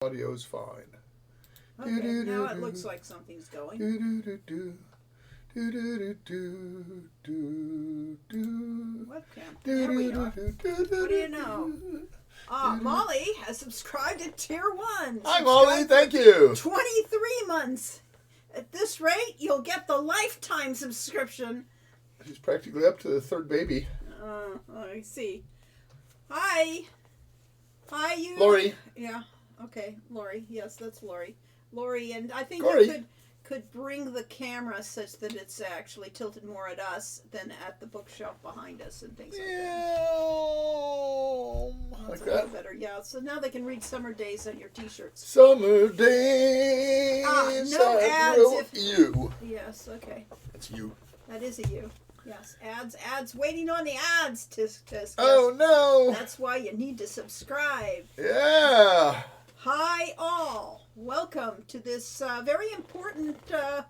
Audio's fine. Okay, now it looks like something's going. Webcam. There we are. What do you know? Molly has subscribed to Tier 1. Hi, Molly. Thank you. 23 months. At this rate, you'll get the lifetime subscription. She's practically up to the third baby. I see. Hi, you. Lori. Yeah. Okay, Lori. Yes, that's Lori. Lori, and I think Corey. you could bring the camera such that it's actually tilted more at us than at the bookshelf behind us and things like that. Like That's a that. little better. Yeah. So now they can read Summer Days on your T-shirts. Summer days. No ads. You. Yes. Okay. That's you. That is a you. Yes. Ads. Waiting on the ads. Tisk. Oh no. That's why you need to subscribe. Yeah. Hi all. Welcome to this very important video.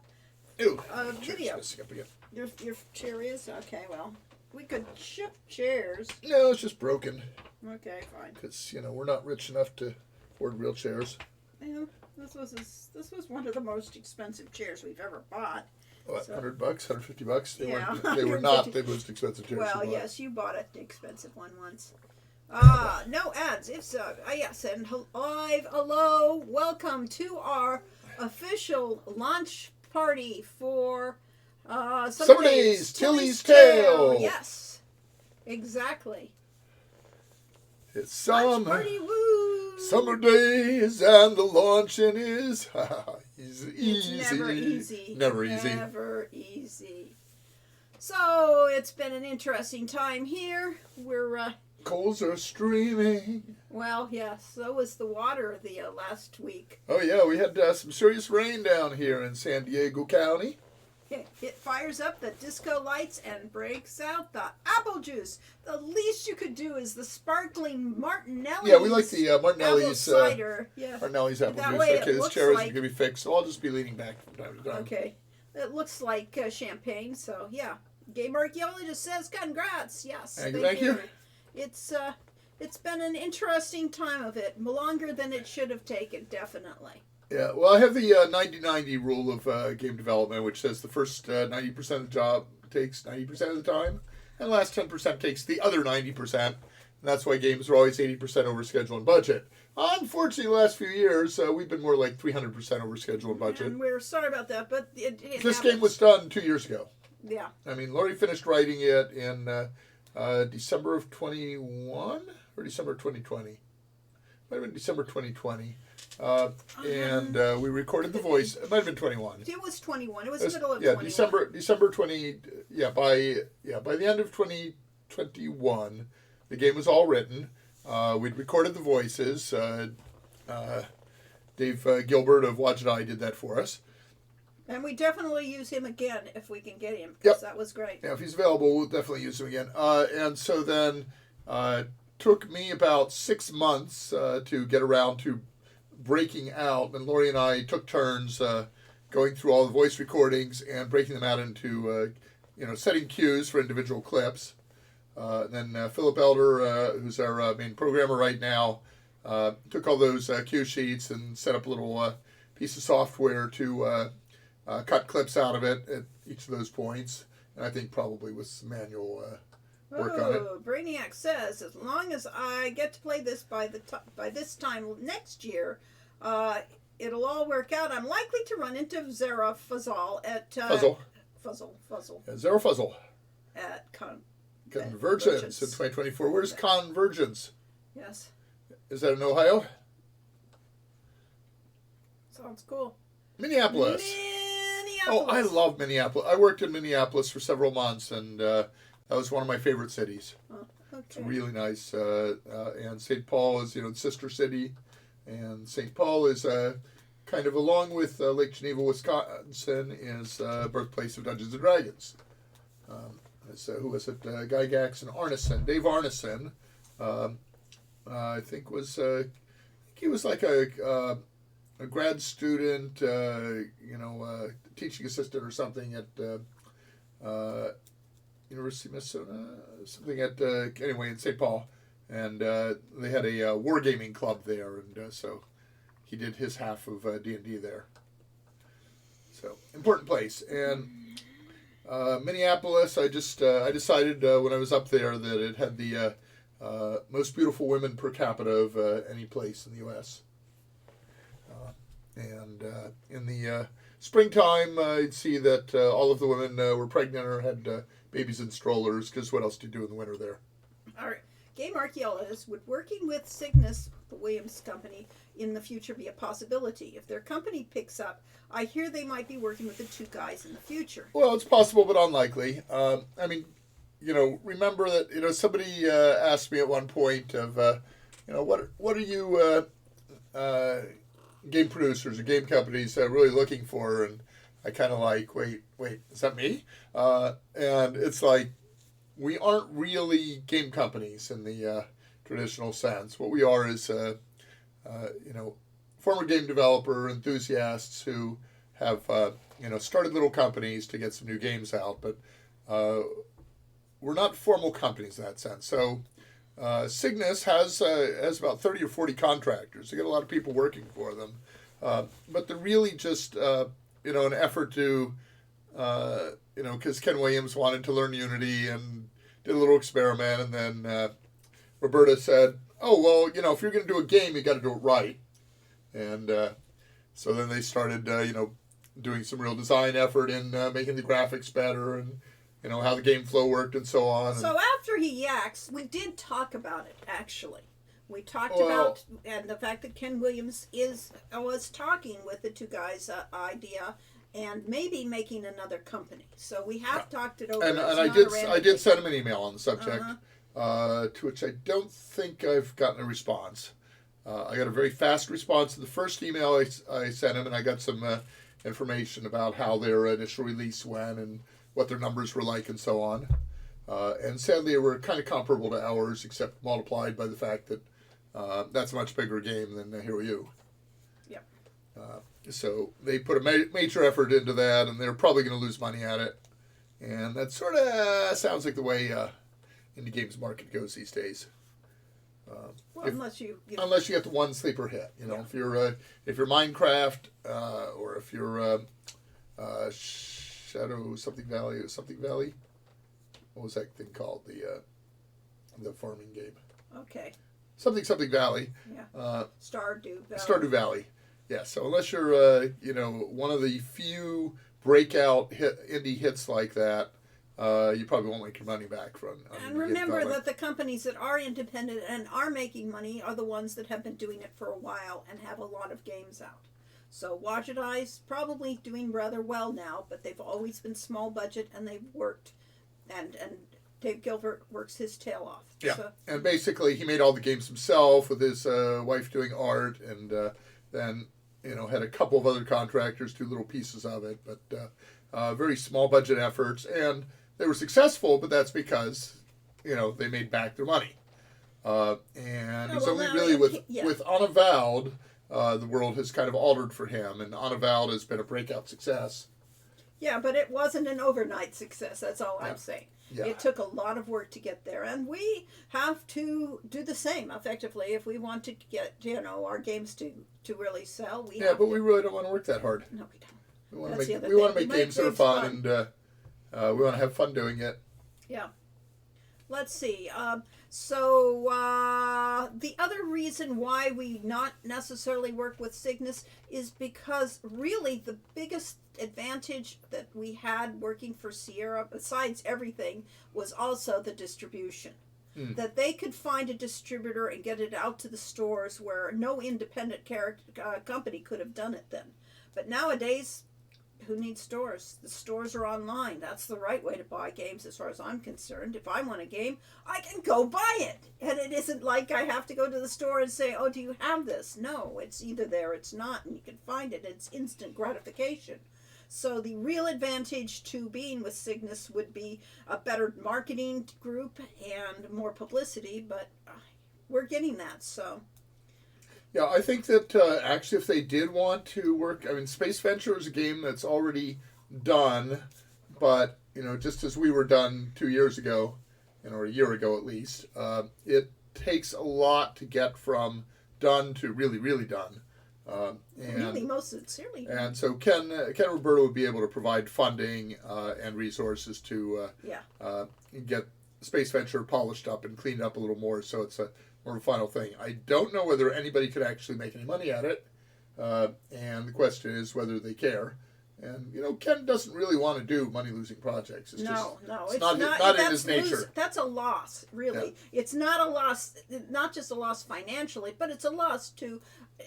Your chair is? Okay, well, we could shift chairs. No, it's just broken. Okay, fine. Because, we're not rich enough to afford real chairs. Yeah, this was one of the most expensive chairs we've ever bought. What, $100, $150? Yeah, They were not the most expensive chairs. Well, yes, you bought an expensive one once. No ads. If so, yes, and live, hello, welcome to our official launch party for Summer Days, Tilly's Tale. Yes, exactly. It's Launch party, woo! Summer Days, and the launching is easy. It's never easy. Never easy. Never easy. So it's been an interesting time here. We're Coals are streaming. well, yes. So was the water the last week. Oh yeah, we had some serious rain down here in San Diego County. It fires up the disco lights and breaks out the apple juice. The least you could do is the sparkling Martinelli's. Yeah, we like the Martinelli's apple cider. Yeah. Martinelli's apple That juice. way it Okay, this looks chair isn't like- going to be fixed, so I'll just be leaning back from time to time. Okay. It looks like champagne, so yeah. Game archaeologist says congrats. Yes. Thank you. It's been an interesting time of it. Longer than it should have taken, definitely. Yeah, well, I have the 90-90 rule of game development, which says the first 90% of the job takes 90% of the time, and the last 10% takes the other 90%. And that's why games are always 80% over schedule and budget. Unfortunately, the last few years, we've been more like 300% over schedule and budget. And we're sorry about that, but it This happens. game was done 2 years ago. Yeah. I mean, Lori finished writing it in December of 21 or December 2020. Might have been December 2020. And we recorded the voice. It might have been 21. It was 21. It was the middle of 21. 21. December 20. By the end of 2021, the game was all written. We'd recorded the voices. Dave Gilbert of Watch Eye did that for us. And we definitely use him again if we can get him, because that was great. Yeah, if he's available, we'll definitely use him again. And so then took me about 6 months to get around to breaking out. And Lori and I took turns going through all the voice recordings and breaking them out into, setting cues for individual clips. And then Philip Elder, who's our main programmer right now, took all those cue sheets and set up a little piece of software to cut clips out of it at each of those points. And I think probably with some manual work on it. Brainiac says, as long as I get to play this by this time next year, it'll all work out. I'm likely to run into Zara Fuzzle at... Fuzzle. Fuzzle. Zero Fuzzle. At Convergence in 2024. Where's Convergence? Yes. Is that in Ohio? Sounds cool. Minneapolis. Oh, I love Minneapolis. I worked in Minneapolis for several months, and that was one of my favorite cities. Oh, okay. It's really nice. And St. Paul is, the sister city. And St. Paul is kind of, along with Lake Geneva, Wisconsin, is birthplace of Dungeons & Dragons. Who was it? Guy Gax and Arneson. Dave Arneson, I think he was like a grad student, teaching assistant or something at University of Minnesota, something at, anyway, in St. Paul. And they had a wargaming club there, and so he did his half of D&D there. So important place. And Minneapolis, I decided when I was up there that it had the most beautiful women per capita of any place in the U.S. And in the springtime, I'd see that all of the women were pregnant or had babies in strollers, because what else do you do in the winter there? All right. Game archaeologists, would working with Cygnus, the Williams company, in the future be a possibility? If their company picks up, I hear they might be working with the two guys in the future. Well, it's possible, but unlikely. I mean, remember that, somebody asked me at one point of, what are you game producers or game companies really looking for? And I kind of like, wait, is that me? And it's like, we aren't really game companies in the traditional sense. What we are is, former game developer enthusiasts who have, started little companies to get some new games out. But we're not formal companies in that sense. So Cygnus has about 30 or 40 contractors. They get a lot of people working for them. But they're really just, an effort to, because Ken Williams wanted to learn Unity and did a little experiment, and then Roberta said, "Oh, well, if you're going to do a game, you got to do it right." And so then they started, doing some real design effort in making the graphics better and, how the game flow worked and so on. So after he yaks, we did talk about it, actually. We talked about and the fact that Ken Williams was talking with the two guys' idea and maybe making another company. So we have talked it over. And I did send him an email on the subject, to which I don't think I've gotten a response. I got a very fast response to the first email I sent him, and I got some information about how their initial release went and what their numbers were like and so on. And sadly, they were kind of comparable to ours, except multiplied by the fact that that's a much bigger game than Hero U. Yep. So they put a major effort into that, and they're probably going to lose money at it. And that sort of sounds like the way indie games market goes these days. Unless you get the one sleeper hit, if you're Minecraft or if you're Shadow something Valley, what was that thing called, the farming game? Okay. Something Valley. Yeah. Stardew Valley. Stardew Valley. Yeah. So unless you're one of the few breakout indie hits like that, you probably won't make your money back from. And remember that the companies that are independent and are making money are the ones that have been doing it for a while and have a lot of games out. So Watch It Eye's probably doing rather well now, but they've always been small budget and they've worked, and Dave Gilbert works his tail off. Yeah, so, and basically he made all the games himself with his wife doing art, and then had a couple of other contractors do little pieces of it, but very small budget efforts, and they were successful, but that's because they made back their money. And it's only really with Unavowed, the world has kind of altered for him, and Unavowed has been a breakout success. Yeah, but it wasn't an overnight success. That's all I'm saying. Yeah. It took a lot of work to get there, and we have to do the same effectively if we want to get our games to really sell. But we really don't want to work that hard. No, we don't. We want to make games that are fun, and we want to have fun doing it. Yeah. Let's see. So the other reason why we not necessarily work with Cygnus is because really the biggest advantage that we had working for Sierra, besides everything, was also the distribution. That they could find a distributor and get it out to the stores where no independent company could have done it then. But nowadays, who needs stores? The stores are online. That's the right way to buy games as far as I'm concerned. If I want a game, I can go buy it. And it isn't like I have to go to the store and say, "Oh, do you have this?" No, it's either there or it's not, and you can find it. It's instant gratification. So the real advantage to being with Cygnus would be a better marketing group and more publicity, but we're getting that, so... Yeah, I think that actually if they did want to work, Space Venture is a game that's already done, but, just as we were done 2 years ago, or a year ago at least, it takes a lot to get from done to really, really done. Really, most sincerely. And so Ken and Roberta would be able to provide funding and resources to get Space Venture polished up and cleaned up a little more, so it's a more of a final thing. I don't know whether anybody could actually make any money at it, and the question is whether they care. And Ken doesn't really want to do money-losing projects. It's not in his nature. That's a loss, really. Yeah. It's not a loss, not just a loss financially, but it's a loss to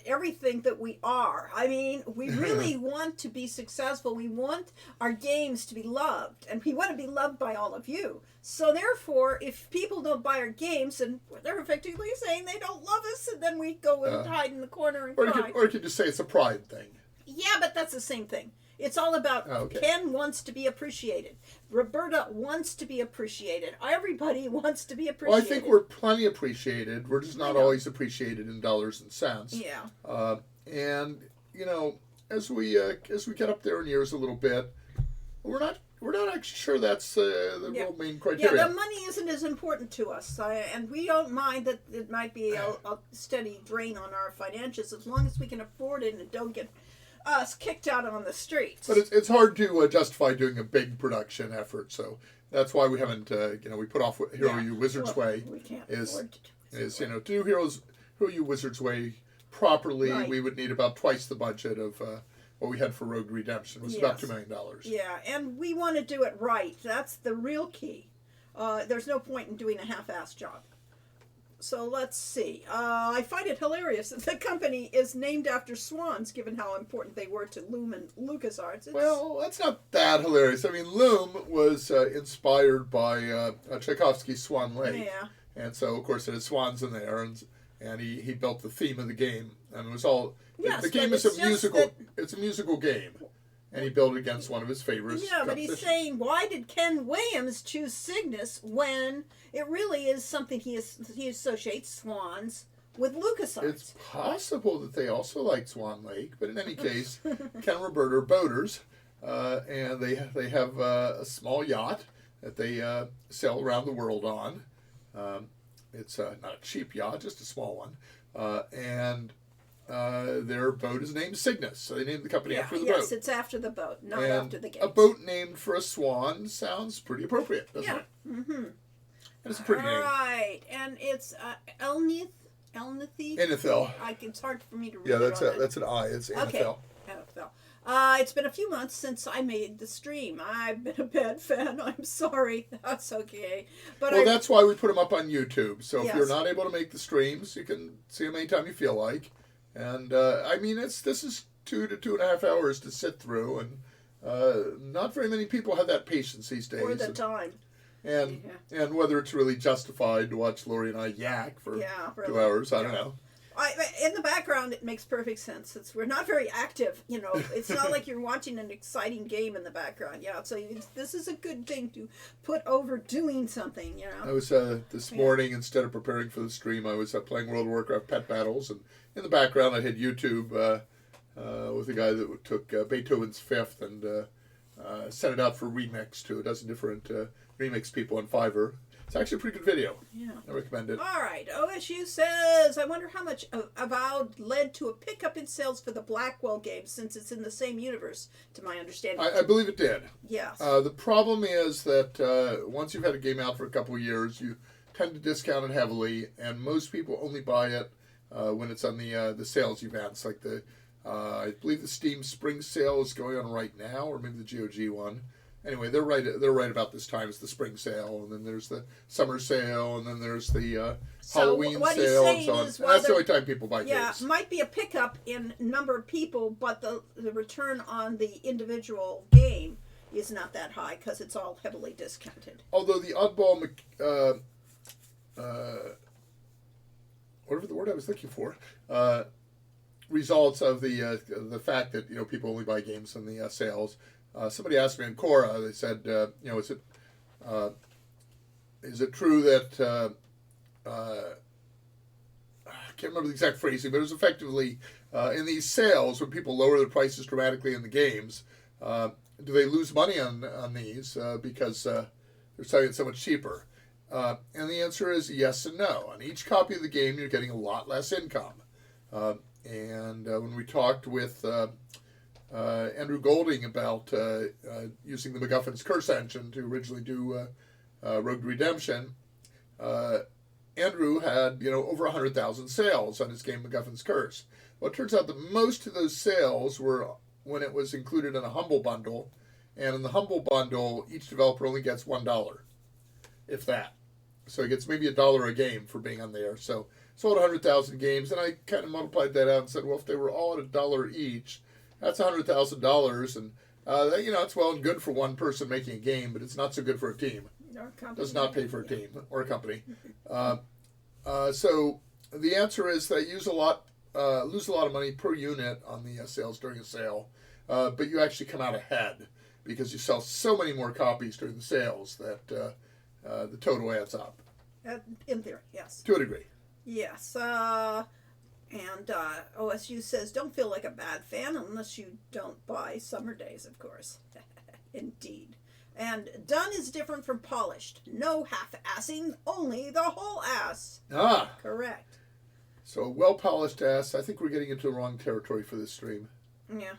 everything that we are. I mean, we really want to be successful. We want our games to be loved, and we want to be loved by all of you. So therefore, if people don't buy our games, and they're effectively saying they don't love us, and then we go and hide in the corner and cry. Or you could just say it's a pride thing. Yeah, but that's the same thing. It's all about Ken wants to be appreciated. Roberta wants to be appreciated. Everybody wants to be appreciated. Well, I think we're plenty appreciated. We're just not always appreciated in dollars and cents. Yeah. And as we get up there in years a little bit, we're not actually sure that's the real main criteria. Yeah, the money isn't as important to us, and we don't mind that it might be a steady drain on our finances as long as we can afford it and don't get us kicked out on the streets. But it's hard to justify doing a big production effort, so that's why we haven't. We put off Hero U Wizard's Way. We can't afford to do to do Hero U Wizard's Way properly. Right. We would need about twice the budget of what we had for Rogue Redemption. It was about $2 million. Yeah, and we want to do it right. That's the real key. There's no point in doing a half-assed job. So let's see. I find it hilarious that the company is named after swans, given how important they were to Loom and LucasArts. Well, that's not that hilarious. I mean, Loom was inspired by Tchaikovsky's Swan Lake. Yeah. And so, of course, it had swans in there, and he built the theme of the game. And it was all... Yes, the game is a musical... It's a musical game. And he built it against one of his favorites. Yeah, but he's saying, why did Ken Williams choose Cygnus when it really is something he associates swans with LucasArts? It's possible that they also like Swan Lake, but in any case, Ken and Roberta are boaters, and they have a small yacht that they sail around the world on. It's not a cheap yacht, just a small one, and their boat is named Cygnus, so they named the company after the boat. Yes, it's after the boat, not after the game. A boat named for a swan sounds pretty appropriate, doesn't it? Mm-hmm. And it's a pretty name. Right, and it's Elnith? Enithel. It's hard for me to read. Yeah, that's an I. It's Enithel. Okay. Enithel. It's been a few months since I made the stream. I've been a bad fan. I'm sorry. That's okay. But that's why we put them up on YouTube. So if you're not able to make the streams, you can see them anytime you feel like. And I mean, this is 2 to 2.5 hours to sit through, and not very many people have that patience these days. Or the time. And whether it's really justified to watch Lori and I yak for 2 hours, I don't know. In the background, it makes perfect sense. We're not very active, It's not like you're watching an exciting game in the background. Yeah, so this is a good thing to put over doing something, I was this morning, instead of preparing for the stream, I was playing World of Warcraft Pet Battles, and in the background I had YouTube with a guy that took Beethoven's Fifth and sent it out for remix to a dozen different remix people on Fiverr. It's actually a pretty good video. Yeah. I recommend it. All right. OSU says, I wonder how much Avowed led to a pickup in sales for the Blackwell game, since it's in the same universe, to my understanding. I believe it did. Yes. The problem is that once you've had a game out for a couple of years, you tend to discount it heavily, and most people only buy it when it's on the sales events, like I believe the Steam Spring Sale is going on right now, or maybe the GOG one. Anyway, they're right about this time as the spring sale, and then there's the summer sale, and then there's the Halloween sale, and so on. That's the only time people buy games. Yeah, might be a pickup in number of people, but the return on the individual game is not that high because it's all heavily discounted. Although the oddball, whatever the word I was looking for, results of the fact that people only buy games in the sales. Somebody asked me in Quora, they said, is it true that, I can't remember the exact phrasing, but it was effectively, in these sales, when people lower their prices dramatically in the games, do they lose money on these because they're selling it so much cheaper? And the answer is yes and no. On each copy of the game, you're getting a lot less income. And when we talked with Andrew Golding about using the MacGuffin's Curse engine to originally do Rogue Redemption, Andrew had over 100,000 sales on his game MacGuffin's Curse. Well, it turns out that most of those sales were when it was included in a Humble Bundle, and in the Humble Bundle, each developer only gets $1, if that. So he gets maybe $1 a game for being on there. So sold 100,000 games, and I kind of multiplied that out and said, well, if they were all at $1 each, that's $100,000, and it's well and good for one person making a game, but it's not so good for a team. Does not pay for a team or a company. So the answer is that you lose a lot of money per unit on the sales during a sale, but you actually come out ahead because you sell so many more copies during the sales that the total adds up. In theory, yes. To a degree. Yes. And OSU says, don't feel like a bad fan unless you don't buy Summer Daze, of course. Indeed. And done is different from polished. No half-assing, only the whole ass. Ah. Correct. So well-polished ass. I think we're getting into the wrong territory for this stream. Yeah.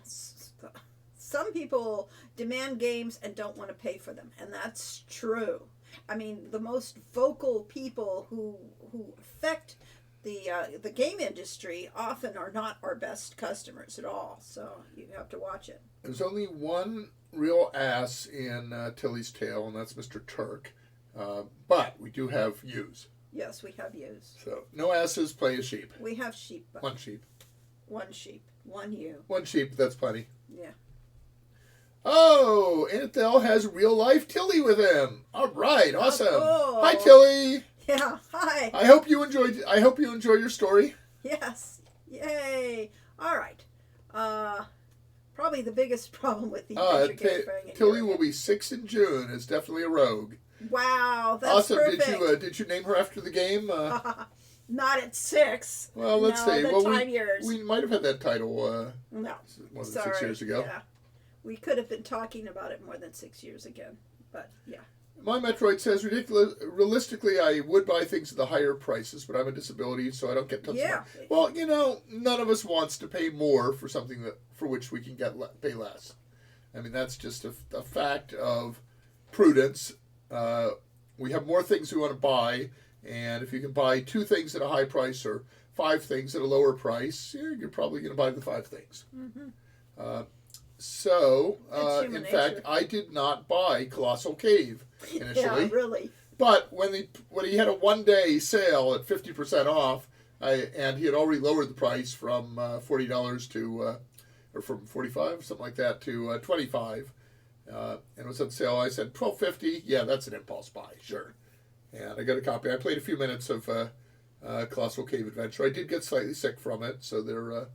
Some people demand games and don't want to pay for them, and that's true. I mean, the most vocal people who affect the game industry often are not our best customers at all, so you have to watch it. There's only one real ass in Tilly's tale, and that's Mr. Turk. But we do have ewes. Yes, we have ewes. So no asses, play a sheep. We have sheep. One sheep. One sheep. One ewe. One sheep, that's plenty. Yeah. Oh, Anthel has real life Tilly with him. All right, awesome. Oh, cool. Hi, Tilly. Yeah, hi. I hope you enjoy your story. Yes. Yay. All right. Probably the biggest problem with the adventure game. Tilly will be 6 in June. It's definitely a rogue. Wow, that's awesome. Perfect. Did you name her after the game? Not at 6. Well, let's see. Well, years. We might have had that title no. more than 6 years ago. Yeah. We could have been talking about it more than 6 years ago. But, yeah. My Metroid says, realistically, I would buy things at the higher prices, but I'm a disability, so I don't get tons of money. Well, none of us wants to pay more for something for which we can pay less. I mean, that's just a fact of prudence. We have more things we want to buy, and if you can buy 2 things at a high price or 5 things at a lower price, you're probably going to buy the 5 things. Mm-hmm. So, in fact, I did not buy Colossal Cave initially. Yeah, really. But when he had a 1-day sale at 50% off, and he had already lowered the price from $40 to, or from $45, something like that, to $25, and it was on sale, I said, $12.50, yeah, that's an impulse buy, sure. And I got a copy. I played a few minutes of Colossal Cave Adventure. I did get slightly sick from it, so there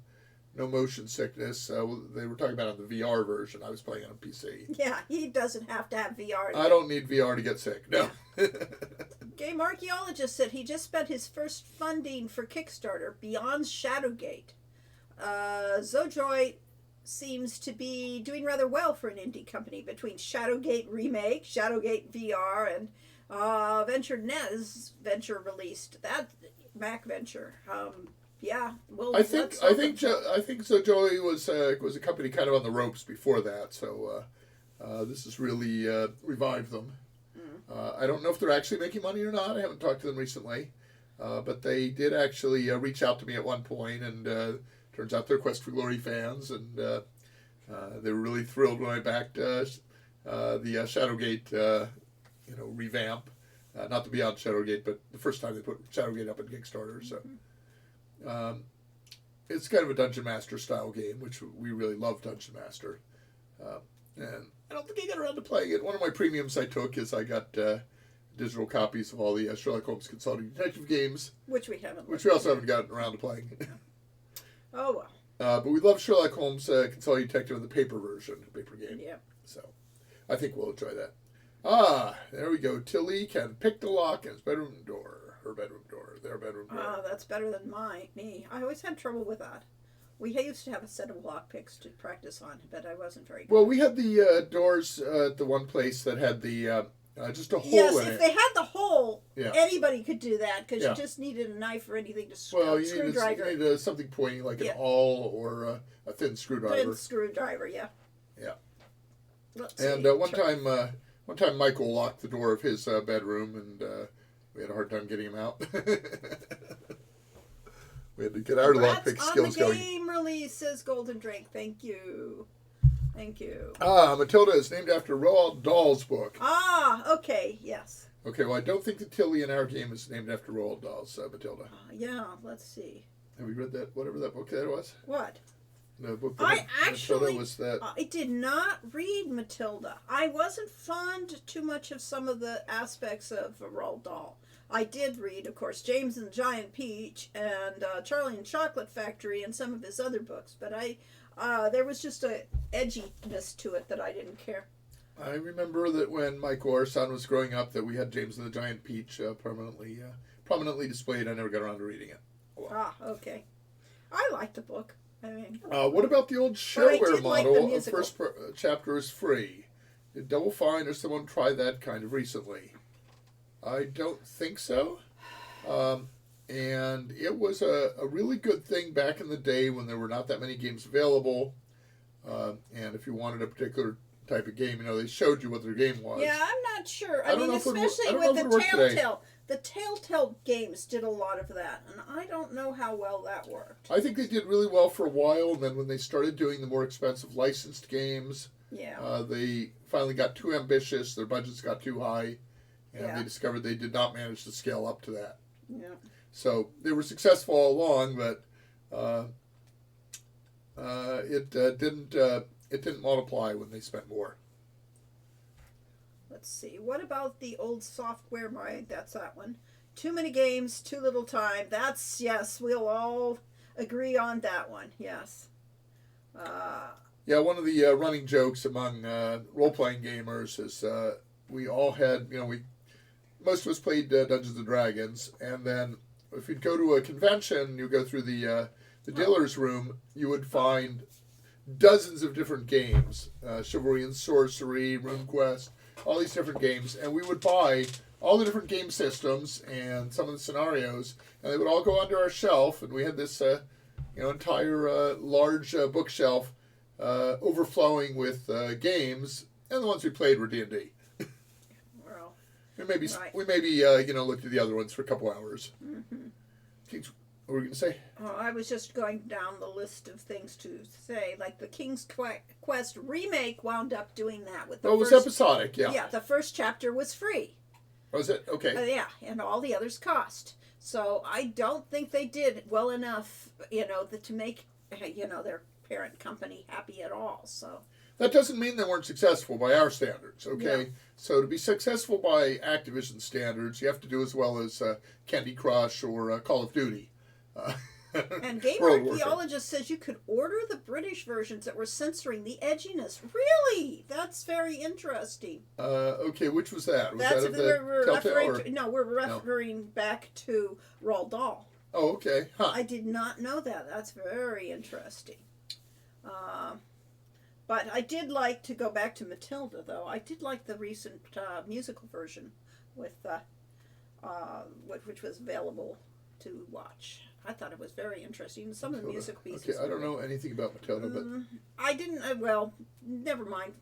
no motion sickness. They were talking about on the VR version. I was playing on a PC. Yeah, he doesn't have to have VR. I don't need VR to get sick. No. Yeah. Game Archaeologist said he just spent his first funding for Kickstarter, Beyond Shadowgate. Zojoy seems to be doing rather well for an indie company between Shadowgate Remake, Shadowgate VR, and Venture Nez Venture released that Mac Venture. Yeah, well, I think Zojoy was a company kind of on the ropes before that, so this has really revived them. I don't know if they're actually making money or not. I haven't talked to them recently, but they did actually reach out to me at one point, and turns out they're Quest for Glory fans, and they were really thrilled when I backed the Shadowgate, revamp. Not the Beyond Shadowgate, but the first time they put Shadowgate up on Kickstarter, so. It's kind of a Dungeon Master style game, which we really love Dungeon Master. And I don't think I got around to playing it. One of my premiums I took is I got digital copies of all the Sherlock Holmes Consulting Detective games. Which we haven't. Which we also haven't gotten around to playing. Oh, well. But we love Sherlock Holmes Consulting Detective in the paper version, paper game. Yeah. So I think we'll enjoy that. There we go. Tilly can pick the lock in his bedroom door. Her bedroom door, their bedroom door. Oh, that's better than me. I always had trouble with that. We used to have a set of lock picks to practice on, but I wasn't very good. Well, we had the doors at the one place that had the just a hole in it. Yes, if they had the hole, Yeah. Anybody could do that because Yeah. you just needed a knife or anything to Well, you screwdriver. need something pointy like an awl or a thin screwdriver. Thin screwdriver, yeah. Yeah. Let's And see. one time Michael locked the door of his bedroom, and we had a hard time getting him out. We had to get our lockpick skills going. On the game release, says Golden Drake. Thank you. Thank you. Matilda is named after Roald Dahl's book. Okay, yes. Okay, well, I don't think the Tilly in our game is named after Roald Dahl's Matilda. Yeah, let's see. Have you read that, whatever that book that was? What? The book that Matilda was that. I did not read Matilda. I wasn't fond too much of some of the aspects of Roald Dahl. I did read, of course, James and the Giant Peach and Charlie and Chocolate Factory and some of his other books, but there was just a edginess to it that I didn't care. I remember that when Michael, our son, was growing up, that we had James and the Giant Peach prominently displayed. I never got around to reading it. Okay. I liked the book. I mean, what about the old shareware model? The first chapter is free. Did Double Fine or someone try that kind of recently? I don't think so. And it was a really good thing back in the day when there were not that many games available. And if you wanted a particular type of game, they showed you what their game was. Yeah, I'm not sure. I mean, especially with the Telltale. The Telltale games did a lot of that, and I don't know how well that worked. I think they did really well for a while, and then when they started doing the more expensive licensed games, they finally got too ambitious, their budgets got too high, and they discovered they did not manage to scale up to that. Yeah. So they were successful all along, but it didn't multiply when they spent more. Let's see. What about the old software mind? That's that one. Too many games, too little time. Yes, we'll all agree on that one. Yes. One of the running jokes among role-playing gamers is we all had, most of us played Dungeons and Dragons, and then if you'd go to a convention, you go through the dealer's room, you would find dozens of different games, Chivalry and Sorcery, RuneQuest, all these different games, and we would buy all the different game systems and some of the scenarios, and they would all go under our shelf, and we had this entire large bookshelf overflowing with games, and the ones we played were D&D. Well, we maybe looked at the other ones for a couple hours. Mm-hmm. What were you going to say? Oh, I was just going down the list of things to say, like the King's Quest remake wound up doing that with the it was episodic, yeah. Yeah, the first chapter was free. Was it? Okay. And all the others cost. So I don't think they did well enough, to make, their parent company happy at all. So that doesn't mean they weren't successful by our standards, okay? Yeah. So to be successful by Activision standards, you have to do as well as Candy Crush or Call of Duty. And Game Archaeologist says you could order the British versions that were censoring the edginess. Really? That's very interesting. Okay, which was that? We're referring back to Roald Dahl. Oh, okay. Huh. I did not know that. That's very interesting. But I did like to go back to Matilda, though. I did like the recent musical version with which was available to watch. I thought it was very interesting. Some of the music pieces. Okay, I don't know anything about Matilda, but I didn't. Never mind.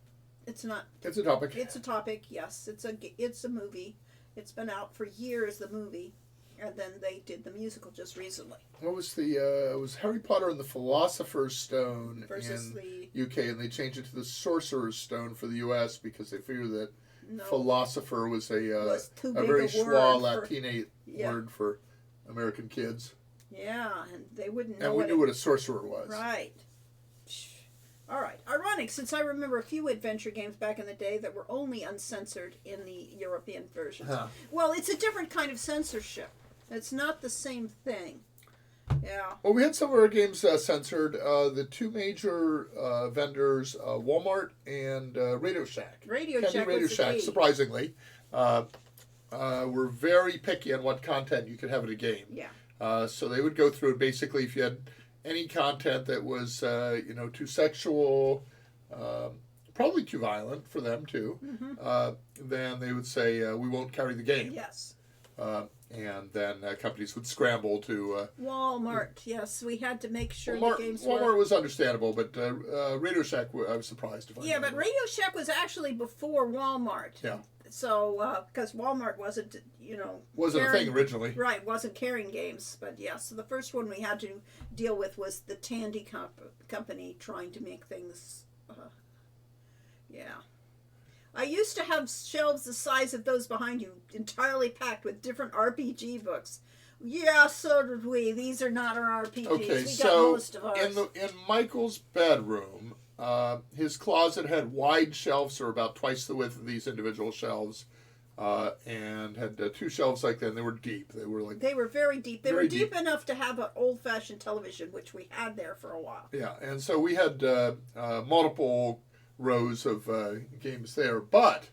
It's not. It's a topic. It's a topic. Yes, it's a movie. It's been out for years. The movie, and then they did the musical just recently. What was it was Harry Potter and the Philosopher's Stone versus in the UK, and they changed it to the Sorcerer's Stone for the US because they figured that philosopher was a very schwa Latine word for American kids. Yeah, and they wouldn't know. And we knew what a sorcerer was. Right. All right. Ironic, since I remember a few adventure games back in the day that were only uncensored in the European versions. Huh. Well, it's a different kind of censorship. It's not the same thing. Yeah. Well, we had some of our games censored. The two major vendors, Walmart and Radio Shack. Radio Shack, surprisingly, were very picky on what content you could have in a game. Yeah. So they would go through and basically, if you had any content that was, too sexual, probably too violent for them too, then they would say, we won't carry the game. Yes. And then companies would scramble to... Walmart, yes. We had to make sure Walmart, the games Walmart were... was understandable, but Radio Shack, I was surprised to find Yeah, but Radio Shack was actually before Walmart. Yeah. So, because Walmart wasn't, wasn't a thing originally. Right, wasn't carrying games. But yeah, so the first one we had to deal with was the Tandy company trying to make things... yeah. I used to have shelves the size of those behind you, entirely packed with different RPG books. Yeah, so did we. These are not our RPGs. Okay, we got so most of ours. in Michael's bedroom, his closet had wide shelves, or about twice the width of these individual shelves, and had 2 shelves like that. And they were deep. They were very deep. They very were deep enough to have an old-fashioned television, which we had there for a while. Yeah, and so we had multiple rows of games there, but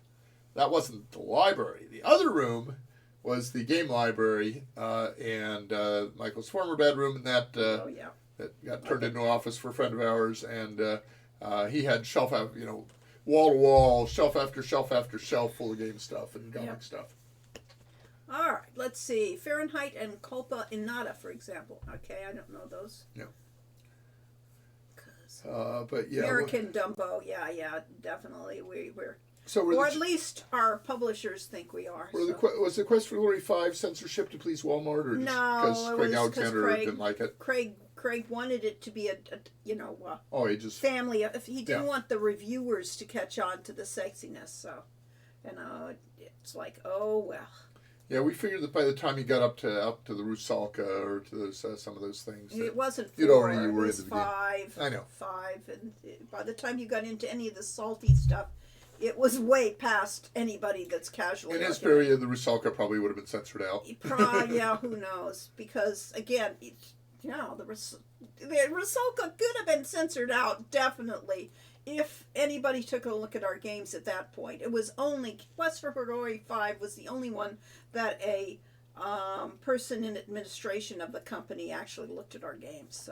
that wasn't the library. The other room was the game library, and Michael's former bedroom, and that got turned into an office for a friend of ours, and he had shelf after, wall to wall, shelf after shelf after shelf full of game stuff and comic stuff. All right, let's see. Fahrenheit and Culpa Innata, for example. Okay, I don't know those. Yeah. But yeah, American Dumbo, yeah, definitely. We're so or at least our publishers think we are. Was the Quest for Glory 5 censorship to please Walmart, or just because Craig Alexander didn't like it? Craig wanted it to be he just family. If he didn't want the reviewers to catch on to the sexiness, so it's like, oh well. Yeah, we figured that by the time you got up to the Rusalka or to those some of those things, it wasn't 4. You were into the 5. I know 5, and by the time you got into any of the salty stuff, it was way past anybody that's casual. In his period, the Rusalka probably would have been censored out. Yeah, who knows? Because again, the Rusalka could have been censored out definitely. If anybody took a look at our games at that point, it was only Quest for Glory 5 was the only one that a person in administration of the company actually looked at our games.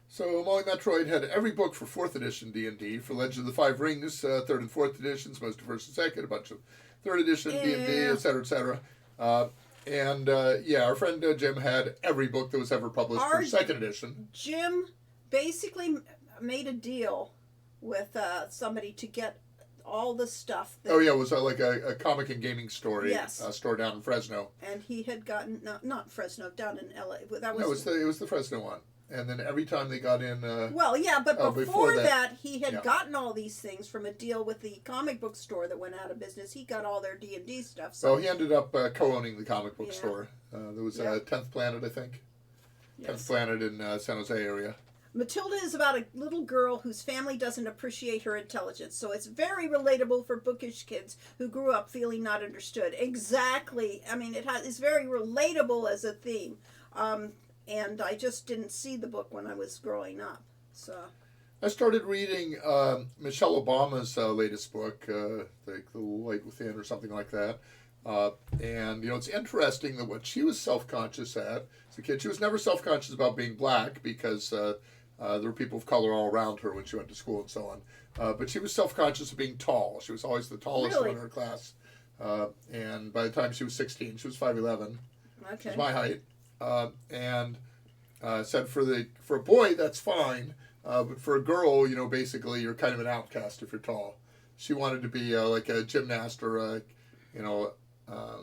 So Molly Metroid had every book for 4th edition D&D, for Legend of the Five Rings, 3rd and 4th editions, most of 1st and 2nd, a bunch of 3rd edition D&D, etc., etc. And our friend Jim had every book that was ever published for 2nd edition. Jim basically made a deal with somebody to get all the stuff. It was like a comic and gaming store down in Fresno. And he had gotten not Fresno, down in LA. It was the Fresno one. And then every time they got in... but before that, he had gotten all these things from a deal with the comic book store that went out of business. He got all their D&D stuff. So he ended up co-owning the comic book store. There was 10th Planet, I think. Yes. 10th Planet in San Jose area. Matilda is about a little girl whose family doesn't appreciate her intelligence, so it's very relatable for bookish kids who grew up feeling not understood. Exactly. I mean, it's very relatable as a theme, and I just didn't see the book when I was growing up. So I started reading Michelle Obama's latest book, The Light Within, or something like that. And it's interesting that what she was self-conscious at as a kid, she was never self-conscious about being black because there were people of color all around her when she went to school and so on. But she was self-conscious of being tall. She was always the tallest one in her class. And by the time she was 16, she was 5'11". Okay. Which is my height. And said for a boy, that's fine. But for a girl, basically you're kind of an outcast if you're tall. She wanted to be like a gymnast or a,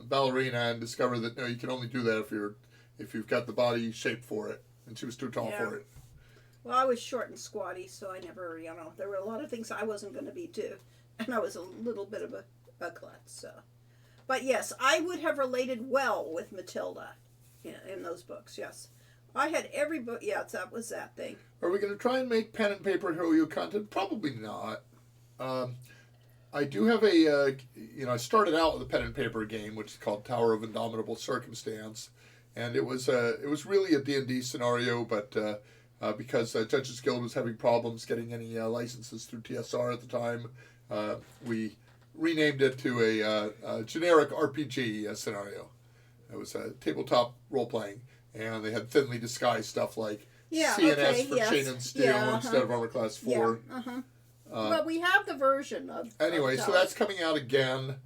ballerina, and discover that no, you can only do that if you've got the body shape for it. And she was too tall for it. Well, I was short and squatty, so I never, there were a lot of things I wasn't going to be too. And I was a little bit of a klutz, so. But yes, I would have related well with Matilda in those books, yes. I had every book, that was that thing. Are we going to try and make pen and paper Hero content? Probably not. I do have I started out with a pen and paper game, which is called Tower of Indomitable Circumstance. And it was really a D&D scenario, but because Judges Guild was having problems getting any licenses through TSR at the time, we renamed it to a generic RPG scenario. It was a tabletop role-playing, and they had thinly disguised stuff like CNS for Chain and Steel instead of Armor Class 4. Well, we have the version of... Anyway, so that's coming out again.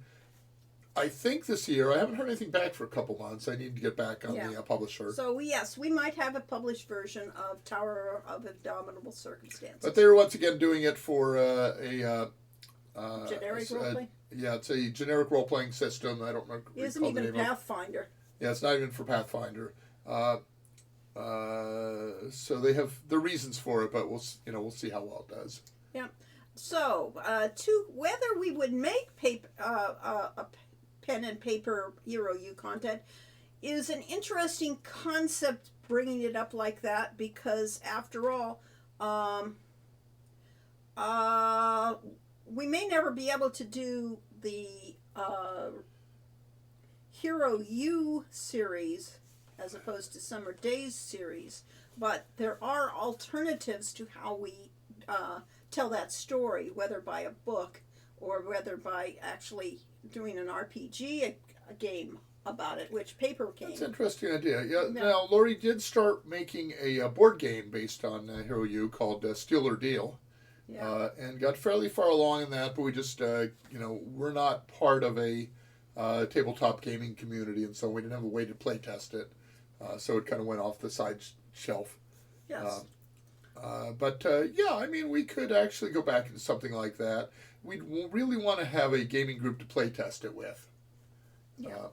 I think this year. I haven't heard anything back for a couple months. I need to get back on the publisher. So yes, we might have a published version of Tower of Indomitable Circumstances. But they were once again doing it for generic role-playing? Yeah, it's a generic role-playing system. I don't know. It isn't even Pathfinder. Yeah, it's not even for Pathfinder. So they have the reasons for it, but we'll see how well it does. Yeah. So to whether we would make a pen and paper Euro U content is an interesting concept. Bringing it up like that because after all, we may never be able to do the Hero U series as opposed to Summer Daze series, but there are alternatives to how we tell that story, whether by a book or whether by actually doing an RPG a game about it, which paper game. That's an interesting idea. Yeah. Now, Lori did start making a board game based on Hero U called Steal or Deal. Yeah. And got fairly far along in that, but we just, we're not part of a tabletop gaming community, and so we didn't have a way to play test it. So it kind of went off the side shelf. Yes. We could actually go back into something like that. We'd really want to have a gaming group to play test it with. Yeah.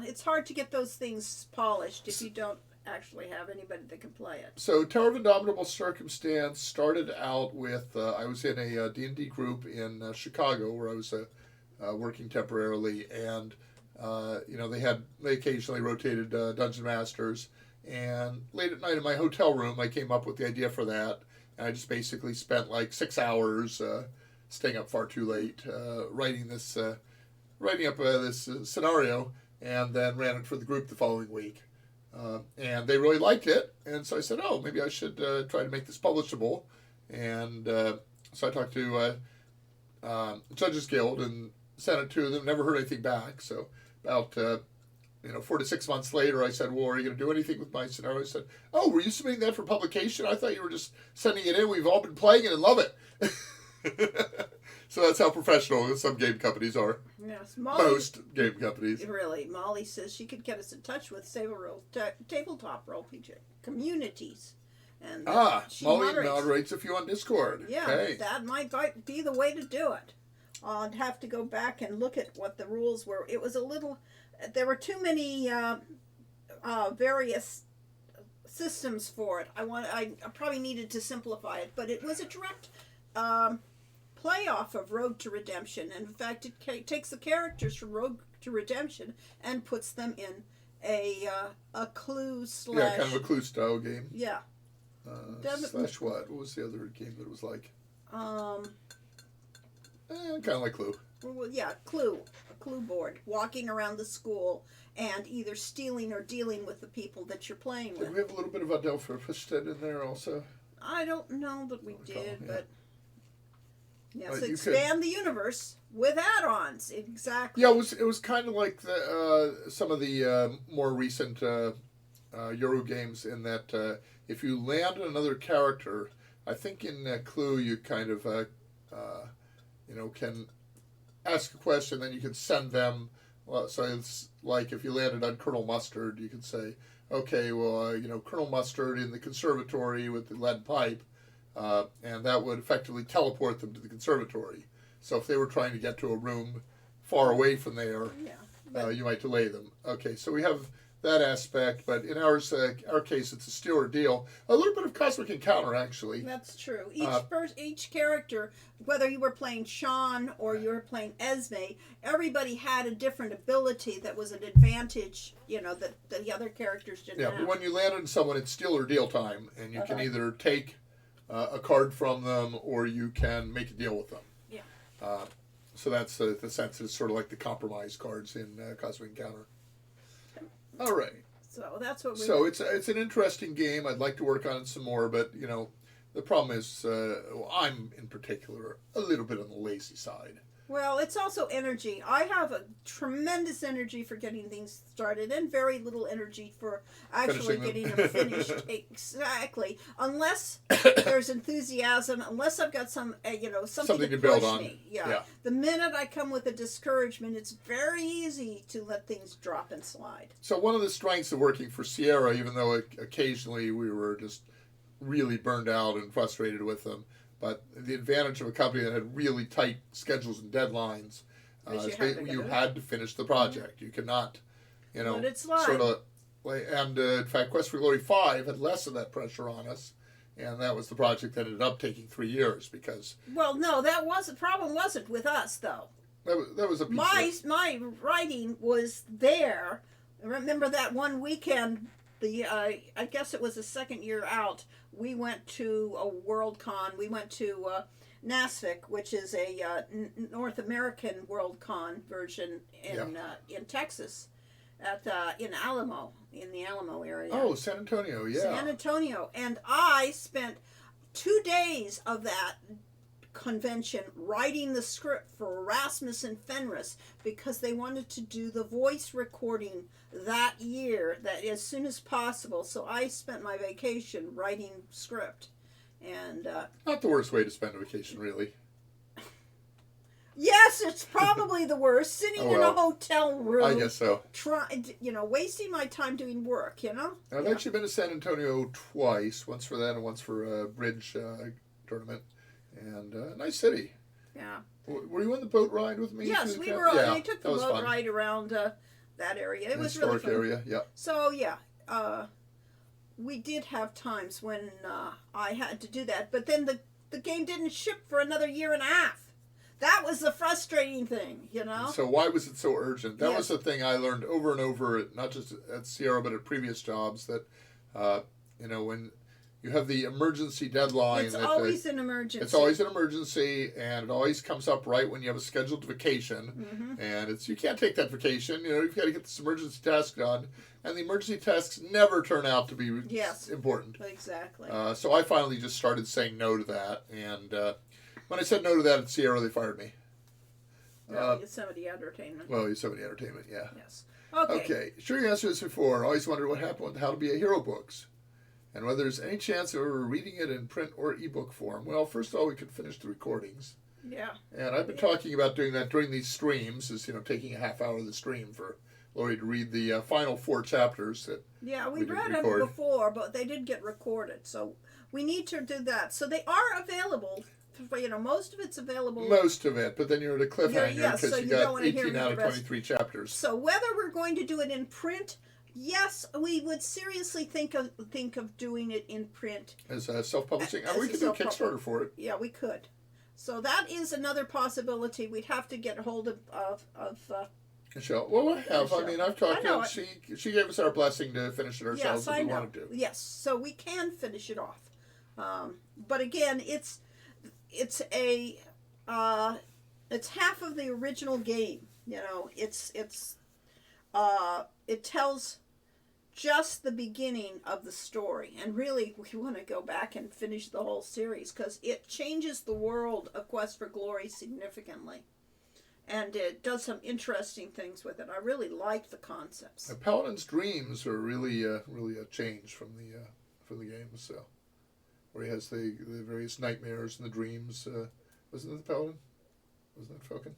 It's hard to get those things polished if you don't actually have anybody that can play it. So Tower of Indomitable Circumstance started out with, I was in a D&D group in Chicago where I was working temporarily, and they occasionally rotated Dungeon Masters, and late at night in my hotel room I came up with the idea for that, and I just basically spent like 6 hours staying up far too late writing up this scenario, and then ran it for the group the following week. And they really liked it, and so I said, oh, maybe I should try to make this publishable. And so I talked to Judges Guild and sent it to them, never heard anything back. So about 4 to 6 months later, I said, well, are you going to do anything with my scenario? I said, oh, were you submitting that for publication? I thought you were just sending it in. We've all been playing it and love it. So that's how professional some game companies are. Yes, most game companies. Really, Molly says she could get us in touch with tabletop role PJ communities, and Molly moderates a few on Discord. Yeah, hey. That might be the way to do it. I'd have to go back and look at what the rules were. It was a little. There were too many various systems for it. I probably needed to simplify it, but it was a direct. Playoff of Road to Redemption, and in fact it takes the characters from Road to Redemption and puts them in a clue slash... Yeah, kind of a clue style game. Yeah. Slash what? What was the other game that was like? Kind of like Clue. Well, yeah, Clue. A clue board. Walking around the school and either stealing or dealing with the people that you're playing with. Did we have a little bit of Adolfo Fischstedt in there also? I don't know that we did, yeah. but... Yes, expand the universe with add-ons. Exactly. Yeah, it was kind of like some of the more recent Euro games in that if you land another character, I think in Clue you kind of can ask a question, then you can send them. Well, so it's like if you landed on Colonel Mustard, you could say, okay, well, Colonel Mustard in the conservatory with the lead pipe. And that would effectively teleport them to the conservatory. So if they were trying to get to a room far away from there, you might delay them. Okay, so we have that aspect, but in our case, it's a steal or deal. A little bit of Cosmic Encounter, actually. That's true. Each character, whether you were playing Sean or you were playing Esme, everybody had a different ability that was an advantage, that the other characters didn't have. Yeah, but when you land on someone, it's steal or deal time, and you can either take a card from them, or you can make a deal with them. Yeah. So that's the sense. It's sort of like the compromise cards in Cosmic Encounter. All right. So that's what we. So it's an interesting game. I'd like to work on it some more, but the problem is, I'm in particular a little bit on the lazy side. Well, it's also energy. I have a tremendous energy for getting things started and very little energy for actually getting them finished. Exactly. Unless there's enthusiasm, unless I've got some, something to build push on. me. Yeah. The minute I come with a discouragement, it's very easy to let things drop and slide. So one of the strengths of working for Sierra, even though occasionally we were just really burned out and frustrated with them, but the advantage of a company that had really tight schedules and deadlines, you had to finish the project. You could not, let it slide. sort of. And in fact, Quest for Glory 5 had less of that pressure on us, and that was the project that ended up taking 3 years because. Well, no, the problem wasn't with us though. That was a piece my writing was there. Remember that one weekend? I guess it was the second year out. We went to a Worldcon. We went to NASFIC, which is a North American Worldcon version in Texas, in Alamo, in the Alamo area. Oh, San Antonio, yeah. San Antonio, and I spent 2 days of that convention writing the script for Erasmus and Fenris because they wanted to do the voice recording that year, that as soon as possible. So I spent my vacation writing script, and not the worst way to spend a vacation, really. Yes, it's probably the worst. Sitting in a hotel room. I guess so. Wasting my time doing work. I've actually been to San Antonio twice. Once for that, and once for a bridge tournament. And nice city. Yeah. Were you on the boat ride with me? Yes, we were. We took the boat ride around that area. It was really fun. Area, yeah. So we did have times when I had to do that, but then the game didn't ship for another year and a half. That was the frustrating thing, So why was it so urgent? That was the thing I learned over and over, not just at Sierra, but at previous jobs, that, when you have the emergency deadline. It's always an emergency. It's always an emergency, and it always comes up right when you have a scheduled vacation. Mm-hmm. And you can't take that vacation. You've got to get this emergency task done. And the emergency tasks never turn out to be important. Exactly. So I finally just started saying no to that. And when I said no to that at Sierra, they fired me. Yosemite Entertainment. Well, Yosemite Entertainment, yeah. Yes. Okay. Sure, you answered this before. I always wondered what happened with How to Be a Hero books, and whether there's any chance of reading it in print or ebook form. Well, first of all, we could finish the recordings. Yeah. And I've been talking about doing that during these streams, taking a half hour of the stream for Lori to read the final 4 chapters. We read them before, but they did get recorded, so we need to do that. So they are available. Most of it's available. Most of it, but then you're at a cliffhanger because you got 18 out of 23 chapters. So whether we're going to do it in print, yes, we would seriously think of doing it in print. As self-publishing? We could do a Kickstarter for it. Yeah, we could. So that is another possibility. We'd have to get hold of Michelle. Well, I have. I mean, I've talked to her. She gave us our blessing to finish it ourselves if we wanted to. Yes, so we can finish it off. But again, it's half of the original game. It tells just the beginning of the story, and really we want to go back and finish the whole series because it changes the world of Quest for Glory significantly, and it does some interesting things with it. I really like the concepts. Paladin's dreams are really a change from the game. So where he has the various nightmares and the dreams. Wasn't it the Paladin? Wasn't that Falcon?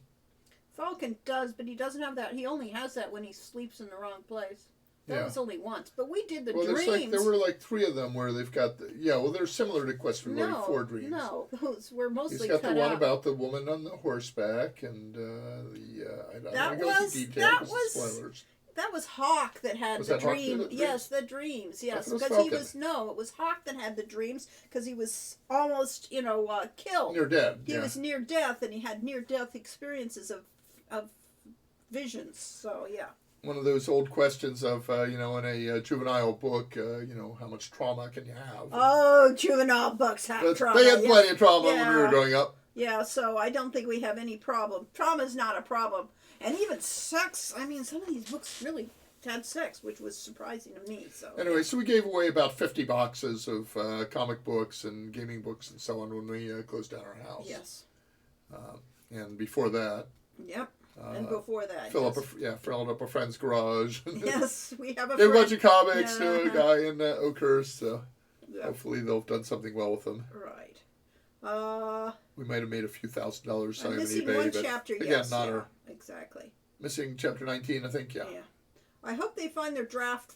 Falcon does, but he doesn't have that. He only has that when he sleeps in the wrong place. That was only once. But we did the dreams. There were 3 of them where they've got they're similar to Quest for Glory 4 dreams. No, those were mostly He's got the one about the woman on the horseback and I don't want to go into detail because it's spoilers. That was Hawk that had the dream. Yes, the dreams. Yes, because it was Hawk that had the dreams because he was almost killed. Near dead. He was near death, and he had near death experiences of visions. So yeah. One of those old questions of in a juvenile book, how much trauma can you have? Oh, juvenile books have trauma. They had plenty of trauma when we were growing up. Yeah, so I don't think we have any problem. Trauma is not a problem. And even sex, I mean, some of these books really had sex, which was surprising to me. So anyway, so we gave away about 50 boxes of comic books and gaming books and so on when we closed down our house. Yes. and before that. Yep. And before that, filled up a friend's garage. Yes, we have a Gave friend. a bunch of comics Yeah. to a guy in Oakhurst, so Yep. hopefully they'll have done something well with them. Right. We might have made a few $1,000 I'm selling missing on eBay, one but chapter. again, Yes, not yeah, our exactly. missing chapter 19, I think. Yeah. I hope they find their draft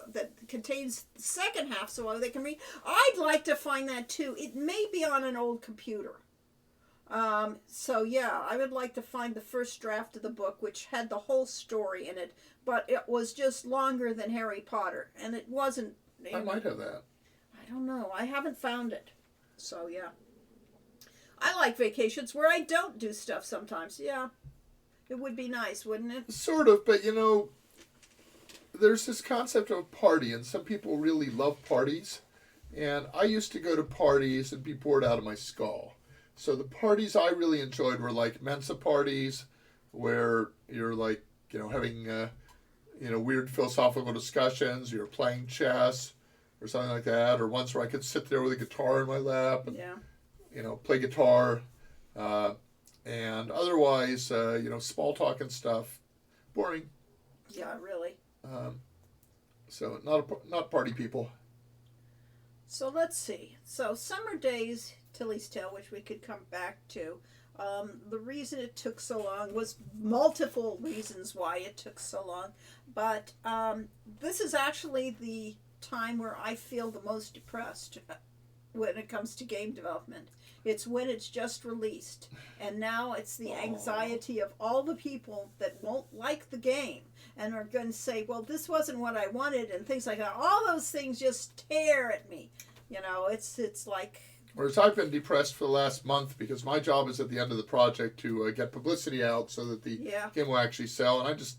that contains the second half so they can read. I'd like to find that too. It may be on an old computer. So yeah, I would like to find the first draft of the book, which had the whole story in it, but it was just longer than Harry Potter, and it wasn't. I might have that. I don't know. I haven't found it. So yeah. I like vacations where I don't do stuff sometimes. Yeah. It would be nice, wouldn't it? Sort of, but you know, there's this concept of a party, and some people really love parties. And I used to go to parties and be bored out of my skull. So the parties I really enjoyed were like Mensa parties, where you're like, you know, having, weird philosophical discussions, you're playing chess or something like that, or ones where I could sit there with a guitar in my lap and, play guitar. And otherwise, small talk and stuff, boring. Yeah, really. So not party people. So let's see. So Summer Daze, Tilly's Tale, which we could come back to. The reason it took so long was multiple reasons why it took so long. But this is actually the time where I feel the most depressed when it comes to game development. It's when it's just released. And now it's the anxiety of all the people that won't like the game and are going to say, well, this wasn't what I wanted, and things like that. All those things just tear at me. You know, it's like... Whereas I've been depressed for the last month because my job is at the end of the project to get publicity out so that the game will actually sell, and I just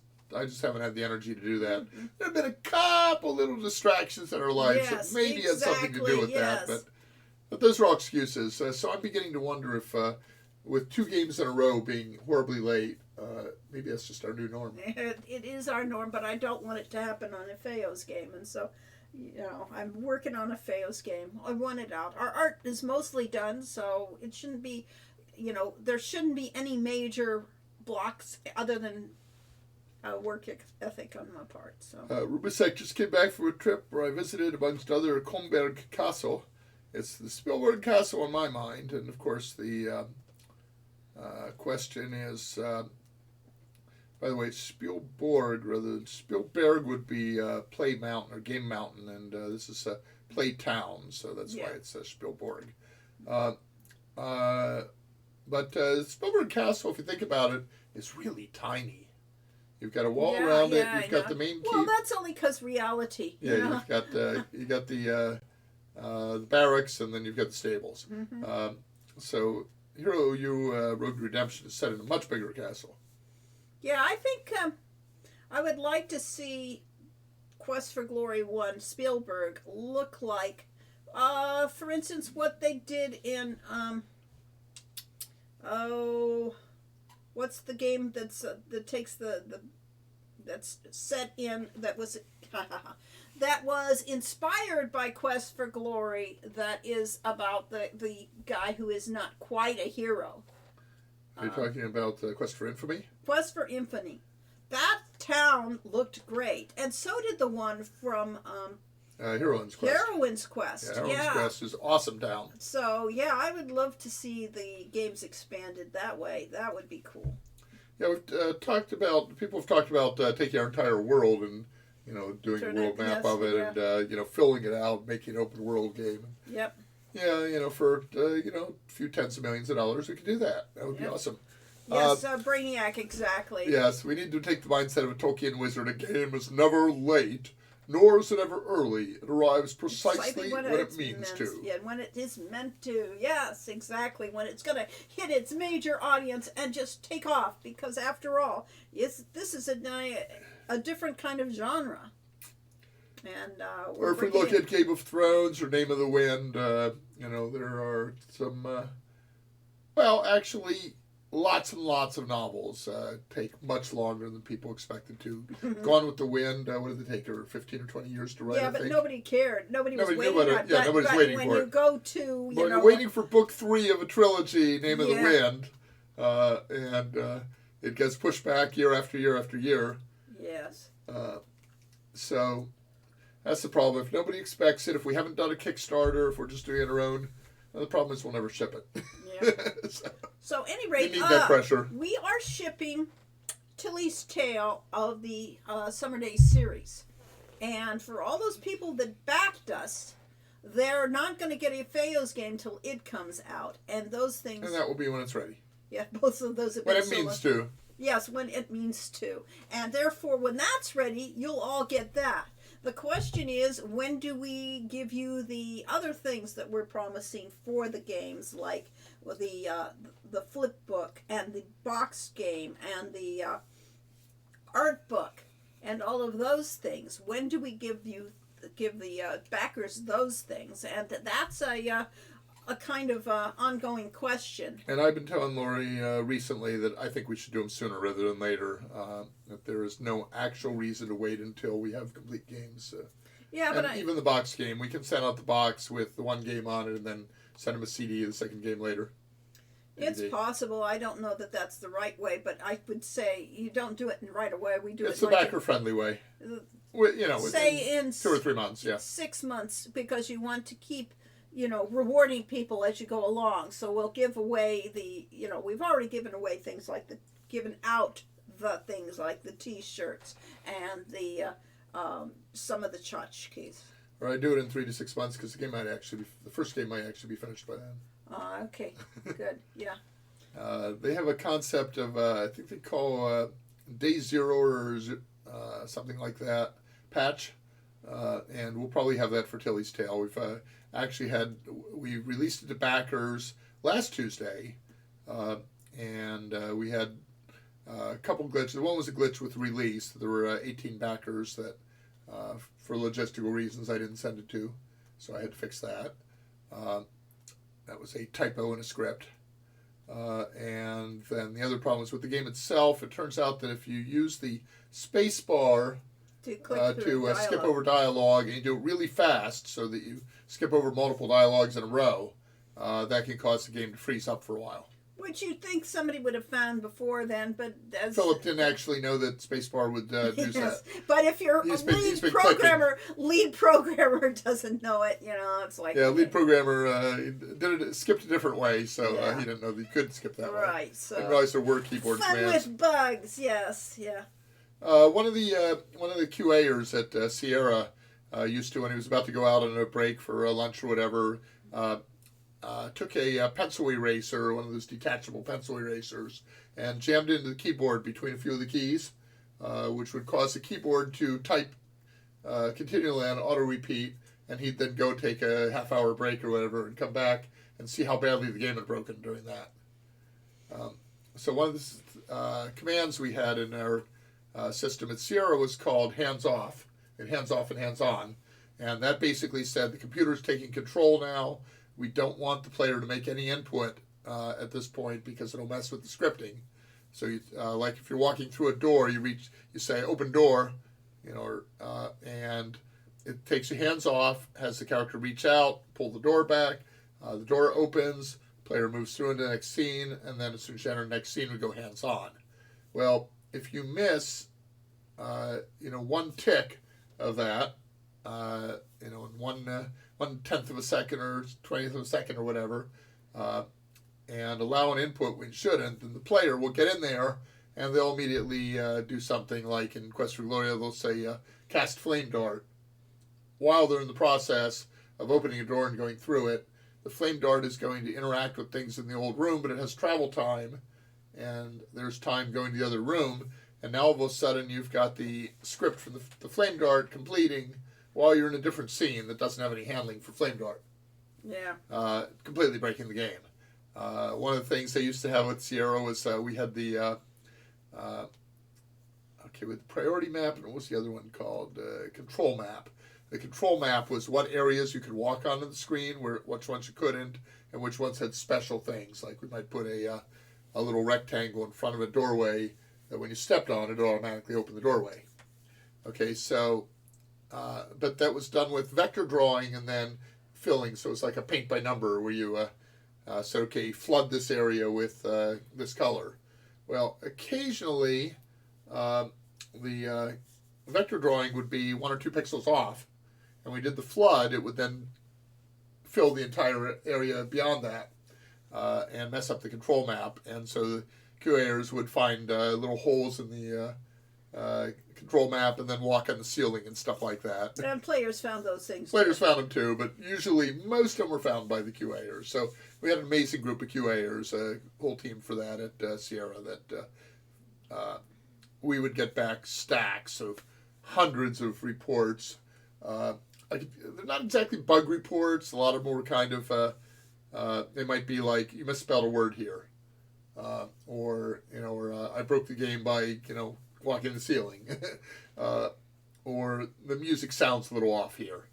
haven't had the energy to do that. Mm-hmm. There have been a couple little distractions in our lives that maybe had something to do with that, but those are all excuses. So I'm beginning to wonder if, with 2 games in a row being horribly late, maybe that's just our new norm. It is our norm, but I don't want it to happen on a Feo's game, and so... I'm working on a Feo's game. I want it out. Our art is mostly done, so it shouldn't be, there shouldn't be any major blocks other than work ethic on my part. So Rubisek just came back from a trip where I visited, amongst other, Kronberg Castle. It's the Spielberg Castle in my mind, and of course the question is... by the way, it's Spielborg rather than Spielberg would be Play Mountain or Game Mountain, and this is Play Town, so that's why it's Spielborg. But Spielberg Castle, if you think about it, is really tiny. You've got a wall around it. You've got the main keep. Well, that's only because reality. Yeah, you've got the barracks, and then you've got the stables. Mm-hmm. So Hero U Road to Redemption is set in a much bigger castle. Yeah, I think I would like to see Quest for Glory 1 Spielberg look like, for instance, what they did in, what's the game that takes that's set in, that was inspired by Quest for Glory, that is about the guy who is not quite a hero. Are you talking about Quest for Infamy? Quest for Infamy. That town looked great, and so did the one from Heroine's Quest. Heroine's Quest. Yeah, Heroine's Quest is awesome town. So yeah, I would love to see the games expanded that way. That would be cool. Yeah, we've people have talked about taking our entire world and doing a world map of it and filling it out, making an open world game. Yep. Yeah, for a few tens of millions of dollars, we could do that. That would be awesome. Yes, Brainiac, exactly. Yes, we need to take the mindset of a Tolkien wizard. A game is never late, nor is it ever early. It arrives precisely when it means to. Yeah, when it is meant to. Yes, exactly. When it's going to hit its major audience and just take off. Because after all, this is a different kind of genre. And or if we look at Game of Thrones or Name of the Wind, there are some, actually, lots and lots of novels take much longer than people expected to. Gone with the Wind, what did it take her, 15 or 20 years to write? Yeah, but nobody cared. Nobody was waiting for it. Yeah, nobody's waiting for it. When you go to, you're waiting for book 3 of a trilogy, Name of the Wind, and it gets pushed back year after year after year. Yes. So that's the problem. If nobody expects it, if we haven't done a Kickstarter, if we're just doing it our own, the problem is we'll never ship it. Yeah. So, at any rate, we need that pressure. We are shipping Tilly's Tale of the Summer Days series. And for all those people that backed us, they're not going to get a Feo's game till it comes out. And those things... And that will be when it's ready. Yeah, both of those have been when it means to. Yes, when it means to. And therefore, when that's ready, you'll all get that. The question is, when do we give you the other things that we're promising for the games, like the flip book and the box game and the art book and all of those things? When do we give the backers those things? And that's a kind of ongoing question. And I've been telling Lori recently that I think we should do them sooner rather than later. That there is no actual reason to wait until we have complete games. Yeah, but even the box game, we can send out the box with the one game on it and then send them a CD the second game later. It's possible. I don't know that that's the right way, but I would say you don't do it right away. We do it's it the backer-friendly way. Say in 2 or 3 months, yeah. 6 months, because you want to keep, rewarding people as you go along. So we'll give away we've already given away things like given out the things like the T-shirts and the some of the tchotchkes. Or I do it in 3 to 6 months because the first game might actually be finished by then. Okay, good, yeah. They have a concept of I think they call Day Zero or something like that patch, and we'll probably have that for Tilly's Tale. We've we released it to backers last Tuesday, and we had a couple glitches. One was a glitch with release. There were 18 backers that, for logistical reasons, I didn't send it to, so I had to fix that. That was a typo in a script. And then the other problem is with the game itself. It turns out that if you use the space bar to skip over dialogue, and you do it really fast so that you skip over multiple dialogues in a row, that can cause the game to freeze up for a while. Which you'd think somebody would have found before then, but as Philip didn't actually know that spacebar would do that. But if your lead programmer doesn't know it, it's like lead programmer skipped a different way, so he didn't know that he could skip that way. Right. So didn't realize there were keyboard commands. Fun with bugs, yes, yeah. One of the QAers at Sierra used to, when he was about to go out on a break for lunch or whatever, took a pencil eraser, one of those detachable pencil erasers, and jammed into the keyboard between a few of the keys, which would cause the keyboard to type continually on auto repeat, and he'd then go take a half-hour break or whatever and come back and see how badly the game had broken during that. So one of the commands we had in our system at Sierra was called hands off and hands on, and that basically said the computer's taking control now. We don't want the player to make any input at this point because it'll mess with the scripting. So, like if you're walking through a door, you say open door, and it takes your hands off, has the character reach out, pull the door back, the door opens, player moves through into the next scene, and then as soon as you enter the next scene, we go hands on. Well, if you miss, one tick of that, in 1/10 of a second or 20th of a second or whatever, and allow an input when you shouldn't, then the player will get in there and they'll immediately do something like in Quest for Gloria, they'll say cast flame dart. While they're in the process of opening a door and going through it, the flame dart is going to interact with things in the old room, but it has travel time, and there's time going to the other room, and now all of a sudden you've got the script for the flame dart completing while you're in a different scene that doesn't have any handling for flame dart. Yeah. Completely breaking the game. One of the things they used to have with Sierra was we had the with the priority map, and what was the other one called? Control map. The control map was what areas you could walk onto the screen, which ones you couldn't, and which ones had special things. Like we might put a little rectangle in front of a doorway that when you stepped on it, it automatically opened the doorway. Okay, so, but that was done with vector drawing and then filling, so it's like a paint by number where you said, okay, flood this area with this color. Well, occasionally the vector drawing would be 1 or 2 pixels off, and we did the flood, it would then fill the entire area beyond that and mess up the control map. And so the QAers would find little holes in the control map and then walk on the ceiling and stuff like that. And players found those things. Players found them too, but usually most of them were found by the QAers. So we had an amazing group of QAers, a whole team for that at Sierra, that we would get back stacks of hundreds of reports. They're not exactly bug reports. A lot of them were kind of, they might be like, you misspelled a word here. Or I broke the game by, walking the ceiling. Or the music sounds a little off here.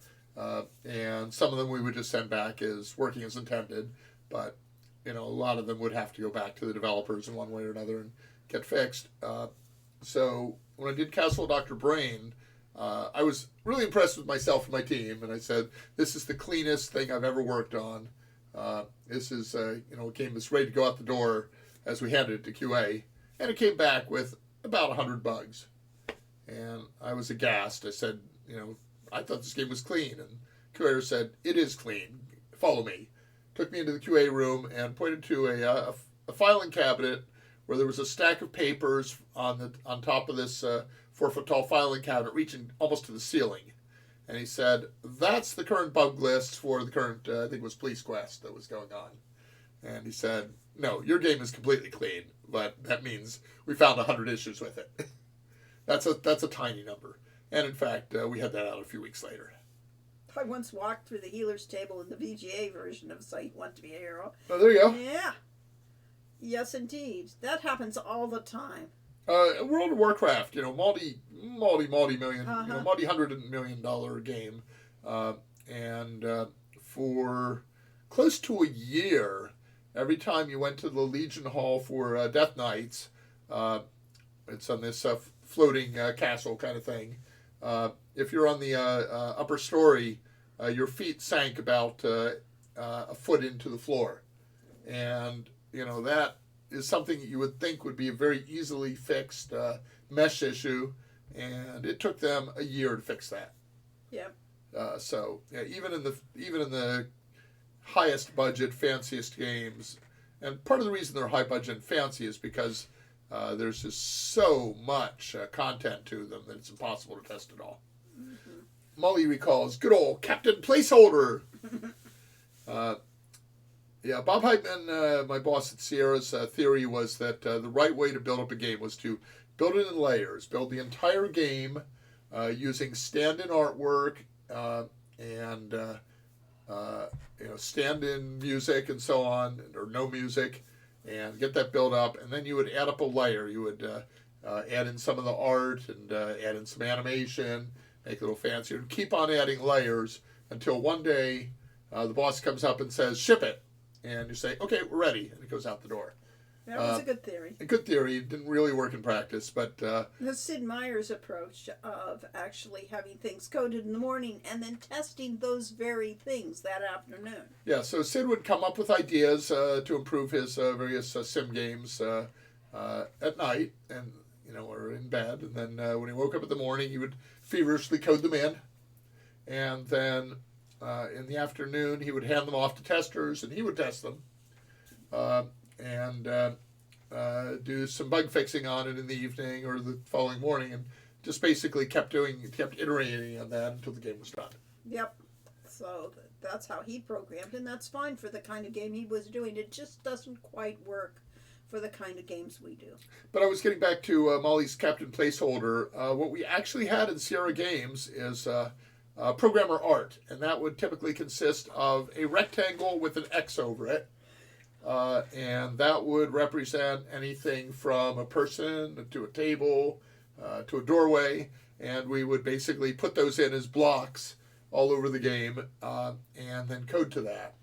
And some of them we would just send back as working as intended. But, a lot of them would have to go back to the developers in one way or another and get fixed. So when I did Castle of Dr. Brain, I was really impressed with myself and my team, and I said, this is the cleanest thing I've ever worked on. This is, a game that's ready to go out the door as we handed it to QA, and it came back with about 100 bugs. And I was aghast. I said, I thought this game was clean, and QA said, it is clean. Follow me. Took me into the QA room and pointed to a filing cabinet where there was a stack of papers on top of this 4-foot-tall filing cabinet reaching almost to the ceiling. And he said, that's the current bug list for the current, I think it was Police Quest that was going on. And he said, no, your game is completely clean, but that means we found 100 issues with it. That's a tiny number. And in fact, we had that out a few weeks later. I once walked through the healer's table in the VGA version of So You Want to Be a Hero. Oh, there you go. Yeah. Yes, indeed. That happens all the time. World of Warcraft, multi-million, multi-$100 million game. And for close to a year, every time you went to the Legion Hall for Death Knights, it's on this floating castle kind of thing. If you're on the upper story, your feet sank about a foot into the floor. And, that is something you would think would be a very easily fixed mesh issue. And it took them a year to fix that. Yep. So even in the highest budget, fanciest games, and part of the reason they're high budget and fancy is because there's just so much content to them that it's impossible to test it all. Mm-hmm. Molly recalls good old Captain Placeholder. Bob Heitman, my boss at Sierra's theory was that the right way to build up a game was to build it in layers, build the entire game using stand-in artwork and stand-in music and so on, or no music, and get that built up, and then you would add up a layer. You would add in some of the art and add in some animation, make it a little fancier, and keep on adding layers until one day the boss comes up and says, ship it. And you say, okay, we're ready. And it goes out the door. That was a good theory. A good theory. It didn't really work in practice, but... the Sid Meier's approach of actually having things coded in the morning and then testing those very things that afternoon. Yeah, so Sid would come up with ideas to improve his various sim games at night, and or in bed. And then when he woke up in the morning, he would feverishly code them in. And then in the afternoon, he would hand them off to testers, and he would test them. And do some bug fixing on it in the evening or the following morning, and just basically kept iterating on that until the game was done. Yep. So that's how he programmed, and that's fine for the kind of game he was doing. It just doesn't quite work for the kind of games we do. But I was getting back to Molly's Captain Placeholder. What we actually had in Sierra Games is programmer art, and that would typically consist of a rectangle with an X over it. And that would represent anything from a person to a table to a doorway, and we would basically put those in as blocks all over the game and then code to that.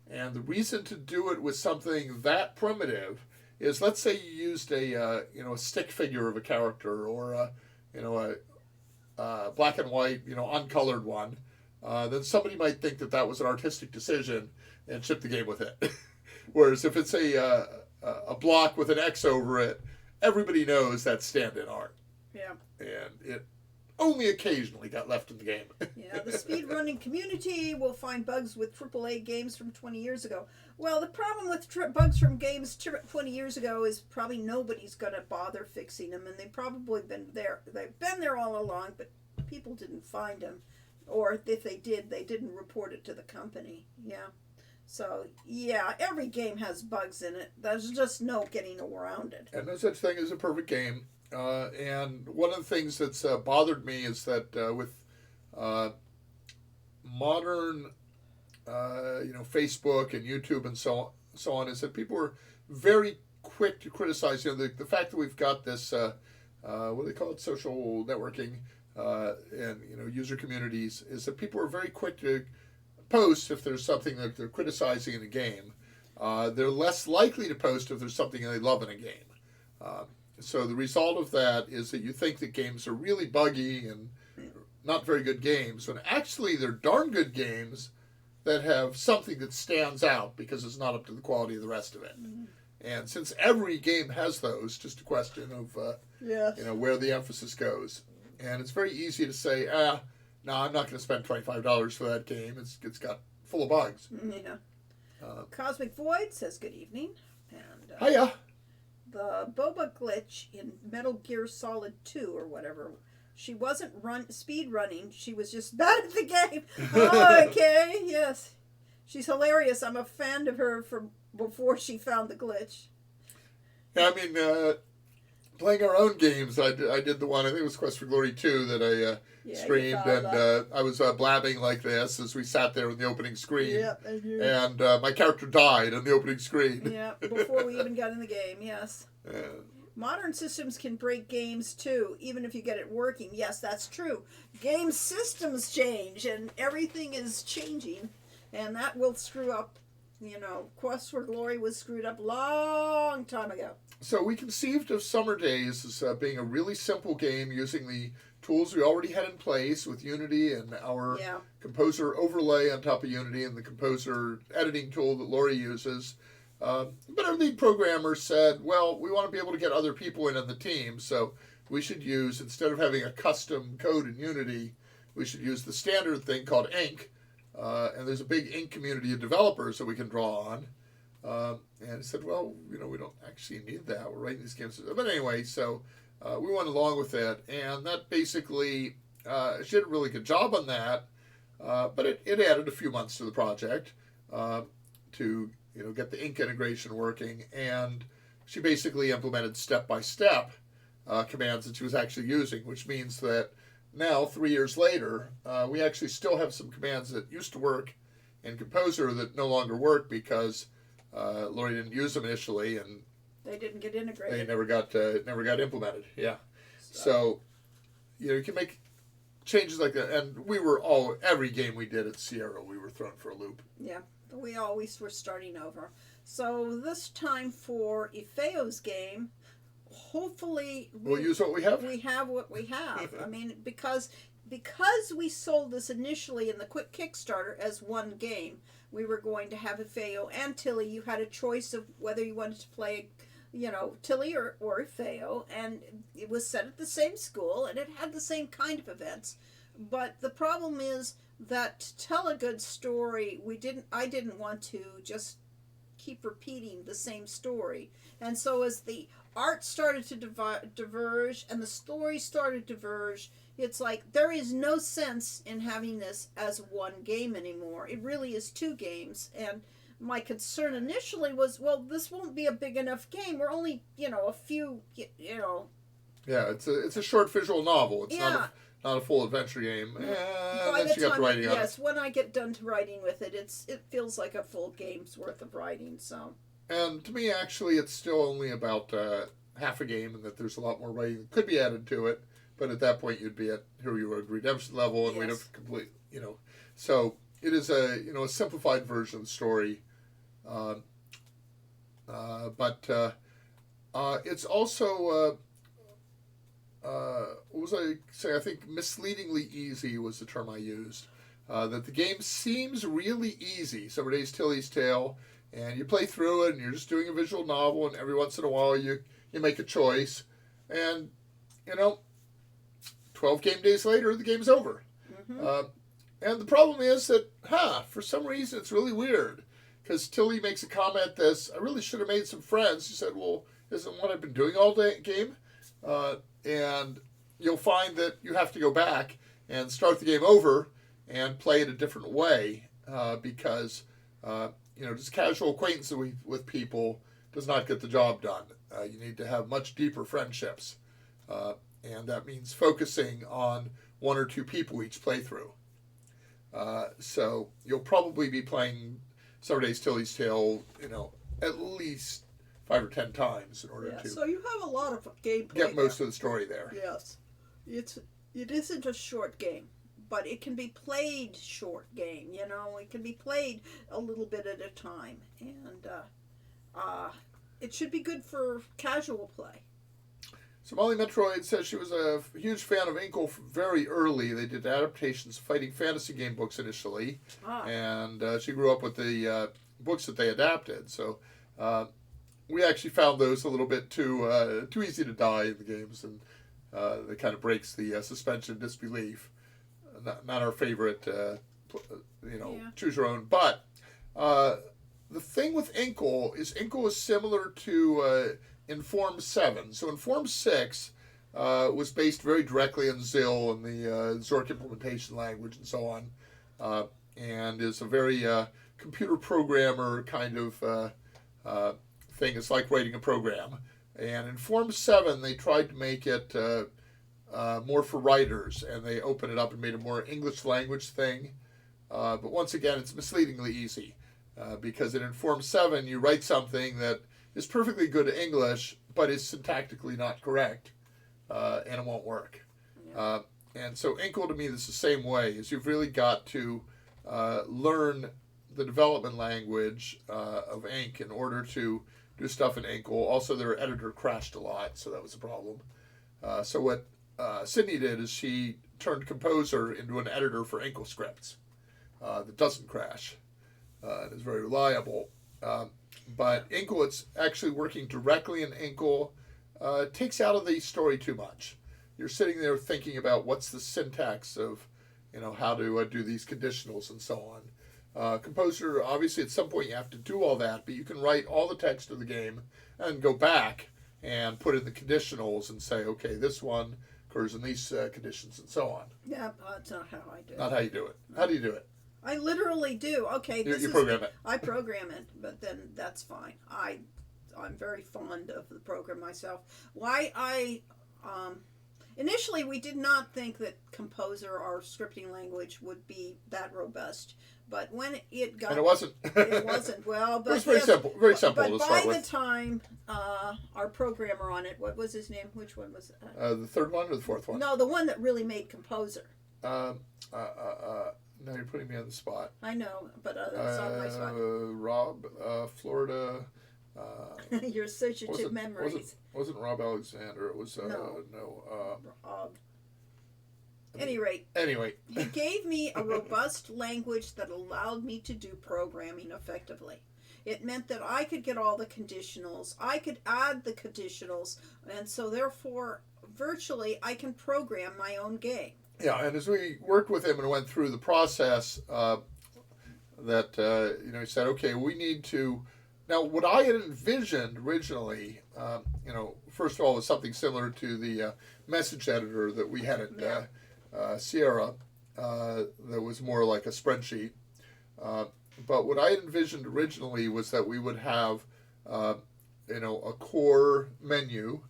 And the reason to do it with something that primitive is, let's say you used a stick figure of a character, or a black and white uncolored one. Then somebody might think that was an artistic decision and ship the game with it. Whereas if it's a block with an X over it, everybody knows that's stand-in art. Yeah. And it only occasionally got left in the game. Yeah, the speedrunning community will find bugs with AAA games from 20 years ago. Well, the problem with bugs from games 20 years ago is probably nobody's going to bother fixing them, and they've probably been there. They've been there all along, but people didn't find them. Or if they did, they didn't report it to the company. Yeah. So, yeah, every game has bugs in it. There's just no getting around it. And no such thing as a perfect game. And one of the things that's bothered me is that with modern, Facebook and YouTube and so on, is that people are very quick to criticize. The fact that we've got this, what do they call it, social networking, and user communities, is that people are very quick to post if there's something that they're criticizing in a game. They're less likely to post if there's something they love in a game. So the result of that is that you think that games are really buggy and not very good games, when actually they're darn good games that have something that stands out because it's not up to the quality of the rest of it. Mm-hmm. And since every game has those, just a question of where the emphasis goes. And it's very easy to say, no, I'm not going to spend $25 for that game. It's got full of bugs. Yeah. Cosmic Void says good evening. And hiya. The Boba glitch in Metal Gear Solid 2 or whatever, she wasn't speed running. She was just bad at the game. Oh, okay, yes. She's hilarious. I'm a fan of her from before she found the glitch. Yeah, I mean, playing our own games, I did the one, I think it was Quest for Glory 2 that I streamed, and I was blabbing like this as we sat there in the opening screen. Yep, and my character died on the opening screen. Yeah, before we even got in the game, yes. Modern systems can break games too, even if you get it working. Yes, that's true. Game systems change, and everything is changing, and that will screw up. Quest for Glory was screwed up long time ago. So we conceived of Summer Daze as being a really simple game using the tools we already had in place with Unity and our Composer overlay on top of Unity and the Composer editing tool that Lori uses. But our lead programmer said, well, we want to be able to get other people in on the team, so we should use, instead of having a custom code in Unity, we should use the standard thing called Ink. And there's a big Ink community of developers that we can draw on. And I said, well, we don't actually need that. We're writing these games. But anyway, so we went along with it. And that basically, she did a really good job on that. But it added a few months to the project to get the Ink integration working. And she basically implemented step-by-step commands that she was actually using, which means that now, 3 years later, we actually still have some commands that used to work in Composer that no longer work because Lori didn't use them initially, and they didn't get integrated. They never got implemented. Yeah, so you can make changes like that, and every game we did at Sierra, we were thrown for a loop. Yeah, we always were starting over. So this time for Ifeo's game. Hopefully we'll use what we have. We have what we have. I mean, because we sold this initially in the quick Kickstarter as one game, we were going to have Ifeo and Tilly. You had a choice of whether you wanted to play, Tilly or Ifeo, and it was set at the same school and it had the same kind of events. But the problem is that to tell a good story, I didn't want to just keep repeating the same story. And so as the art started to diverge and the story started to diverge, it's like there is no sense in having this as one game anymore. It really is two games. And my concern initially was, well, this won't be a big enough game. We're only, a few, Yeah, it's a short visual novel. It's not a full adventure game. By the time, yes, when I get done to writing with it, it feels like a full game's worth of writing. So. And to me, actually, it's still only about half a game, and that there's a lot more writing that could be added to it. But at that point, you'd be at Hero You Rogue Redemption level, and we'd have complete, So it is a simplified version of the story. But it's also, what was I saying? I think misleadingly easy was the term I used. That the game seems really easy. Summer Daze Tilly's Tale and you play through it, and you're just doing a visual novel, and every once in a while you make a choice, and 12 game days later the game's over. Mm-hmm. And the problem is that, for some reason it's really weird, because Tilly makes a comment this, I really should have made some friends. She said, well, isn't what I've been doing all day game? And you'll find that you have to go back and start the game over and play it a different way, because just casual acquaintance with people does not get the job done. You need to have much deeper friendships, and that means focusing on one or two people each playthrough. So you'll probably be playing Summer Days Tilly's Tale, at least 5 or 10 times in order to So you have a lot of gameplay. get most of the story there. Yes, it isn't a short game, but it can be played short game. It can be played a little bit at a time, and it should be good for casual play. So Molly Metroid says she was a huge fan of Inkle very early. They did adaptations of fighting fantasy game books initially, and she grew up with the books that they adapted. So we actually found those a little bit too easy to die in the games, and that kind of breaks the suspension of disbelief. Not our favorite, choose your own. But the thing with Inkle is similar to Inform 7. So Inform 6 was based very directly on ZIL and the Zork implementation language and so on, and is a very computer programmer kind of thing. It's like writing a program. And Inform 7, they tried to make it more for writers, and they opened it up and made a more English language thing. But once again, it's misleadingly easy, because in Inform 7, you write something that is perfectly good English, but is syntactically not correct, and it won't work. Yeah. And so Inkle, to me, is the same way, is you've really got to learn the development language of Ink in order to do stuff in Inkle. Also, their editor crashed a lot, so that was a problem. So what Sydney did is she turned Composer into an editor for Inkle scripts that doesn't crash and is very reliable. But Inkle, it's actually working directly in Inkle, takes out of the story too much. You're sitting there thinking about what's the syntax of, how to do these conditionals and so on. Composer, obviously at some point you have to do all that, but you can write all the text of the game and go back and put in the conditionals and say, okay, this one occurs in these conditions and so on. Yeah, that's not how I do it. Not how you do it. How do you do it? I literally do. Okay, You program it. I program it, but then that's fine. I'm very fond of the program myself. Initially we did not think that Composer, our scripting language, would be that robust. But when it got... And it wasn't. It wasn't. Well, but... It was very simple. Very simple but to start with. by the time our programmer on it, what was his name? Which one was it? The third one or the fourth one? No, the one that really made Composer. Now you're putting me on the spot. I know, but it's on my spot. Rob, Florida. Your associative memories. Wasn't Rob Alexander? It was no. Any rate. Anyway, he gave me a robust language that allowed me to do programming effectively. It meant that I could get all the conditionals. I could add the conditionals, and so therefore, virtually, I can program my own game. Yeah, and as we worked with him and went through the process, he said, okay, we need to. Now, what I had envisioned originally, first of all, was something similar to the message editor that we had at Sierra, that was more like a spreadsheet. But what I had envisioned originally was that we would have, a core menu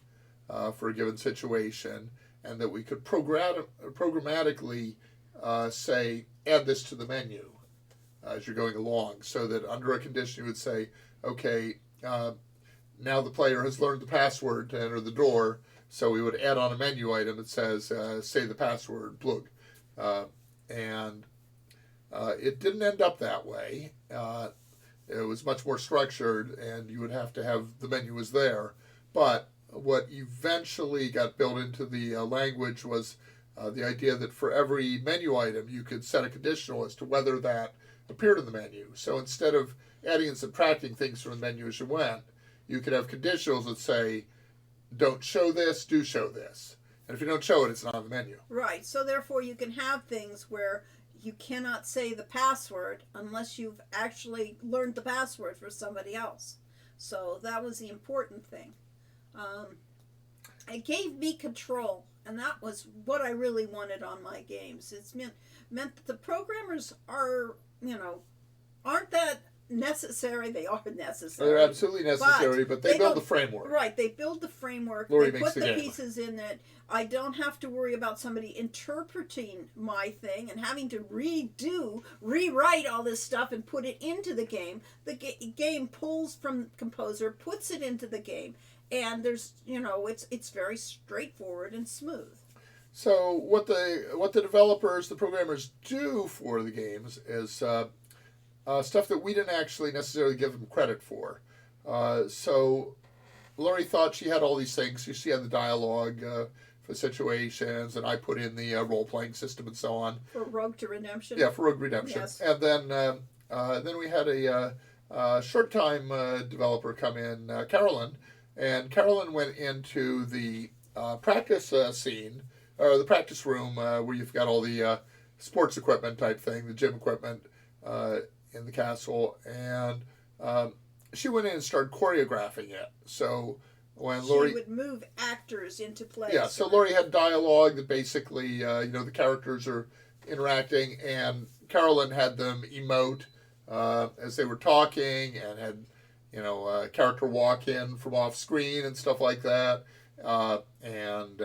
for a given situation, and that we could programmatically say, add this to the menu as you're going along, so that under a condition you would say, okay, now the player has learned the password to enter the door, so we would add on a menu item that says, say the password, plug. And it didn't end up that way. It was much more structured, and you would have to have the menu was there. But what eventually got built into the language was the idea that for every menu item, you could set a conditional as to whether that appeared in the menu. So instead of adding and subtracting things from the menu as you went, you could have conditionals that say, don't show this, do show this. And if you don't show it, it's not on the menu. Right. So therefore, you can have things where you cannot say the password unless you've actually learned the password for somebody else. So that was the important thing. It gave me control, and that was what I really wanted on my games. It's meant that the programmers are, aren't that necessary. They are necessary. They're absolutely necessary, but they build the framework. Right, they build the framework. Lori they makes put the the game. pieces in it. I don't have to worry about somebody interpreting my thing and having to rewrite all this stuff and put it into the game. The game pulls from the composer, puts it into the game, and there's, it's very straightforward and smooth. So what the developers, the programmers do for the games is stuff that we didn't actually necessarily give them credit for. So Lori thought she had all these things. She had the dialogue for situations, and I put in the role-playing system and so on. For Rogue to Redemption? Yeah, for Rogue Redemption. Yes. And then we had a short-time developer come in, Carolyn, and Carolyn went into the practice scene, or the practice room where you've got all the sports equipment type thing, the gym equipment in the castle, and she went in and started choreographing it. So when Lori would move actors into place. Yeah, so Lori had dialogue that basically, the characters are interacting, and Carolyn had them emote as they were talking, and had, a character walk in from off screen and stuff like that, and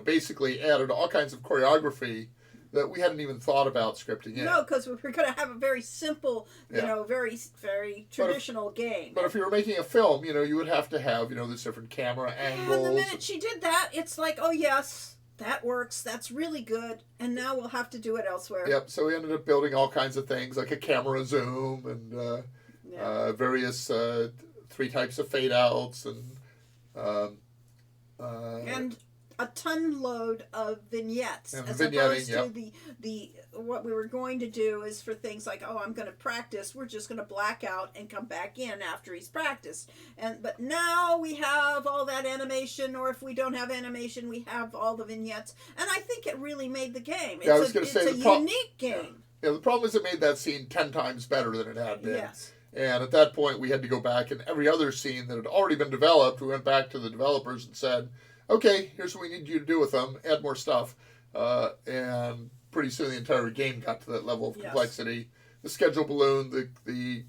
basically added all kinds of choreography that we hadn't even thought about scripting in. No, because we were going to have a very simple, very, very traditional game. But if you were making a film, you would have to have, this different camera angles. And the minute she did that, it's like, oh yes, that works. That's really good. And now we'll have to do it elsewhere. Yep. So we ended up building all kinds of things like a camera zoom and various 3 types of fade outs and a ton load of vignettes, and as vignetting, opposed to the what we were going to do is for things like, oh, I'm going to practice. We're just going to black out and come back in after he's practiced. But now we have all that animation, or if we don't have animation, we have all the vignettes. And I think it really made the game. Yeah, I was going to say it's a unique game. Yeah, the problem is it made that scene 10 times better than it had been. Yes. And at that point, we had to go back, and every other scene that had already been developed, we went back to the developers and said, okay, here's what we need you to do with them, add more stuff. And pretty soon the entire game got to that level of complexity. The schedule ballooned, the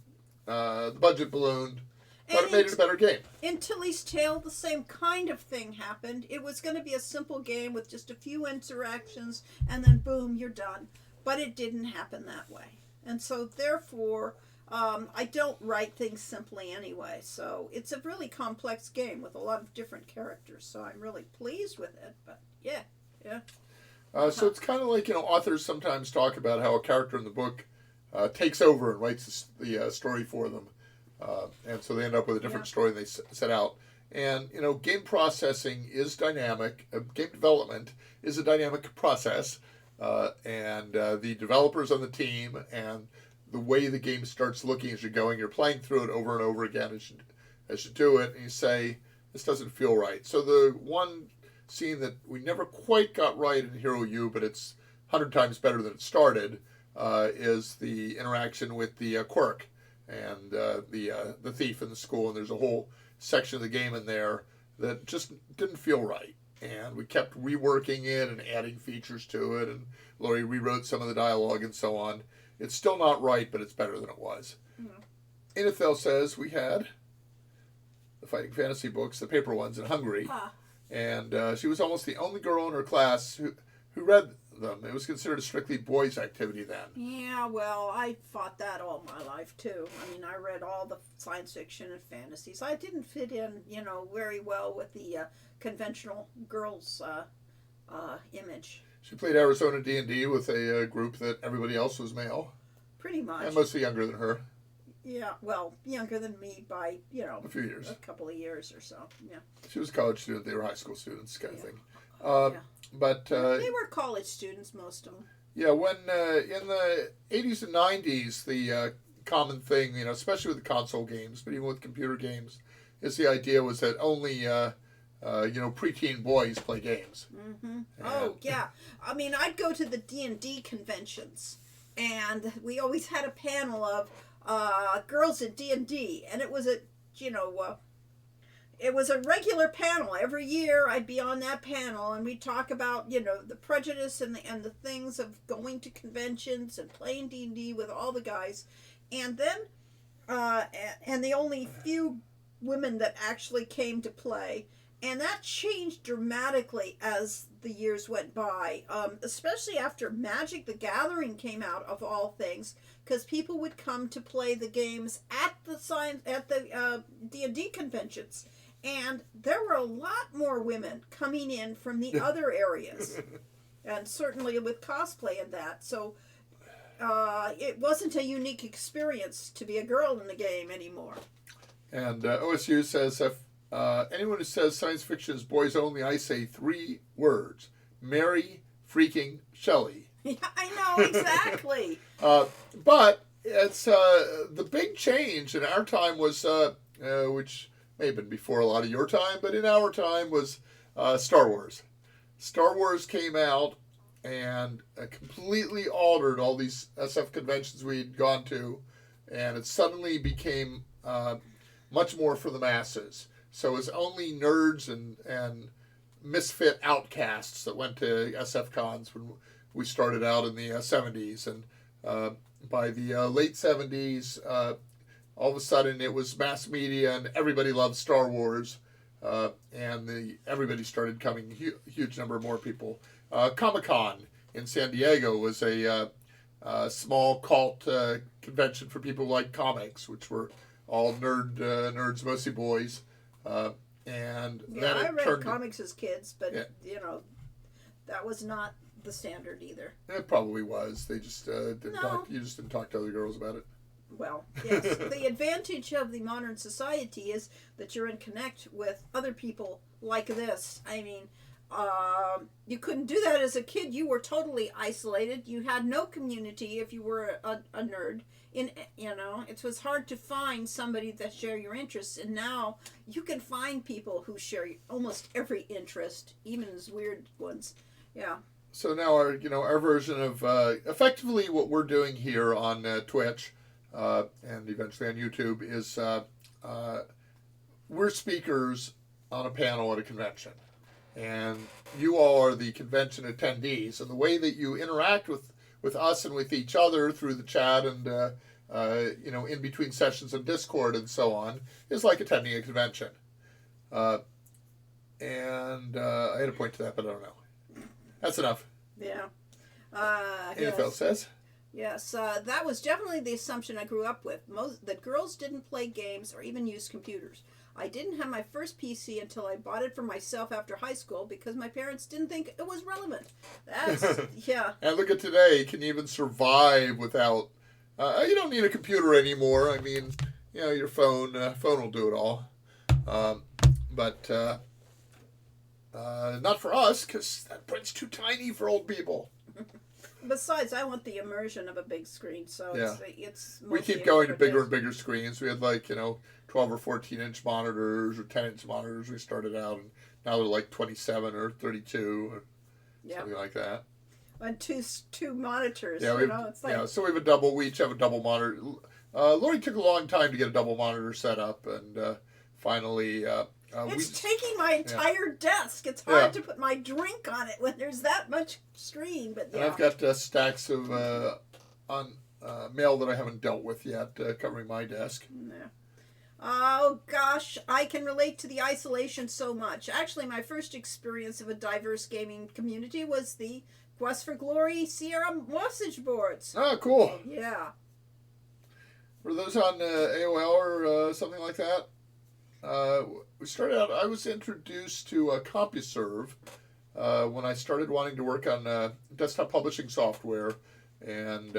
budget ballooned, but it made it a better game. In Tilly's Tale, the same kind of thing happened. It was going to be a simple game with just a few interactions, and then boom, you're done. But it didn't happen that way. And so therefore, I don't write things simply anyway. So it's a really complex game with a lot of different characters. So I'm really pleased with it. But yeah. So it's kind of like, authors sometimes talk about how a character in the book takes over and writes the story for them. And so they end up with a different story than they set out. And, game processing is dynamic. Game development is a dynamic process. And the developers on the team and the way the game starts looking as you're going, you're playing through it over and over again as you do it, and you say, this doesn't feel right. So the one scene that we never quite got right in Hero U, but it's 100 times better than it started, is the interaction with the quirk and the thief in the school. And there's a whole section of the game in there that just didn't feel right. And we kept reworking it and adding features to it, and Lori rewrote some of the dialogue and so on. It's still not right, but it's better than it was. Mm-hmm. Inethel says we had the Fighting Fantasy books, the paper ones, in Hungary. And she was almost the only girl in her class who read them. It was considered a strictly boys' activity then. Yeah, well, I fought that all my life, too. I mean, I read all the science fiction and fantasies. I didn't fit in, very well with the conventional girls' image. She played Arizona D&D with a group that everybody else was male. Pretty much. And mostly younger than her. Yeah, well, younger than me by, a few years. A couple of years or so, yeah. She was a college student. They were high school students kind of thing. Yeah. But they were college students, most of them. Yeah, when in the 80s and 90s, the common thing, especially with the console games, but even with computer games, is the idea was that only, preteen boys play games. Mm-hmm. And Oh yeah, I mean I'd go to the D&D conventions, and we always had a panel of girls at D&D, and it was you know uh, it was a regular panel every year. I'd be on that panel, and we'd talk about the prejudice and the things of going to conventions and playing D&D with all the guys, and then and the only few women that actually came to play. And that changed dramatically as the years went by, especially after Magic the Gathering came out, of all things, because people would come to play the games at the D&D conventions, and there were a lot more women coming in from the other areas, and certainly with cosplay and that. So it wasn't a unique experience to be a girl in the game anymore. And OSU says if anyone who says science fiction is boys only, I say 3 words: Mary freaking Shelley. Yeah, I know exactly. But it's the big change in our time was, which may have been before a lot of your time, but in our time was Star Wars. Star Wars came out and completely altered all these SF conventions we'd gone to, and it suddenly became much more for the masses. So it was only nerds and misfit outcasts that went to SF cons when we started out in the 70s. And by the late 70s, all of a sudden it was mass media and everybody loved Star Wars. And everybody started coming, huge number of more people. Comic-Con in San Diego was a small cult convention for people who like comics, which were all nerds, mostly boys. And Yeah, then I it read turned. comics as kids, but Yeah. that was not the standard either. It probably was. They just didn't No. talk. You just didn't talk to other girls about it. Well, yes, the advantage of the modern society is that you're in connect with other people like this. I mean, you couldn't do that as a kid. You were totally isolated. You had no community if you were a nerd. It was hard to find somebody that share your interests, and now you can find people who share almost every interest, even as weird ones. Yeah. So now our version of effectively what we're doing here on Twitch and eventually on YouTube is we're speakers on a panel at a convention, and you all are the convention attendees, and the way that you interact with us and with each other through the chat and in between sessions of Discord and so on is like attending a convention. And I had a point to that, but I don't know. That's enough. Yeah. Anything else says? Yes, that was definitely the assumption I grew up with. That girls didn't play games or even use computers. I didn't have my first PC until I bought it for myself after high school because my parents didn't think it was relevant. That's, yeah. And look at today. Can you even survive without... you don't need a computer anymore. I mean, your phone will do it all. But not for us, because that print's too tiny for old people. Besides, I want the immersion of a big screen, so it's we keep going to bigger and bigger screens. We had 12 or 14-inch monitors or 10-inch monitors. We started out, and now they're like 27 or 32 or something like that. And two monitors, it's like... Yeah, so we have a double. We each have a double monitor. Lori took a long time to get a double monitor set up, and finally... it's taking my entire desk. It's hard to put my drink on it when there's that much screen. But And I've got stacks of mail that I haven't dealt with yet covering my desk. Yeah. Oh gosh, I can relate to the isolation so much. Actually, my first experience of a diverse gaming community was the Quest for Glory Sierra message boards. Oh, cool. Yeah. Were those on AOL or something like that? We started out, I was introduced to CompuServe when I started wanting to work on desktop publishing software, and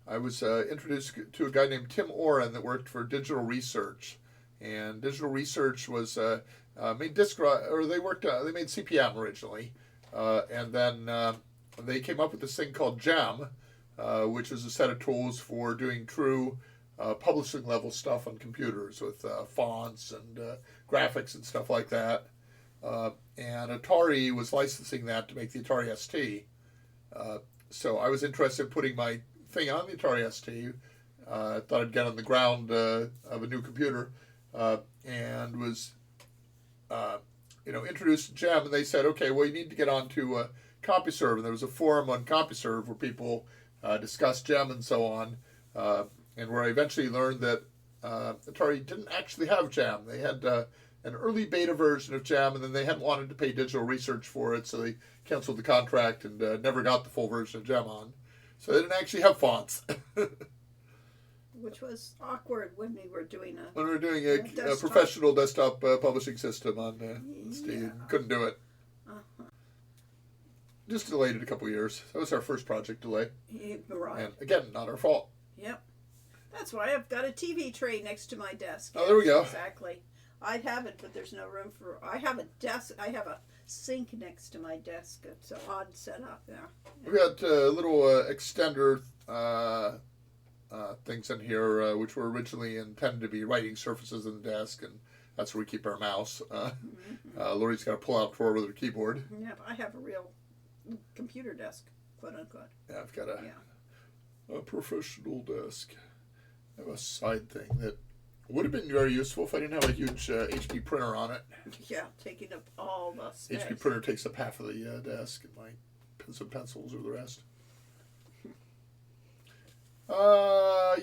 I was introduced to a guy named Tim Oren that worked for Digital Research, and Digital Research was made they made CPM originally, and then they came up with this thing called Jam, which is a set of tools for doing true publishing level stuff on computers with fonts and graphics and stuff like that. And Atari was licensing that to make the Atari ST. So I was interested in putting my thing on the Atari ST. Thought I'd get on the ground of a new computer, and was, introduced to Gem. And they said, okay, well, you need to get onto CompuServe. And there was a forum on CompuServe where people discussed Gem and so on, and where I eventually learned that Atari didn't actually have Jam. They had an early beta version of Jam, and then they hadn't wanted to pay digital research for it, so they canceled the contract and never got the full version of Jam on. So they didn't actually have fonts. Which was awkward when we were doing a professional desktop publishing system on Steam. Couldn't do it. Uh-huh. Just delayed it a couple years. That was our first project delay. Right. And again, not our fault. Yep. That's why I've got a TV tray next to my desk. Oh, there we go. Exactly. I'd have it, but there's no room for. I have a desk. I have a sink next to my desk. It's an odd setup. Yeah. We've got little extender things in here, which were originally intended to be writing surfaces in the desk, and that's where we keep our mouse. Lori's got a pull-out drawer with her keyboard. Yeah, but I have a real computer desk, quote unquote. Yeah, I've got a professional desk. I have a side thing that would have been very useful if I didn't have a huge HP printer on it. Yeah, taking up all the space. HP printer takes up half of the desk, and my pens and pencils are the rest.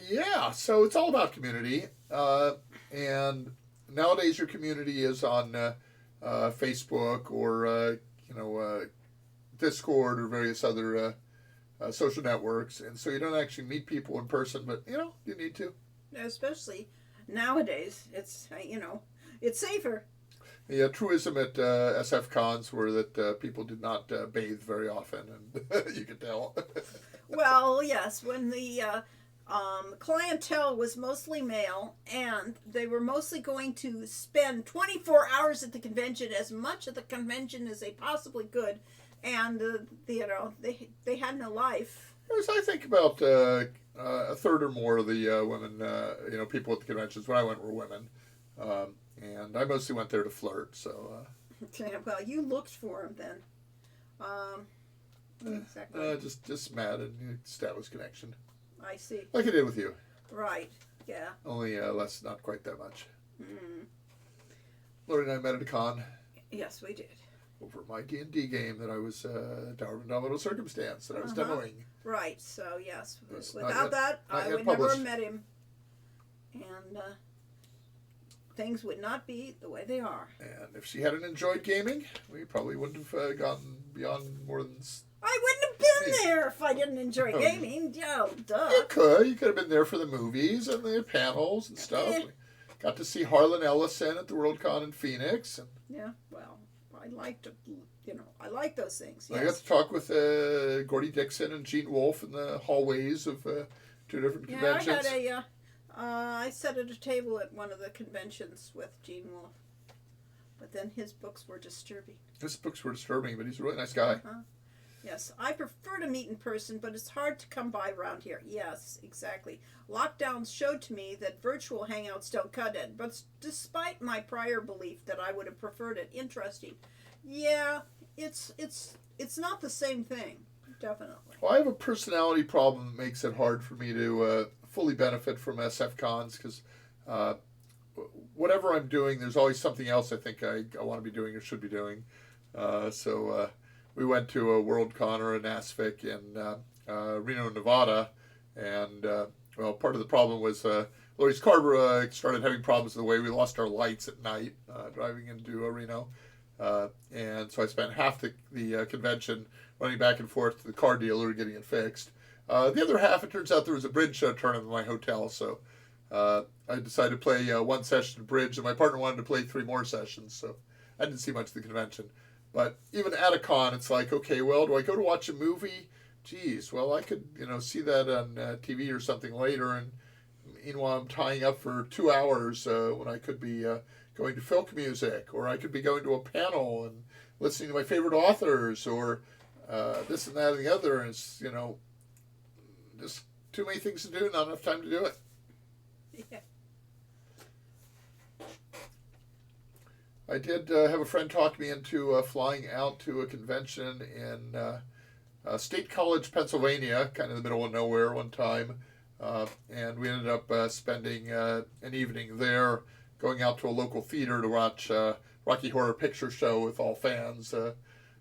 Yeah, so it's all about community. And nowadays your community is on Facebook or, Discord or various other social networks. And so you don't actually meet people in person, but, you need to. Especially nowadays, it's safer. The truism at SF cons were that people did not bathe very often, and you could tell. Well, yes, when the clientele was mostly male, and they were mostly going to spend 24 hours at the convention, as much of the convention as they possibly could, and they had no life. As I think about a third or more of the women, people at the conventions when I went were women, and I mostly went there to flirt. So. Well, you looked for them then. Exactly. Just mad and establish connection. I see. Like I did with you. Right. Yeah. Only less, not quite that much. Mm. Lori and I met at a con. Yes, we did. Over my D&D game that I was Tower of Indomitable Circumstance that I was demoing. Right. So yes, It's without that, I would never have met him, and things would not be the way they are. And if she hadn't enjoyed gaming, we probably wouldn't have gone beyond more than. I wouldn't have been there if I didn't enjoy gaming. Oh, duh. You could. You could have been there for the movies and the panels and stuff. We got to see Harlan Ellison at the WorldCon in Phoenix. And yeah, well, I liked it. I like those things. Yes. I got to talk with Gordy Dixon and Gene Wolfe in the hallways of 2 different conventions. Yeah, I sat at a table at one of the conventions with Gene Wolfe. But then his books were disturbing. His books were disturbing, but he's a really nice guy. Uh-huh. Yes, I prefer to meet in person, but it's hard to come by around here. Yes, exactly. Lockdowns showed to me that virtual hangouts don't cut it, but despite my prior belief that I would have preferred it interesting, yeah, it's not the same thing, definitely. Well, I have a personality problem that makes it hard for me to fully benefit from SF cons because whatever I'm doing, there's always something else I think I want to be doing or should be doing. So we went to a WorldCon or a NASFIC in Reno, Nevada, and part of the problem was Lori's car started having problems with the way we lost our lights at night driving into Reno, and so I spent half the convention running back and forth to the car dealer getting it fixed. The other half, it turns out there was a bridge tournament in my hotel, so I decided to play one session of bridge, and my partner wanted to play 3 more sessions, so I didn't see much of the convention. But even at a con, it's like, okay, well, do I go to watch a movie? Geez, well, I could, see that on TV or something later, and meanwhile, I'm tying up for 2 hours when I could be going to folk music, or I could be going to a panel, listening to my favorite authors or this and that and the other. And it's, just too many things to do, not enough time to do it. Yeah. I did have a friend talk me into flying out to a convention in State College, Pennsylvania, kind of in the middle of nowhere one time. And we ended up spending an evening there, going out to a local theater to watch Rocky Horror Picture Show with all fans that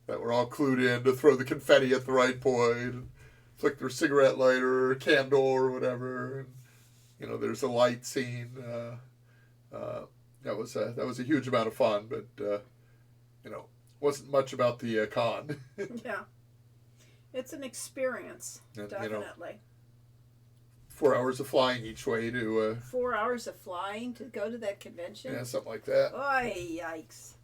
were all clued in to throw the confetti at the right point, and flick their cigarette lighter or candle or whatever. And, there's a light scene. That was a huge amount of fun, but wasn't much about the con. Yeah, it's an experience, and, definitely. 4 hours of flying each way to 4 hours of flying to go to that convention. Yeah, something like that. Oh, yikes!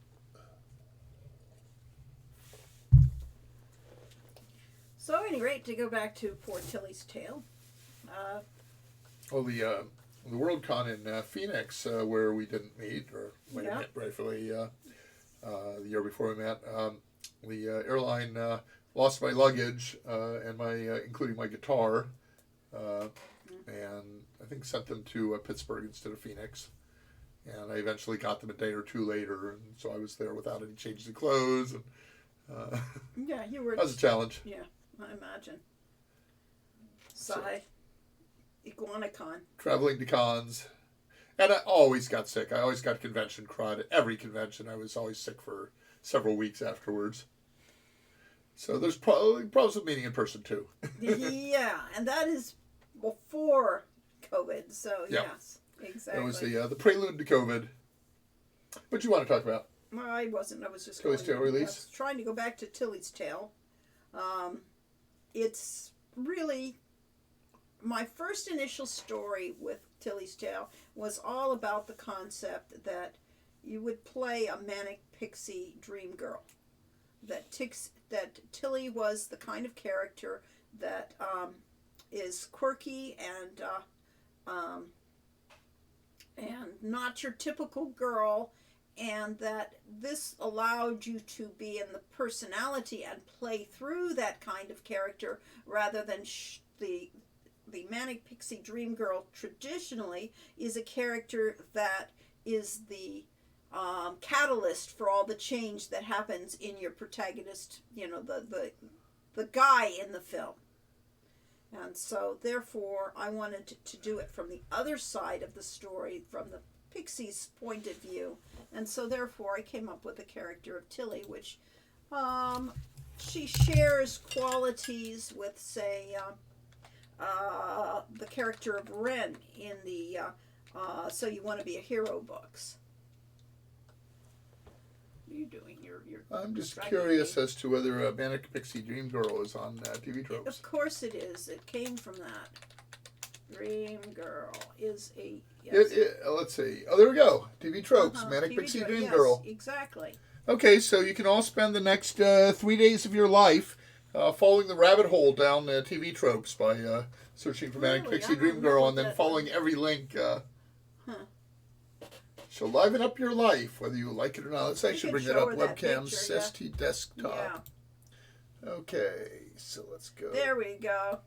So, at any rate, to go back to poor Tilly's Tale. The Worldcon in Phoenix, where we didn't meet, or might have met briefly the year before we met. The airline lost my luggage and including my guitar, and I think sent them to Pittsburgh instead of Phoenix. And I eventually got them a day or two later, and so I was there without any changes of clothes. And yeah, you were. That was a challenge. Yeah, I imagine. Iguanacon. Traveling to cons. And I always got sick. I always got convention crud. At every convention, I was always sick for several weeks afterwards. So there's problems with meeting in person, too. Yeah, and that is before COVID, so Yep. yes, exactly. That was the prelude to COVID. What do you want to talk about? I wasn't. I was just Tilly's Tale release? I was trying to go back to Tilly's Tale. It's really... My first initial story with Tilly's Tale was all about the concept that you would play a manic pixie dream girl. That Tilly was the kind of character that is quirky and not your typical girl, and that this allowed you to be in the personality and play through that kind of character rather than the manic pixie dream girl traditionally is a character that is the catalyst for all the change that happens in your protagonist, the guy in the film. And so therefore I wanted to do it from the other side of the story, from the pixie's point of view. And so therefore I came up with the character of Tilly, which she shares qualities with, say, the character of Ren in the So You Want to Be a Hero books. What are you doing? You're I'm just curious as to whether Manic Pixie Dream Girl is on TV Tropes. Of course it is. It came from that. Dream Girl is a... Yes. Let's see. Oh, there we go. TV Tropes. Manic TV Pixie Dream yes, Girl. Exactly. Okay, so you can all spend the next 3 days of your life following the rabbit hole down TV Tropes by searching for Manic Really? Pixie I Dream don't Girl know and then that following one. every link. She'll liven up your life, whether you like it or not. Let's actually can bring that show up. her that Webcam, picture, yeah. ST Desktop. Yeah. Okay, so let's go. There we go.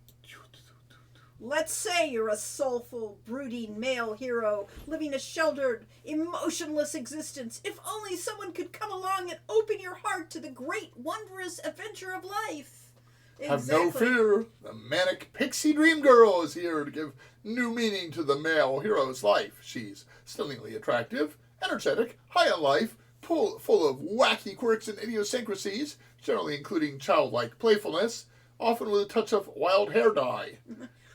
Let's say you're a soulful, brooding male hero living a sheltered, emotionless existence. If only someone could come along and open your heart to the great, wondrous adventure of life. Have no fear. The Manic Pixie Dream Girl is here to give new meaning to the male hero's life. She's stunningly attractive, energetic, high on life, full of wacky quirks and idiosyncrasies, generally including childlike playfulness, often with a touch of wild hair dye.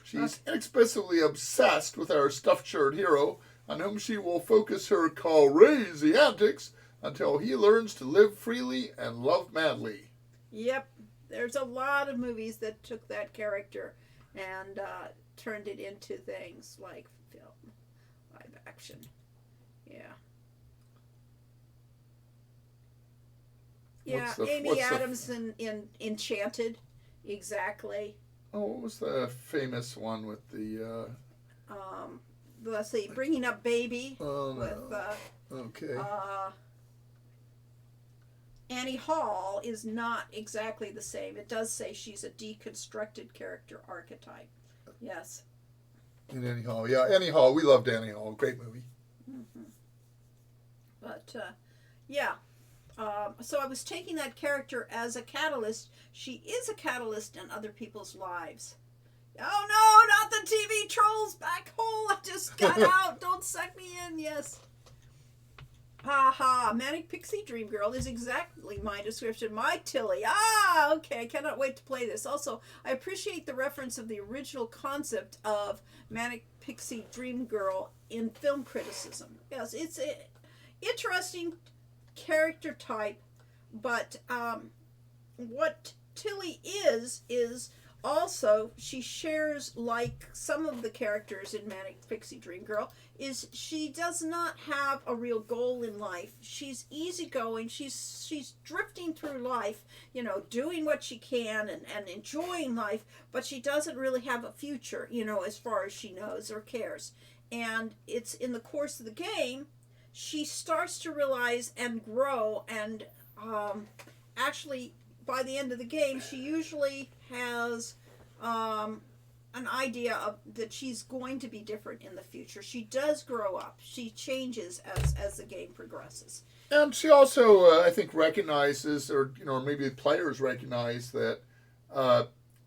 She's inexplicably obsessed with our stuffed shirt hero, on whom she will focus her crazy antics until he learns to live freely and love madly. Yep. There's a lot of movies that took that character and turned it into things like film, live action. Yeah. Yeah, Amy Adams in Enchanted. Exactly. Oh, what was the famous one with the... Let's see, Bringing Up Baby. Oh, with, no. Okay. Annie Hall is not exactly the same. It does say she's a deconstructed character archetype. Yes. In Annie Hall, yeah, Annie Hall. We loved Annie Hall. Great movie. Mm-hmm. But yeah. So I was taking that character as a catalyst. She is a catalyst in other people's lives. Oh no, not the TV trolls back hole. I just got out. Don't suck me in. Yes. Ha ha. Manic Pixie Dream Girl is exactly my description. My Tilly. Ah, okay. I cannot wait to play this. Also, I appreciate the reference of the original concept of Manic Pixie Dream Girl in film criticism. Yes, it's an interesting character type, but what Tilly is also, she shares, like some of the characters in Manic Pixie Dream Girl, is she does not have a real goal in life. She's easygoing. She's drifting through life, you know, doing what she can and enjoying life, but she doesn't really have a future, you know, as far as she knows or cares. And it's in the course of the game, she starts to realize and grow, and actually, by the end of the game, she usually has an idea of that she's going to be different in the future. She does grow up. She changes as the game progresses. And she also, I think, recognizes, or maybe the players recognize that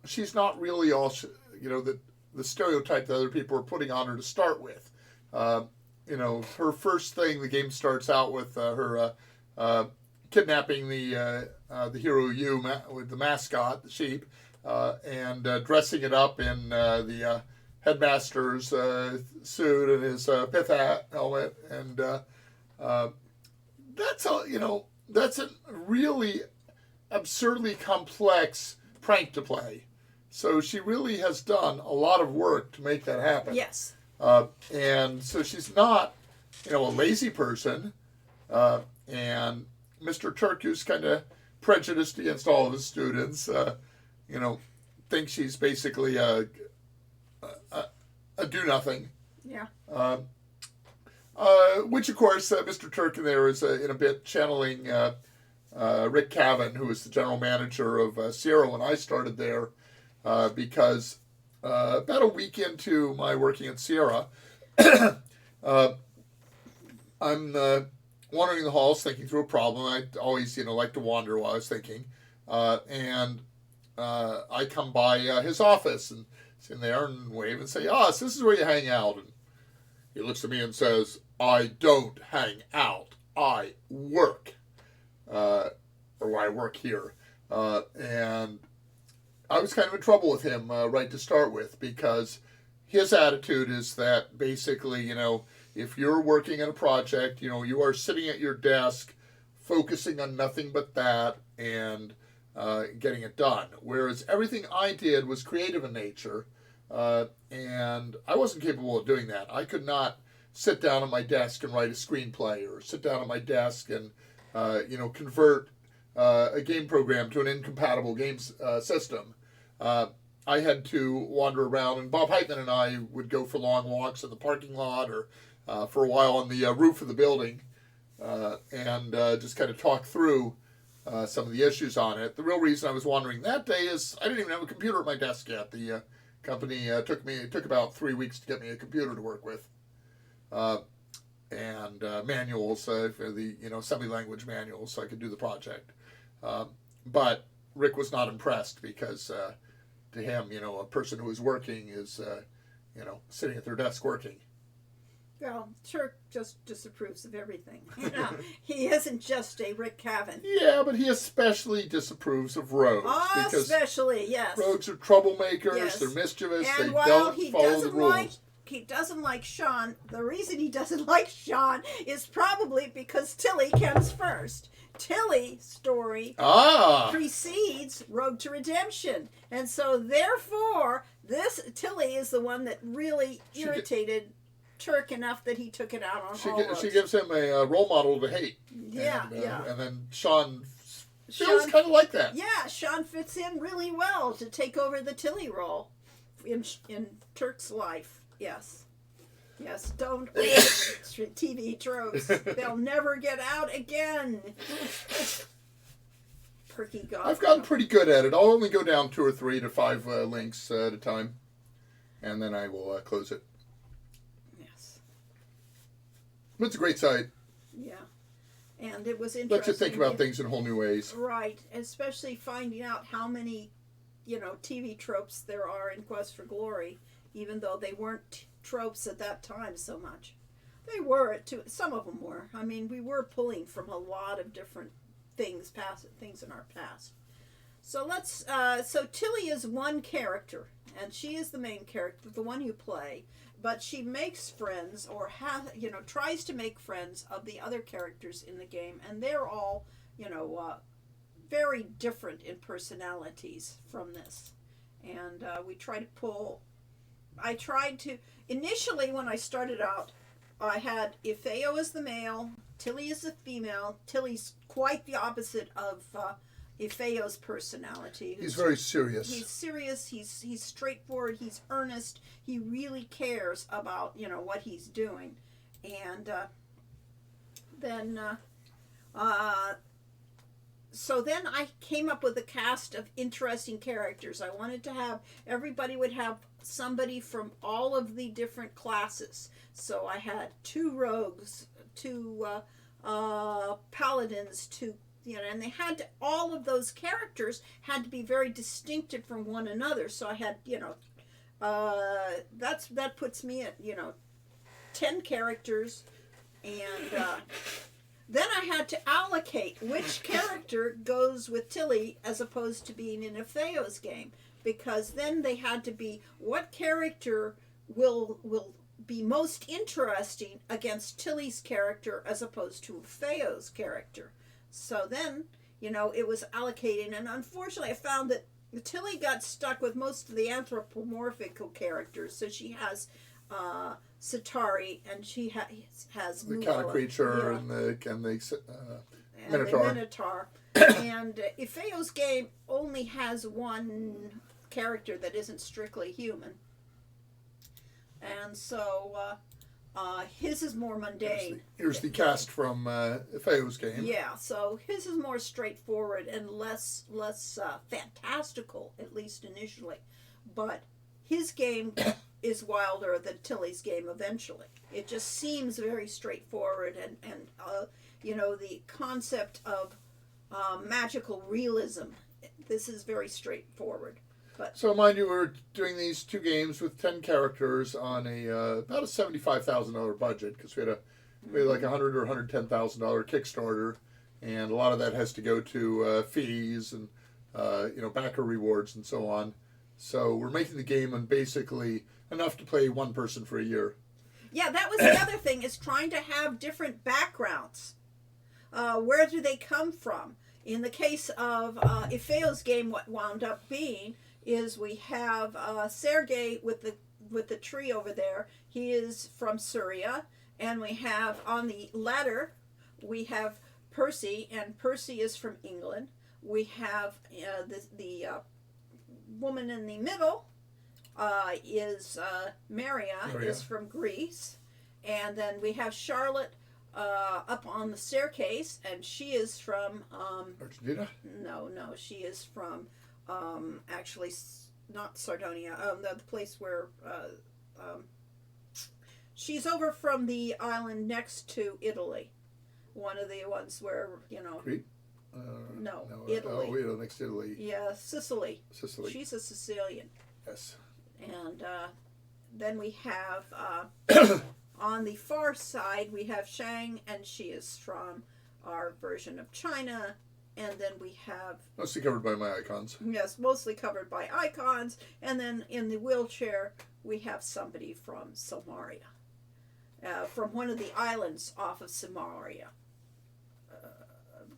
she's not really all, the stereotype that other people are putting on her to start with. Her first thing, the game starts out with her kidnapping the hero U with the mascot, the sheep, and dressing it up in the headmaster's suit and his pith hat helmet, and that's a really absurdly complex prank to play. So she really has done a lot of work to make that happen. Yes. And so she's not, a lazy person. And Mr. Turk, who's kind of prejudiced against all of his students, thinks she's basically a do-nothing. Yeah. Which, of course, Mr. Turk in there is in a bit channeling Rick Cavan, who was the general manager of Sierra when I started there, because about a week into my working at Sierra, I'm wandering the halls thinking through a problem. I always, like to wander while I was thinking. And I come by his office and sit in there and wave and say, so this is where you hang out. And he looks at me and says, I don't hang out. I work. Or I work here. And I was kind of in trouble with him right to start with, because his attitude is that basically, if you're working on a project, you are sitting at your desk focusing on nothing but that and getting it done. Whereas everything I did was creative in nature, and I wasn't capable of doing that. I could not sit down at my desk and write a screenplay, or sit down at my desk and, convert a game program to an incompatible game system. I had to wander around, and Bob Heitman and I would go for long walks in the parking lot, or for a while on the roof of the building, and just kind of talk through some of the issues on it. The real reason I was wandering that day is I didn't even have a computer at my desk yet. The company took about 3 weeks to get me a computer to work with, and manuals for the assembly language manuals, so I could do the project. But Rick was not impressed, because to him, a person who is working is sitting at their desk working. Well, Turk just disapproves of everything. He isn't just a Rick Cavan. Yeah, but he especially disapproves of rogues. Especially, yes. Rogues are troublemakers. Yes. They're mischievous. And they while don't he follow doesn't the rules. he doesn't like Sean, the reason he doesn't like Sean is probably because Tilly comes first. Tilly's story precedes Road to Redemption. And so, therefore, this Tilly is the one that really irritated Turk enough that he took it out on all She gives him a role model to hate. Yeah, And then Sean feels kind of like that. Yeah, Sean fits in really well to take over the Tilly role in Turk's life. Yes. Yes, don't TV tropes. They'll never get out again. perky guy. I've gotten pretty good at it. I'll only go down 2 or 3 to 5 links at a time, and then I will close it. Yes. But it's a great site. Yeah. And it was interesting. Lets you think about things in whole new ways. Right. Especially finding out how many, TV tropes there are in Quest for Glory, even though they weren't tropes at that time so much. They were, some of them were. I mean, we were pulling from a lot of different things in our past. So so Tilly is one character, and she is the main character, the one you play, but she makes friends, or tries to make friends of the other characters in the game, and they're all, very different in personalities from this. And I tried to, initially when I started out, I had Ifeo as the male, Tilly as the female. Tilly's quite the opposite of Ifeo's personality. He's very serious. He's serious. He's straightforward. He's earnest. He really cares about what he's doing, and so then I came up with a cast of interesting characters. I wanted to have everybody would have somebody from all of the different classes. So I had 2 rogues, 2 paladins, 2, and they had to, all of those characters had to be very distinctive from one another. So I had, that puts me at, 10 characters, and then I had to allocate which character goes with Tilly as opposed to being in Ifeo's game, because then they had to be what character will be most interesting against Tilly's character as opposed to Ifeo's character. So then, it was allocating, and unfortunately I found that Tilly got stuck with most of the anthropomorphical characters, so she has Satari, and she has the Mulo, kind of creature, yeah, and the Minotaur. Minotaur. The Minotaur. And Ifeo's game only has one character that isn't strictly human, and so his is more mundane. Here's the cast from Ifeo's game. Yeah, so his is more straightforward and less fantastical, at least initially, but his game is wilder than Tilly's game eventually. It just seems very straightforward, and the concept of magical realism, this is very straightforward. But so mind you, we're doing these 2 games with 10 characters on about a $75,000 budget, because we had like $100,000 or $110,000 Kickstarter, and a lot of that has to go to fees and backer rewards and so on. So we're making the game on basically enough to play one person for a year. yeah, that was the other thing, is trying to have different backgrounds. Where do they come from? In the case of Ifeo's game, what wound up being is we have Sergei with the tree over there. He is from Syria, and we have on the ladder we have Percy, and Percy is from England. We have the woman in the middle is Maria is from Greece, and then we have Charlotte up on the staircase, and she is from Argentina? No, she is from actually not Sardinia. The place where she's over from the island next to Italy. One of the ones where Crete? No, Italy. Next to Italy. Yeah, Sicily. Sicily. She's a Sicilian. Yes. And then we have on the far side we have Shang, and she is from our version of China. And then we have Mostly covered by my icons. Yes, mostly covered by icons. And then in the wheelchair, we have somebody from Samaria, from one of the islands off of Samaria,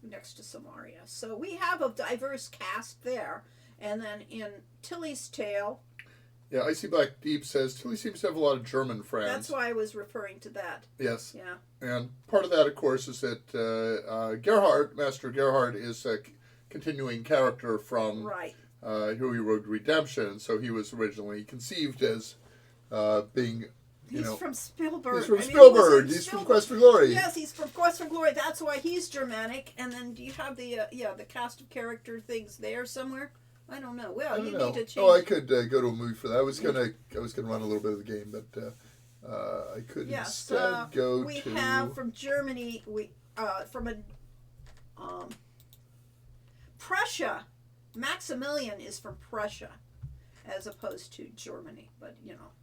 next to Samaria. So we have a diverse cast there. And then in Tilly's Tale... Yeah, Icy Black Deep says Tilly seems to have a lot of German friends. That's why I was referring to that. Yes. Yeah. And part of that, of course, is that Master Gerhard, is a continuing character from Right. Huey Road Redemption. So he was originally conceived as being He's from Spielberg. He's from I mean, Spielberg. he was in He's from Spielberg. Quest for Glory. Yes, he's from Quest for Glory. That's why he's Germanic. And then do you have the the cast of character things there somewhere? I don't know. Well, you need to change. Oh, I could go to a movie for that. I was gonna run a little bit of the game, but I could instead go to. We have from Germany. From Prussia. Maximilian is from Prussia, as opposed to Germany. But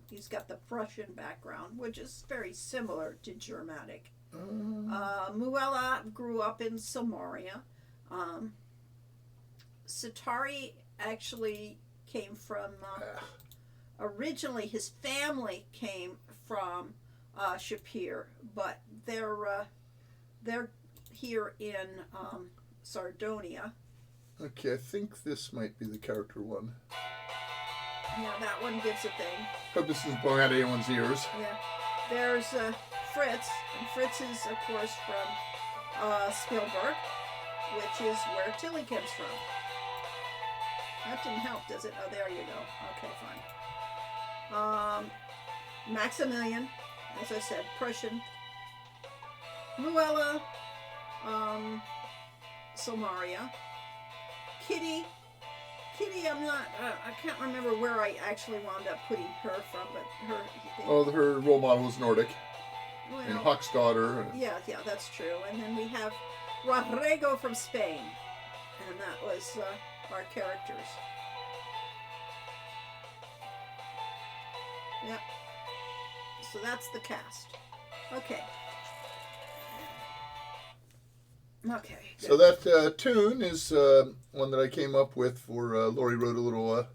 he's got the Prussian background, which is very similar to Germanic. Muella grew up in Samaria. Satari actually came from. Originally, his family came from Shapir, but they're here in Sardonia. Okay, I think this might be the character one. Yeah, that one gives a thing. Hope this isn't blowing out anyone's ears. Yeah. There's Fritz, and Fritz is, of course, from Spielberg, which is where Tilly comes from. That didn't help, does it? Oh, there you go. Okay, fine. Maximilian, as I said, Prussian. Muella, Samaria. Kitty, I'm not. I can't remember where I actually wound up putting her from, but her role model was Nordic. Well, And Huck's daughter. Yeah, that's true. And then we have Rodrigo from Spain, and that was our characters. Yep. So that's the cast. Okay. Okay. Good. So that tune is one that I came up with for Lori wrote a little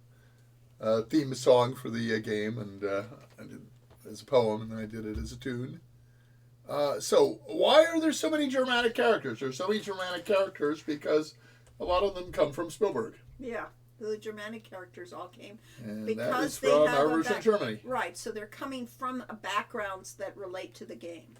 theme song for the game, and I did it as a poem, and then I did it as a tune. So why are there so many Germanic characters? There's so many Germanic characters because a lot of them come from Spielberg. Yeah, the Germanic characters all came And because that is they from have our version of Germany. Right, so they're coming from backgrounds that relate to the game.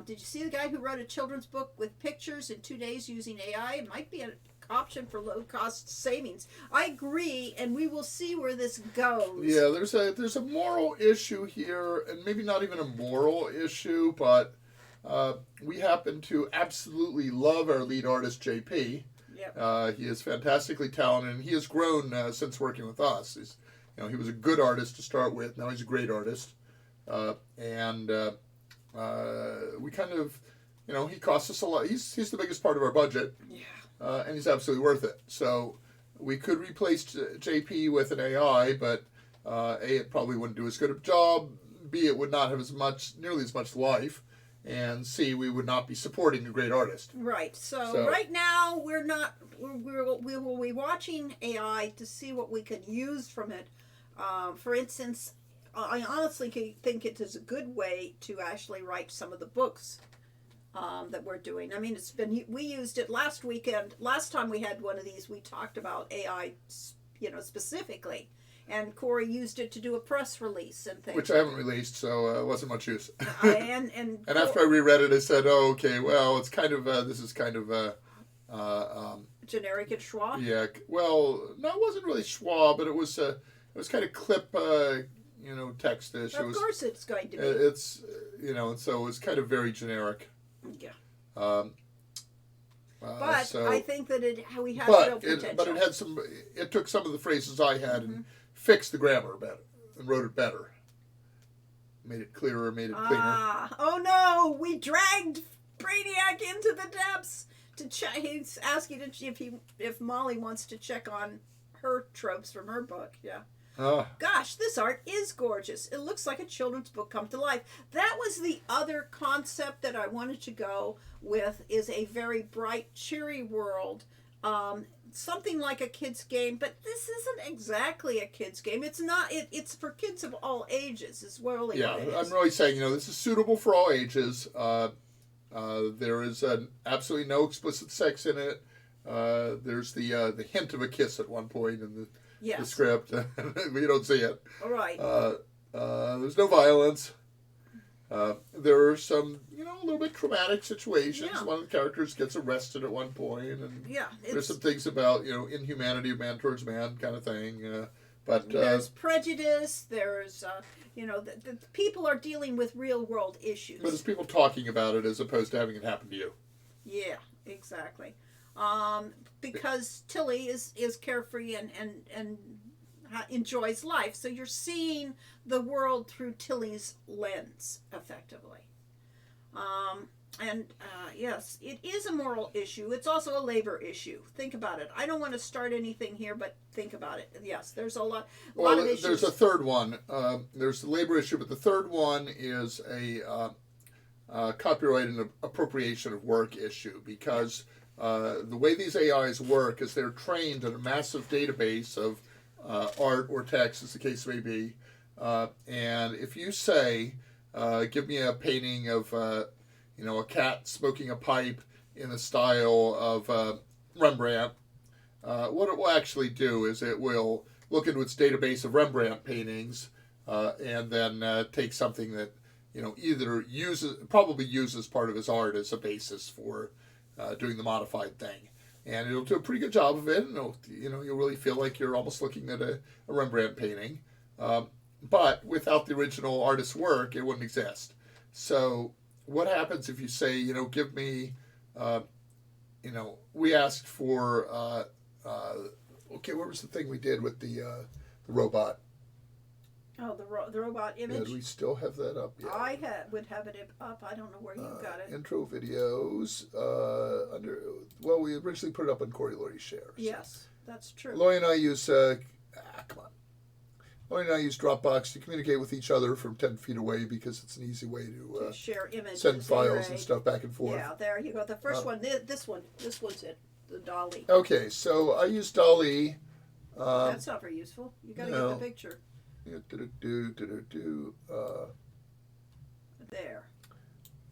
Did you see the guy who wrote a children's book with pictures in 2 days using AI? It might be an option for low-cost savings. I agree, and we will see where this goes. Yeah, there's a moral issue here, and maybe not even a moral issue, but we happen to absolutely love our lead artist, JP. Yep. He is fantastically talented, and he has grown since working with us. He was a good artist to start with. Now he's a great artist, and we kind of, he costs us a lot. He's the biggest part of our budget. Yeah. And he's absolutely worth it. So we could replace JP with an AI, but A, it probably wouldn't do as good a job. B, it would not have nearly as much life. And C, we would not be supporting a great artist. Right. So right now we will be watching AI to see what we could use from it. For instance, I honestly think it is a good way to actually write some of the books that we're doing. I mean, we used it last weekend. Last time we had one of these, we talked about AI, specifically, and Corey used it to do a press release and things. Which I haven't released, so it wasn't much use. And after I reread it, I said, "Oh, okay. Well, it's kind of this is kind of generic and schwa." Yeah. Well, no, it wasn't really schwa, but it was kind of clip. Textish. Of course, it's going to be. It's and so it was kind of very generic. Yeah. But I think that we have real potential. But it had some. It took some of the phrases I had and fixed the grammar better and wrote it better. Made it clearer, made it cleaner. Oh no! We dragged Brainiac into the depths to check. He's asking if Molly wants to check on her tropes from her book. Yeah. Gosh, this art is gorgeous. It looks like a children's book come to life. That was the other concept that I wanted to go with, is a very bright, cheery world. Something like a kid's game, but this isn't exactly a kid's game. It's not. It's for kids of all ages as well. Yeah, I'm really saying, this is suitable for all ages. There is absolutely no explicit sex in it. There's the hint of a kiss at one point in the script. We don't see it. All right. There's no violence. There are some, a little bit traumatic situations. Yeah. One of the characters gets arrested at one point, and yeah, there's some things about, inhumanity of man towards man kind of thing. But there's prejudice. There's the people are dealing with real world issues. But it's people talking about it as opposed to having it happen to you. Yeah, exactly. Because Tilly is carefree and enjoys life, so you're seeing the world through Tilly's lens, effectively. Yes, it is a moral issue. It's also a labor issue. Think about it. I don't want to start anything here, but think about it. Yes, there's a lot of issues. There's a third one. There's the labor issue, but the third one is a copyright and appropriation of work issue, because the way these AIs work is they're trained in a massive database of art or text, as the case may be. And if you say, give me a painting of a cat smoking a pipe in the style of Rembrandt, what it will actually do is it will look into its database of Rembrandt paintings and then take something that either probably uses part of his art as a basis for doing the modified thing, and it'll do a pretty good job of it. And you'll really feel like you're almost looking at a Rembrandt painting, but without the original artist's work, it wouldn't exist. So what happens if you say, give me, we asked for, what was the thing we did with the robot? Oh, the robot image? Yeah, do we still have that up? Yeah. I would have it up. I don't know where you got it. Intro videos. We originally put it up on Corey Lori Shares. Yes, that's true. Lori and I use, Lori and I use Dropbox to communicate with each other from 10 feet away, because it's an easy way to share images, send files and stuff back and forth. Yeah, there you go. The first one, this one's it, the Dolly. Okay, so I use Dolly. That's not very useful. You got to get the picture. Yeah, there.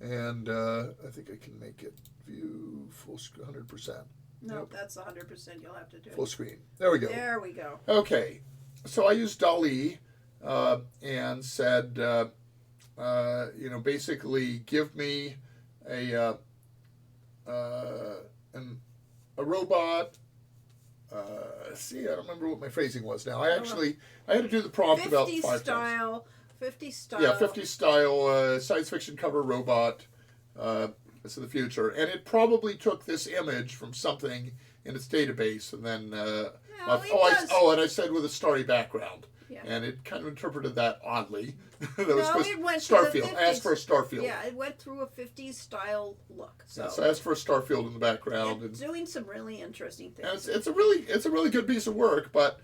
And I think I can make it view full screen, 100%. No, that's 100%. You'll have to do full screen. There we go. There we go. Okay, so I used Dolly and said, basically give me a robot. I don't remember what my phrasing was now. I had to do the prompt about 5 times. 50 style. Yeah, 50 style science fiction cover robot. It's in the future, and it probably took this image from something in its database, and then and I said with a starry background. Yeah. And it kind of interpreted that oddly. It went Starfield. I asked for a Starfield. Yeah, it went through a 50s style look. So, I asked for a Starfield in the background. It's doing some really interesting things. And it's a really good piece of work, but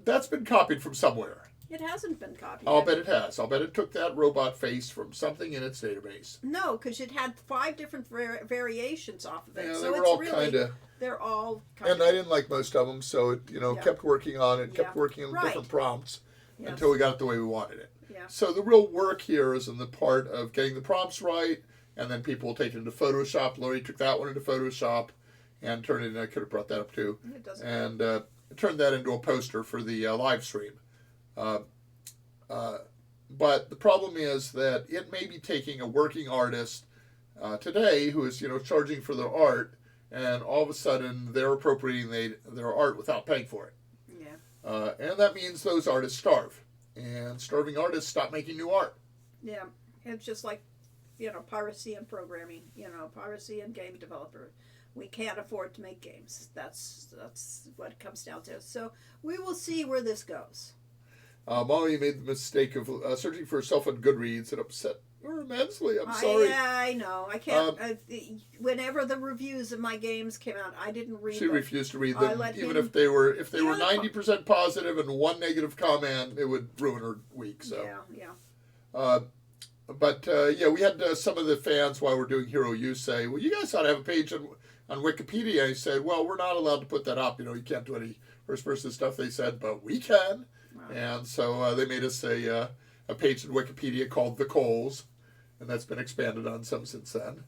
that's been copied from somewhere. It hasn't been copied. I'll bet it has. I'll bet it took that robot face from something in its database. No, because it had 5 different variations off of it. Yeah, so they were it's all really, kind of. They're all. And I didn't like most of them, so it kept working on it, kept working on different prompts until we got it the way we wanted it. Yeah. So the real work here is in the part of getting the prompts right, and then people will take it into Photoshop. Lori took that one into Photoshop and turned it into, I could have brought that up too. It doesn't and turned that into a poster for the live stream. But the problem is that it may be taking a working artist today who is charging for their art, and all of a sudden they're appropriating their art without paying for it. Yeah. And that means those artists starve, and starving artists stop making new art. Yeah, it's just like piracy and programming. Piracy and game developer. We can't afford to make games. That's what it comes down to. So we will see where this goes. Molly made the mistake of searching for herself on Goodreads and upset her immensely. I'm sorry. I know. I can't. Whenever the reviews of my games came out, I didn't read them. She refused to read them, even if they were 90% positive and one negative comment, it would ruin her week. So yeah. We had some of the fans while we're doing Hero U say, "Well, you guys ought to have a page on Wikipedia." I said, "Well, we're not allowed to put that up. You can't do any first person stuff." They said, "But we can." And so they made us a page in Wikipedia called The Coles, and that's been expanded on some since then,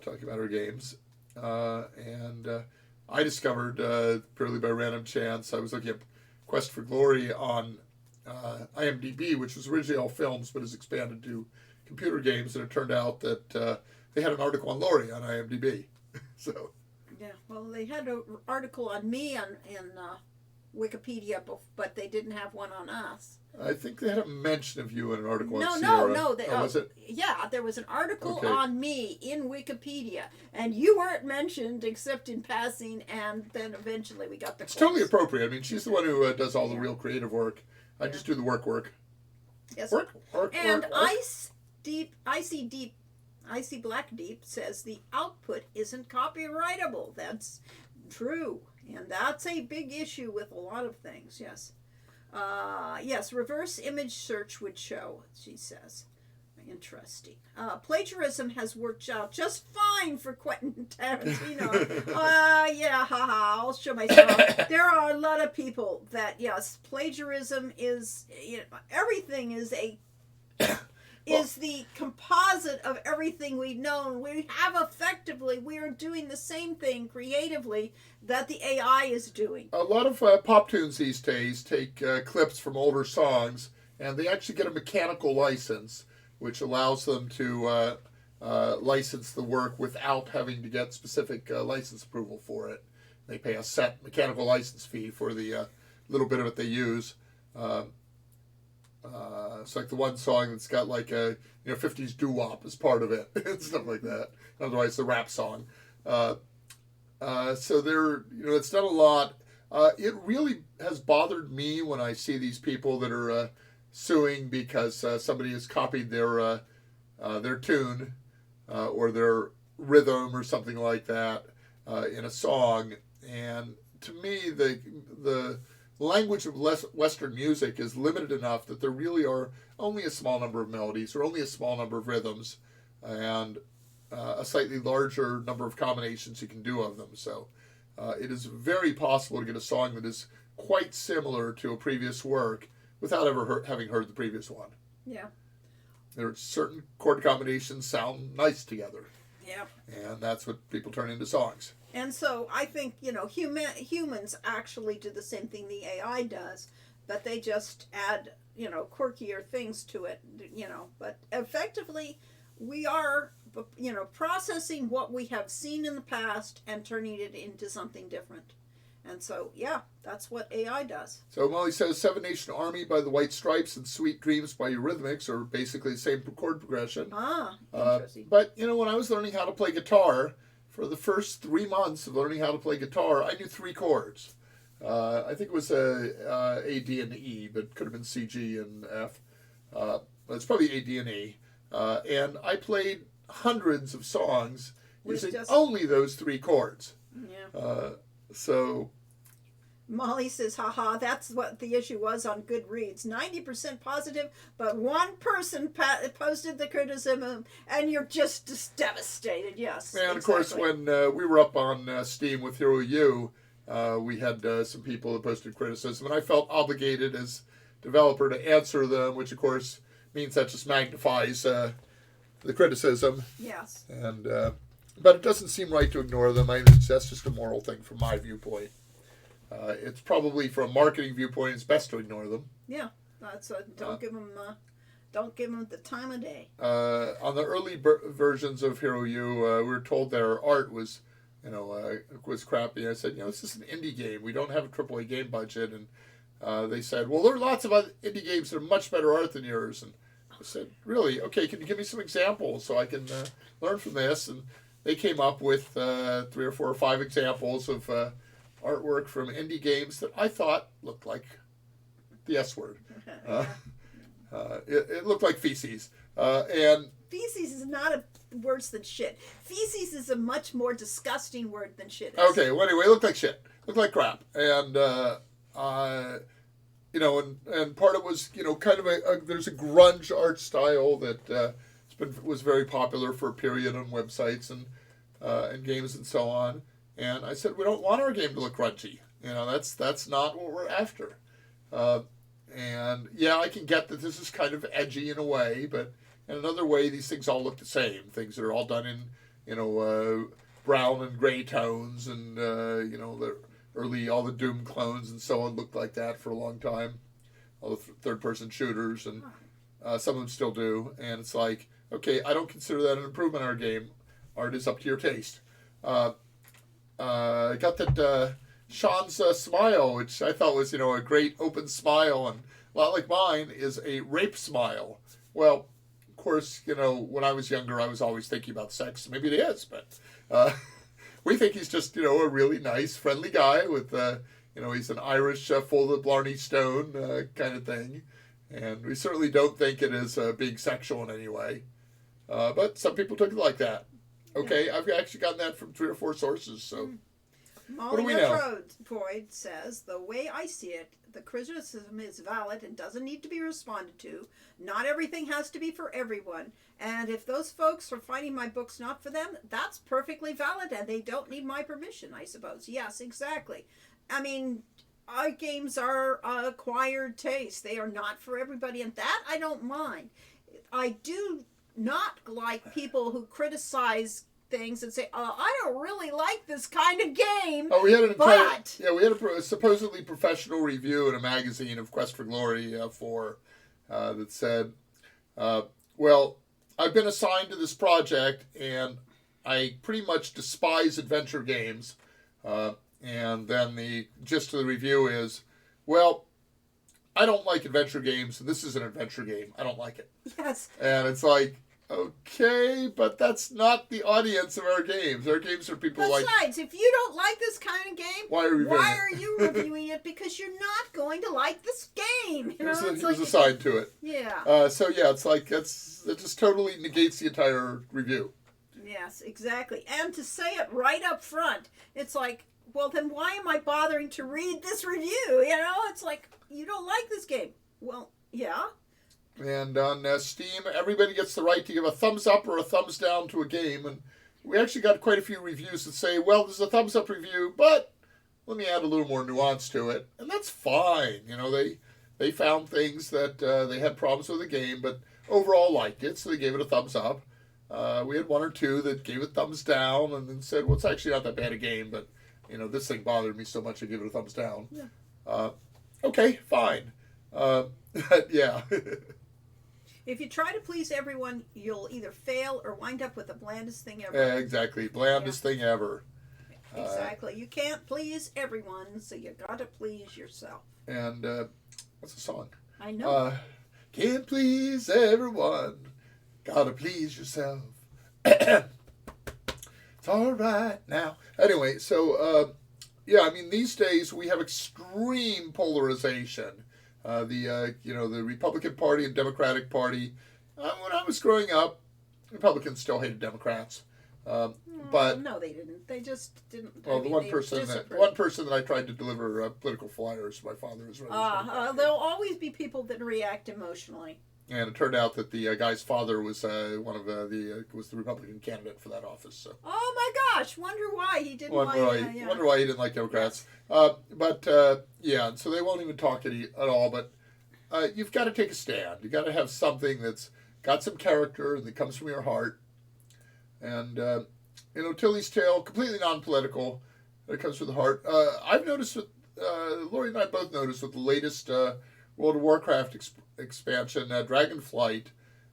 talking about our games. I discovered, purely by random chance, I was looking at Quest for Glory on IMDb, which was originally all films but has expanded to computer games, and it turned out that they had an article on Laurie on IMDb. So. Yeah, well, they had an article on me Wikipedia, but they didn't have one on us. I think they had a mention of you in an article No, on no, Sierra. no. Was it? Yeah, there was an article Okay. on me in Wikipedia, and you weren't mentioned except in passing, and then eventually we got the It's quotes. totally appropriate. I mean, she's the one who does all the Yeah. real creative work. I just do the work. Yes. Work. And Icy Black Deep says the output isn't copyrightable. That's true, and that's a big issue with a lot of things. Yes. Yes, reverse image search would show, she says. Interesting. Plagiarism has worked out just fine for Quentin Tarantino. Yeah, haha, I'll show myself. There are a lot of people that, yes, plagiarism is, everything is is the composite of everything we've known. We are doing the same thing creatively that the AI is doing. A lot of pop tunes these days take clips from older songs, and they actually get a mechanical license, which allows them to license the work without having to get specific license approval for it. They pay a set mechanical license fee for the little bit of it they use. It's like the one song that's got like a 50s doo-wop as part of it and stuff like that. Otherwise, the rap song. So there, it's done a lot. It really has bothered me when I see these people that are suing because somebody has copied their tune or their rhythm or something like that in a song. And to me, the language of Western music is limited enough that there really are only a small number of melodies or only a small number of rhythms and a slightly larger number of combinations you can do of them. So it is very possible to get a song that is quite similar to a previous work without ever having heard the previous one. Yeah. There are certain chord combinations sound nice together. Yeah. And that's what people turn into songs. And so I think, humans actually do the same thing the AI does, but they just add, quirkier things to it, But effectively, we are, processing what we have seen in the past and turning it into something different. And so, yeah, that's what AI does. So Molly says Seven Nation Army by the White Stripes and Sweet Dreams by Eurythmics are basically the same chord progression. Ah, interesting. But, when I was learning how to play guitar, for the first 3 months of learning how to play guitar, I knew 3 chords. I think it was A, D, and E, but could have been C, G, and F. It's probably A, D, and E. And I played hundreds of songs using only those 3 chords. Yeah. So Molly says, haha, that's what the issue was on Goodreads. 90% positive, but one person posted the criticism, and you're just devastated. Yes. And exactly. of course, when we were up on Steam with Hero U, we had some people that posted criticism, and I felt obligated as developer to answer them, which of course means that just magnifies the criticism. Yes. And but it doesn't seem right to ignore them. That's just a moral thing from my viewpoint. It's probably from a marketing viewpoint, it's best to ignore them. Yeah, that's don't give them the time of day. On the early versions of Hero U, we were told their art was, was crappy. I said, this is an indie game. We don't have a AAA game budget, and they said, well, there are lots of other indie games that are much better art than yours. And I said, really? Okay, can you give me some examples so I can learn from this? And they came up with 3 or 4 or 5 examples of artwork from indie games that I thought looked like the S word. It looked like feces. And feces is not worse than shit. Feces is a much more disgusting word than shit is. Okay, well, anyway, it looked like shit. It looked like crap. And, and part of it was, kind of there's a grunge art style that was very popular for a period on websites and games and so on. And I said, we don't want our game to look grungy. That's not what we're after. And yeah, I can get that this is kind of edgy in a way, but in another way, these things all look the same. Things that are all done in, brown and gray tones, and all the Doom clones and so on looked like that for a long time. All the third-person shooters, and some of them still do. And it's like, okay, I don't consider that an improvement in our game. Art is up to your taste. I got that Sean's smile, which I thought was, a great open smile, and a lot like mine, is a rape smile. Well, of course, when I was younger, I was always thinking about sex. Maybe it is, but we think he's just, a really nice, friendly guy with, he's an Irish folded Blarney Stone kind of thing. And we certainly don't think it is being sexual in any way. But some people took it like that. Okay, yeah. I've actually gotten that from 3 or 4 sources, so... Molly what do we know? Freud says, the way I see it, the criticism is valid and doesn't need to be responded to. Not everything has to be for everyone. And if those folks are finding my books not for them, that's perfectly valid and they don't need my permission, I suppose. Yes, exactly. I mean, our games are acquired taste. They are not for everybody, and that I don't mind. I do not like people who criticize things and say, I don't really like this kind of game. Oh, we had a supposedly professional review in a magazine of Quest for Glory that said, well, I've been assigned to this project and I pretty much despise adventure games. And then the gist of the review is, well, I don't like adventure games. This is an adventure game. I don't like it. Yes. And it's like, okay, but that's not the audience of our games. Our games are people Besides, if you don't like this kind of game, why are you reviewing it? Because you're not going to like this game. He was assigned to it. Yeah. It's like that just totally negates the entire review. Yes, exactly. And to say it right up front, it's like, well, then why am I bothering to read this review? It's like, you don't like this game. Well, yeah. And on Steam, everybody gets the right to give a thumbs up or a thumbs down to a game. And we actually got quite a few reviews that say, well, this is a thumbs up review, but let me add a little more nuance to it. And that's fine. They found things that they had problems with the game, but overall liked it, so they gave it a thumbs up. We had 1 or 2 that gave it thumbs down and then said, well, it's actually not that bad a game, but, this thing bothered me so much I give it a thumbs down. Yeah. Okay, fine. Yeah. If you try to please everyone, you'll either fail or wind up with the blandest thing ever. Yeah, exactly. Blandest thing ever. Exactly. You can't please everyone, so you gotta please yourself. And what's the song? I know. Can't please everyone. Gotta please yourself. It's all right now. Anyway, so these days we have extreme polarization. The Republican Party and Democratic Party. When I was growing up, Republicans still hated Democrats. But no, they didn't. They just didn't. Well, the one person that I tried to deliver political flyers, my father was running. There'll always be people that react emotionally. And it turned out that the guy's father was was the Republican candidate for that office. So. Oh my gosh! Wonder why he didn't like. Wonder why he didn't like Democrats. So they won't even talk at all. But you've got to take a stand. You got to have something that's got some character that comes from your heart. And Tilly's Tale, completely non-political. It comes from the heart. I've noticed Lori and I both noticed with the latest World of Warcraft expansion, Dragonflight,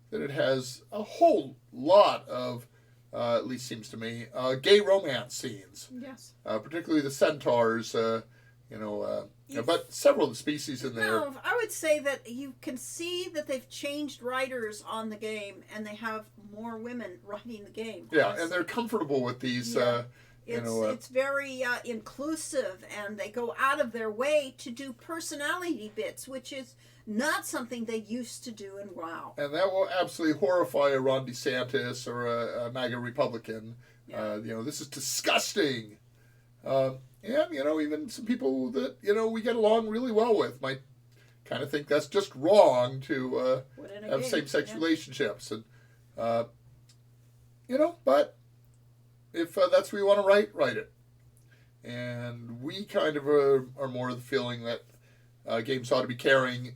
that it has a whole lot of, at least seems to me, gay romance scenes. Yes. Particularly the centaurs, but several of the species in there. No, I would say that you can see that they've changed writers on the game, and they have more women writing the game. Yeah, and they're comfortable with these. Yeah. It's very inclusive, and they go out of their way to do personality bits, which is not something they used to do in WoW. And that will absolutely horrify a Ron DeSantis or a MAGA Republican. Yeah. This is disgusting. And, even some people that, we get along really well with might kind of think that's just wrong to have same-sex relationships. And, but if that's what you want to write it. And we kind of are more of the feeling that games ought to be caring.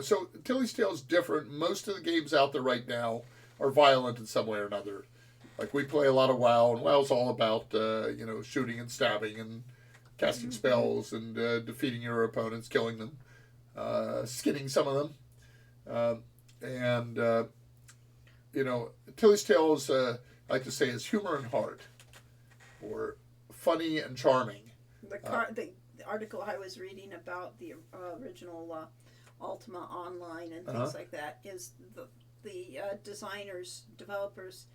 So Tilly's Tale is different. Most of the games out there right now are violent in some way or another. Like we play a lot of WoW, and WoW's all about shooting and stabbing and casting spells and defeating your opponents, killing them, skinning some of them, Tilly's Tale is I like to say is humor and heart, or funny and charming. the article I was reading about the original Ultima Online and things like that is the developers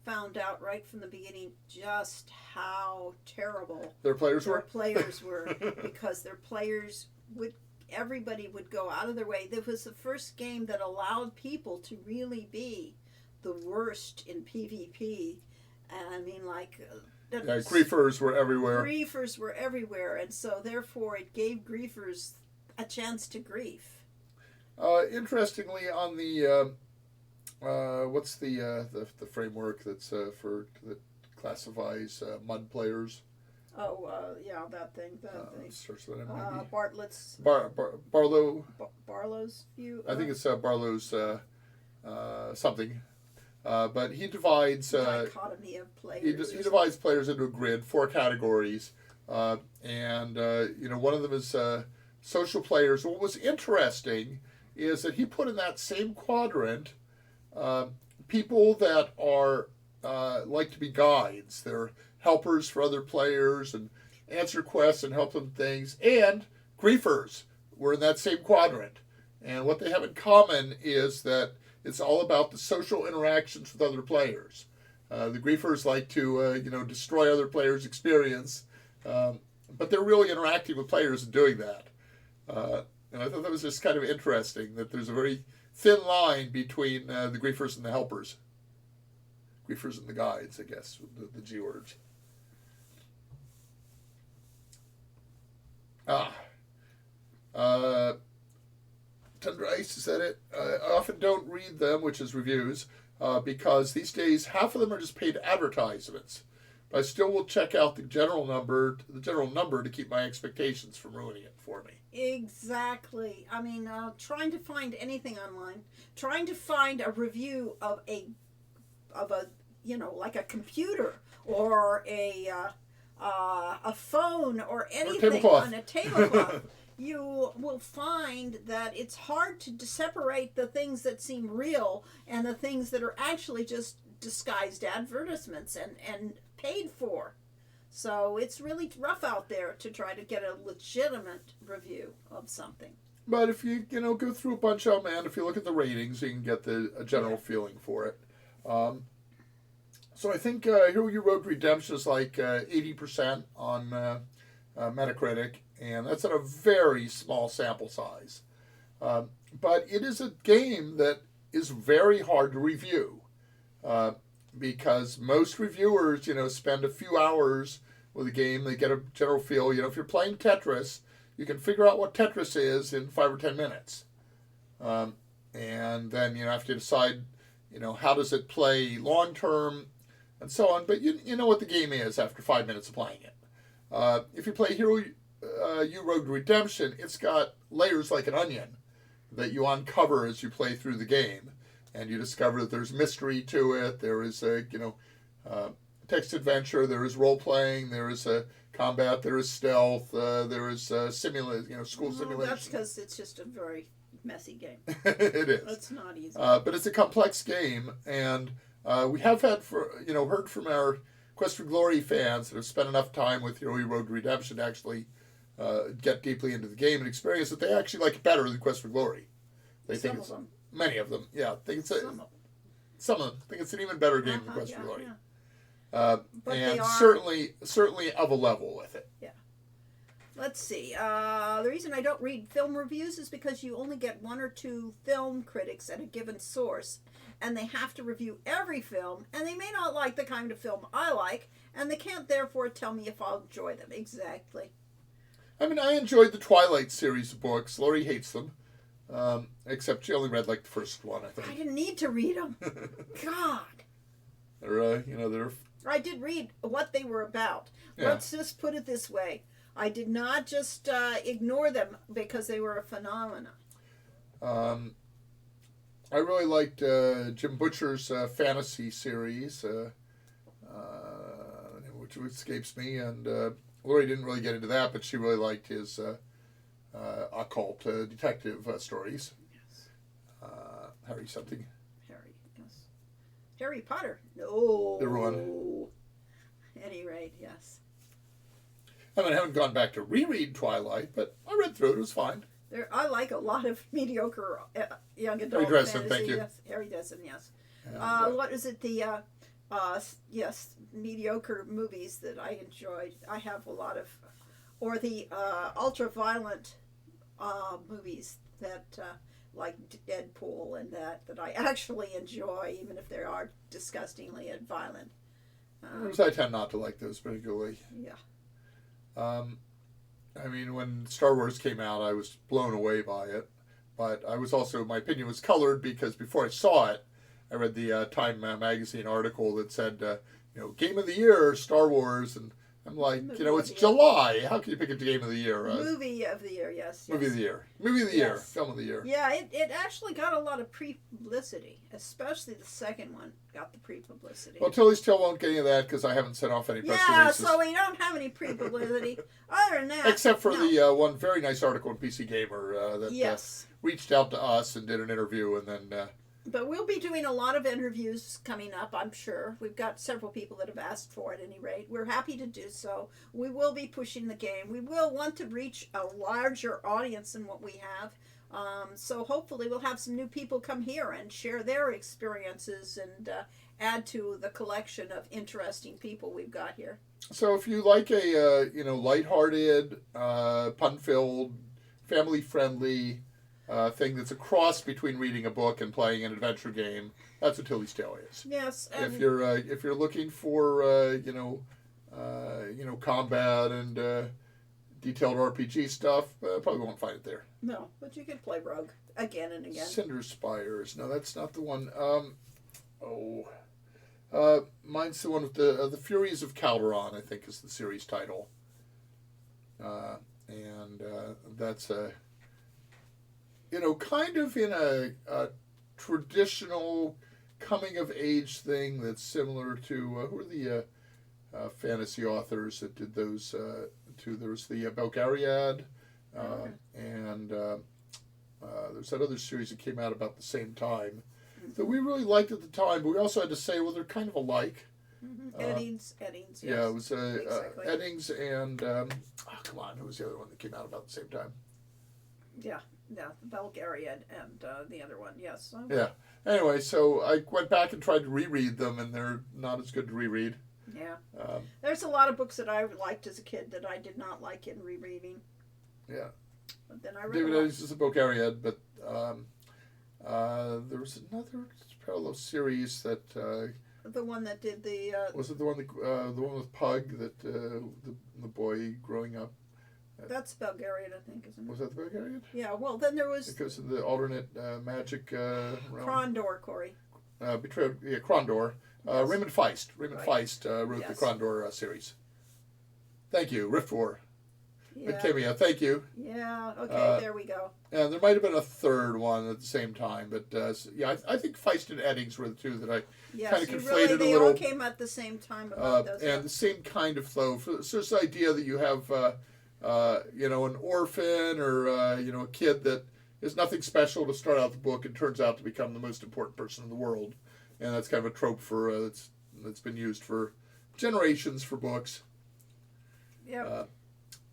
found out right from the beginning just how terrible Their players were because everybody would go out of their way. This was the first game that allowed people to really be the worst in PvP. And I mean, griefers were everywhere. Griefers were everywhere, and so therefore it gave griefers a chance to grief. Interestingly, on the what's the framework that classifies mud players? Yeah, that thing. Search that. Bartlett's. Barlow's view. I think it's Barlow's something. But he divides. Dichotomy of players. He divides players into a grid, 4 categories, and one of them is social players. What was interesting is that he put in that same quadrant people that are like to be guides. They're helpers for other players and answer quests and help them things. And griefers were in that same quadrant. And what they have in common is that it's all about the social interactions with other players. The griefers like to destroy other players' experience, but they're really interacting with players and doing that. And I thought that was just kind of interesting that there's a very thin line between the griefers and the helpers. Griefers and the guides, I guess, the G words. Tundra Ice, is that it? I often don't read them, which is reviews, because these days half of them are just paid advertisements. But I still will check out the general number to keep my expectations from ruining it for me. Exactly. I mean, trying to find anything online, trying to find a review of a like a computer or a phone or anything on a tablecloth. You will find that it's hard to separate the things that seem real and the things that are actually just disguised advertisements and paid for. So it's really rough out there to try to get a legitimate review of something. But if you go through a bunch of them, and if you look at the ratings, you can get a general feeling for it. So I think Hero U Road Redemption is like 80% on Metacritic, and that's at a very small sample size. But it is a game that is very hard to review because most reviewers, spend a few hours with a game. They get a general feel. If you're playing Tetris, you can figure out what Tetris is in 5 or 10 minutes. And then, have to decide, how does it play long term and so on. But you know what the game is after 5 minutes of playing it. If you play Hero U Road Redemption, it's got layers like an onion that you uncover as you play through the game, and you discover that there's mystery to it. There is a text adventure. There is role playing. There is a combat. There is stealth. There is school simulation. That's because it's just a very messy game. It is. It's not easy. But it's a complex game, and we have heard from our Quest for Glory fans that have spent enough time with Hero U Road Redemption to actually get deeply into the game and experience that they actually like it better than Quest for Glory. Some of them. Many of them, yeah. Think it's some of them think it's an even better game than Quest for Glory. Yeah. And certainly of a level with it. Yeah. Let's see. The reason I don't read film reviews is because you only get 1 or 2 film critics at a given source, and they have to review every film, and they may not like the kind of film I like, and they can't therefore tell me if I'll enjoy them. Exactly. I mean, I enjoyed the Twilight series of books. Lori hates them, except she only read like the first one, I think. I didn't need to read them. God. They're. I did read what they were about. Yeah. Let's just put it this way. I did not just ignore them because they were a phenomenon. I really liked Jim Butcher's fantasy series, which escapes me, and Lori didn't really get into that, but she really liked his occult detective stories. Yes. Harry something. Harry, yes. Harry Potter. No. The one. At any rate, yes. I mean, I haven't gone back to reread Twilight, but I read through it. It was fine. I like a lot of mediocre young adult Harry Dresden, fantasy. thank you. Yes, Harry Dresden, yes. And, What is it? Yes, mediocre movies that I enjoyed. I have a lot of, or the ultra-violent movies that, like Deadpool and that I actually enjoy, even if they are disgustingly violent. I tend not to like those particularly. Yeah. I mean, when Star Wars came out, I was blown away by it. But I was also, my opinion was colored because before I saw it, I read the Time magazine article that said, Game of the Year, Star Wars. And I'm like, it's July. How can you pick a Game of the Year? Movie of the Year, yes. Movie of the Year. Movie of the Year. Film of the Year. Yeah, it actually got a lot of pre-publicity, especially the second one got the pre-publicity. Well, Tilly's Tale won't get any of that because I haven't sent off any press releases. So we don't have any pre-publicity. Other than that, except for the one very nice article in PC Gamer that reached out to us and did an interview, and then. But we'll be doing a lot of interviews coming up, I'm sure. We've got several people that have asked for it at any rate. We're happy to do so. We will be pushing the game. We will want to reach a larger audience than what we have. So hopefully we'll have some new people come here and share their experiences and add to the collection of interesting people we've got here. So if you like a lighthearted, pun-filled, family-friendly thing that's a cross between reading a book and playing an adventure game, that's what Tilly's Tale is. Yes. If you're looking for combat and detailed RPG stuff, probably won't find it there. No, but you can play Rogue again and again. Cinder Spires. No, that's not the one. Mine's the one with the Furies of Calderon, I think is the series title. And that's a kind of in a traditional coming of age thing that's similar to who are the fantasy authors that did those two. There was the Belgariad, and there's that other series that came out about the same time that we really liked at the time, but we also had to say, well, they're kind of alike. Eddings, yes. Yeah, it was exactly. Eddings and come on, who was the other one that came out about the same time? Yeah, the Belgariad and the other one, yes. Yeah. Anyway, so I went back and tried to reread them, and they're not as good to reread. Yeah. There's a lot of books that I liked as a kid that I did not like in rereading. Yeah. But then I read David Eddings is a Belgariad, but there was another parallel series that. The one that did the. Was it the one with Pug that the boy growing up? That's Belgariad, I think, isn't it? Was that the Belgariad? Yeah. Well, then there was. Because of the alternate magic realm. Krondor, Corey. Betrayed. Yeah, Krondor. Yes. Raymond Feist. Feist wrote the Krondor series. Thank you, Rift War. Yeah. Kimia, thank you. Yeah. Okay. There we go. And there might have been a third one at the same time, but I think Feist and Eddings were the two that I kind of conflated a little. They all came at the same time about those. And the same kind of flow. So this idea that you have, an orphan or a kid that is nothing special to start out the book and turns out to become the most important person in the world, and that's kind of a trope for that's been used for generations for books. Yeah.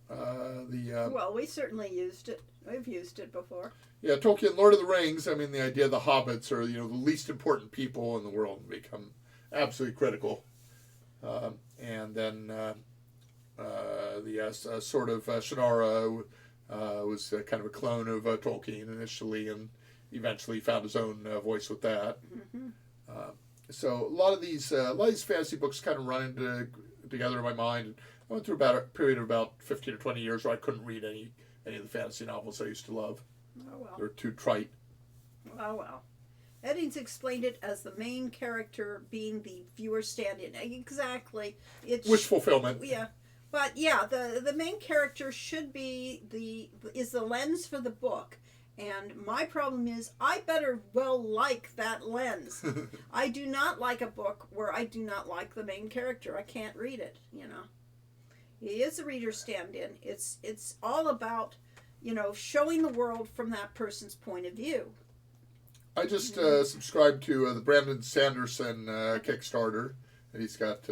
Well, we certainly used it. We've used it before. Yeah, Tolkien, Lord of the Rings. I mean, the idea of the hobbits are the least important people in the world and become absolutely critical. And then the Sword of Shannara was kind of a clone of Tolkien initially, and eventually found his own voice with that. Mm-hmm. So a lot of these fantasy books kind of run together in my mind. I went through about a period of about 15 or 20 years where I couldn't read any of the fantasy novels I used to love. Oh, well. They're too trite. Oh, well. Eddings explained it as the main character being the viewer stand-in. Exactly. Wish fulfillment. Yeah. But, yeah, the main character should be the lens for the book. And my problem is I better well like that lens. I do not like a book where I do not like the main character. I can't read it, He is a reader stand-in. It's all about, showing the world from that person's point of view. I just subscribed to the Brandon Sanderson Kickstarter, and he's got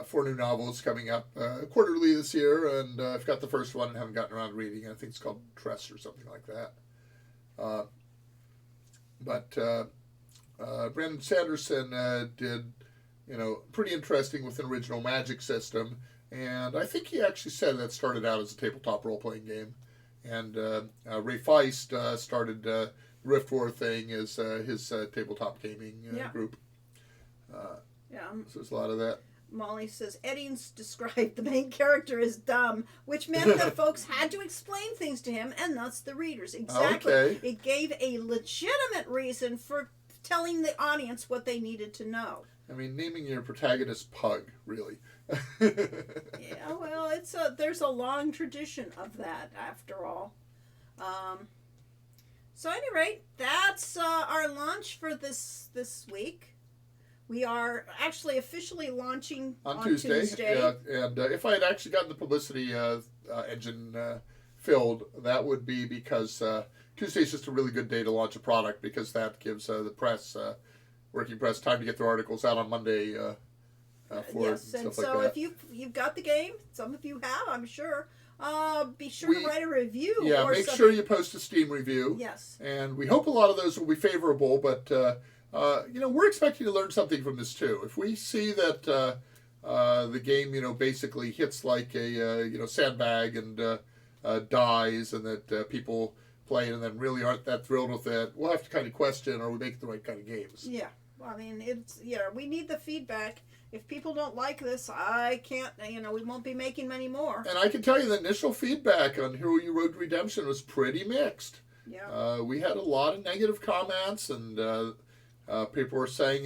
4 new novels coming up quarterly this year, and I've got the first one and haven't gotten around to reading it. I think it's called Tress or something like that. But Brandon Sanderson did, pretty interesting with an original Magic system, and I think he actually said that started out as a tabletop role-playing game. And Ray Feist started the Rift War thing as his tabletop gaming group. Yeah. So there's a lot of that. Molly says Eddings described the main character as dumb, which meant that folks had to explain things to him, and thus the readers. Exactly. Okay. It gave a legitimate reason for telling the audience what they needed to know. I mean, naming your protagonist Pug, really. Yeah, well, there's a long tradition of that, after all. So, at any rate, that's our launch for this week. We are actually officially launching on Tuesday. Yeah, and if I had actually gotten the publicity engine filled, that would be because Tuesday is just a really good day to launch a product, because that gives the press, working press, time to get their articles out on Monday for yes, and and stuff so like that. if you've got the game, some of you have, I'm sure. Be sure to write a review. Yeah, or make something. sure you post a Steam review. Yes. And we hope a lot of those will be favorable, but we're expecting to learn something from this too. If we see that the game, basically hits like a sandbag and dies, and that people play it and then really aren't that thrilled with it, we'll have to kind of question: are we making the right kind of games? Yeah. Well, I mean, we need the feedback. If people don't like this, I can't. We won't be making many more. And I can tell you the initial feedback on Hero U Road to Redemption was pretty mixed. Yeah. We had a lot of negative comments, and people were saying,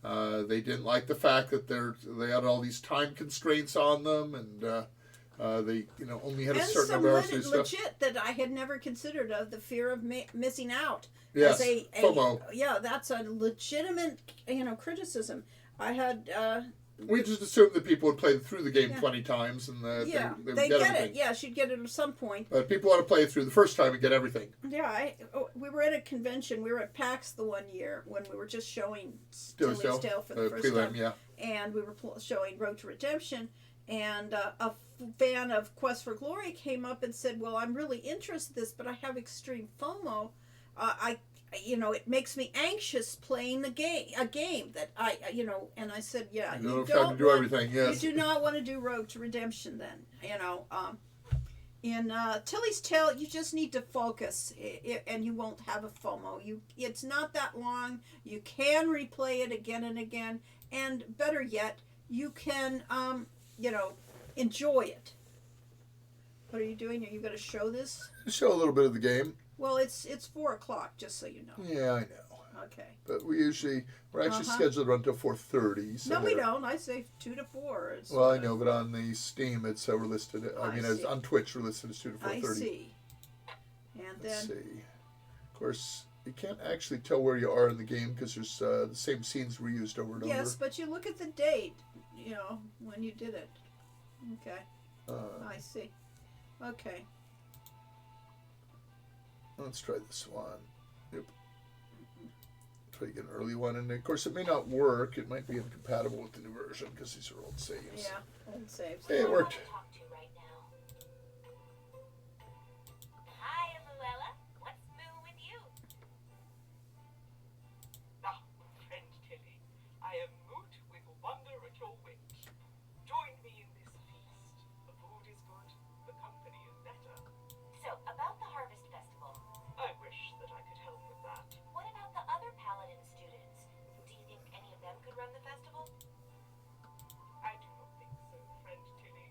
they didn't like the fact that they had all these time constraints on them, and they only had a certain number of hours to do stuff. Legit that I had never considered of the fear of missing out. Yes, as FOMO. Yeah, that's a legitimate criticism. I had. We just assumed that people would play through the game Yeah. 20 times, and they get everything. it. Yeah, she'd get it at some point. But people want to play it through the first time and get everything. Yeah, we were at a convention. We were at PAX the one year when we were just showing Tilly's Tale for the first prelim, time. yeah. And we were showing Road to Redemption. And a fan of Quest for Glory came up and said, "Well, I'm really interested in this, but I have extreme FOMO. It makes me anxious playing a game that And I said, "Yeah, you don't have time to do everything. Yes, you do not want to do Road to Redemption. Then, in Tilly's Tale, you just need to focus, and you won't have a FOMO. It's not that long. You can replay it again and again, and better yet, you can." Enjoy it. What are you doing? Are you going to show this? Show a little bit of the game. Well, it's 4:00, just so you know. Yeah, I know. Okay. But we're actually scheduled to run until 4:30. So no, we don't. I say 2 to 4. Well, I know, but on the Steam, it's we're listed. On Twitch, we're listed as 2 to 4:30. I see. And Let's then. see. Of course, you can't actually tell where you are in the game because there's the same scenes were used over and over. Yes, but you look at the date. When you did it. Okay. I see. Okay. Let's try this one. Yep. Try to get an early one, and of course it may not work. It might be incompatible with the new version because these are old saves. Yeah, old saves. Hey, it worked. Hi, Luella. What's new with you? Ah, friend Tilly, I am moot with wonder at your wit. Join me in this feast. The food is good, the company is better. So, about the Harvest Festival, I wish that I could help with that. what about the other Paladin students? Do you think any of them could run the festival? I do not think so, friend Tilly.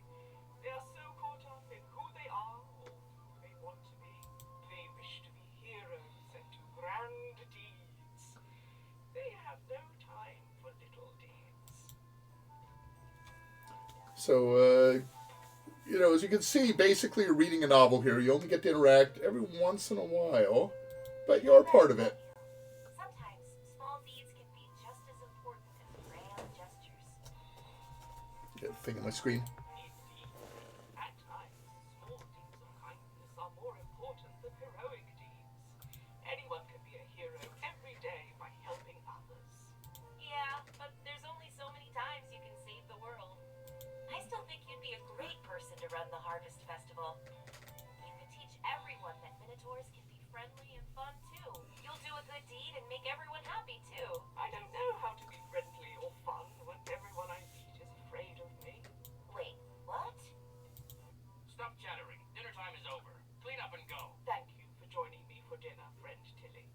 They are so caught up in who they are or who they want to be. They wish to be heroes and do grand deeds. They have no time for little deeds. So, as you can see, basically you're reading a novel here. You only get to interact every once in a while, but you're part of it. Sometimes small deeds can be just as important as grand gestures. Get a thing on my screen. Indeed, at times, small deeds of kindness are more important than heroic deeds. Anyone can be a hero every day by helping others. Yeah, but there's only so many times you can save run the Harvest Festival. You could teach everyone that Minotaurs can be friendly and fun too. You'll do a good deed and make everyone happy too. I don't know how to be friendly or fun when everyone I meet is afraid of me. Wait, what? Stop chattering. Dinner time is over. Clean up and go. Thank you for joining me for dinner, friend Tilly.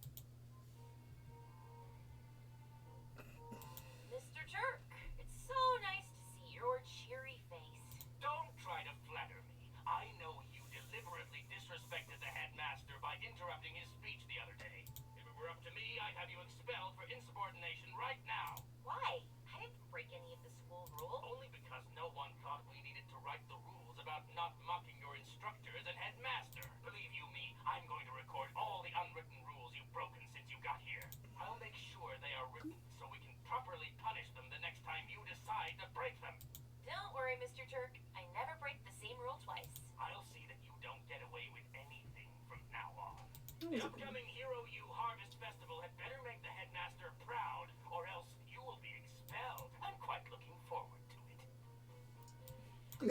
Mr. Jerk, it's so nice to see your cheery face. Don't try to flatter me. I know you deliberately disrespected the headmaster by interrupting his speech the other day. If it were up to me, I'd have you expelled for insubordination right now. Why? I didn't break any of the school rules. Only because no one thought we needed to write the rules about not mocking your instructors and headmaster. Believe you me, I'm going to record all the unwritten rules you've broken since you got here. I'll make sure they are written so we can properly punish them the next time you decide to break them. Don't worry, Mr. Jerk. I never break the same rule twice. I'll see that you don't get away with anything from now on. The upcoming Hero U Harvest Festival had better make the headmaster proud, or else you will be expelled. I'm quite looking forward to it.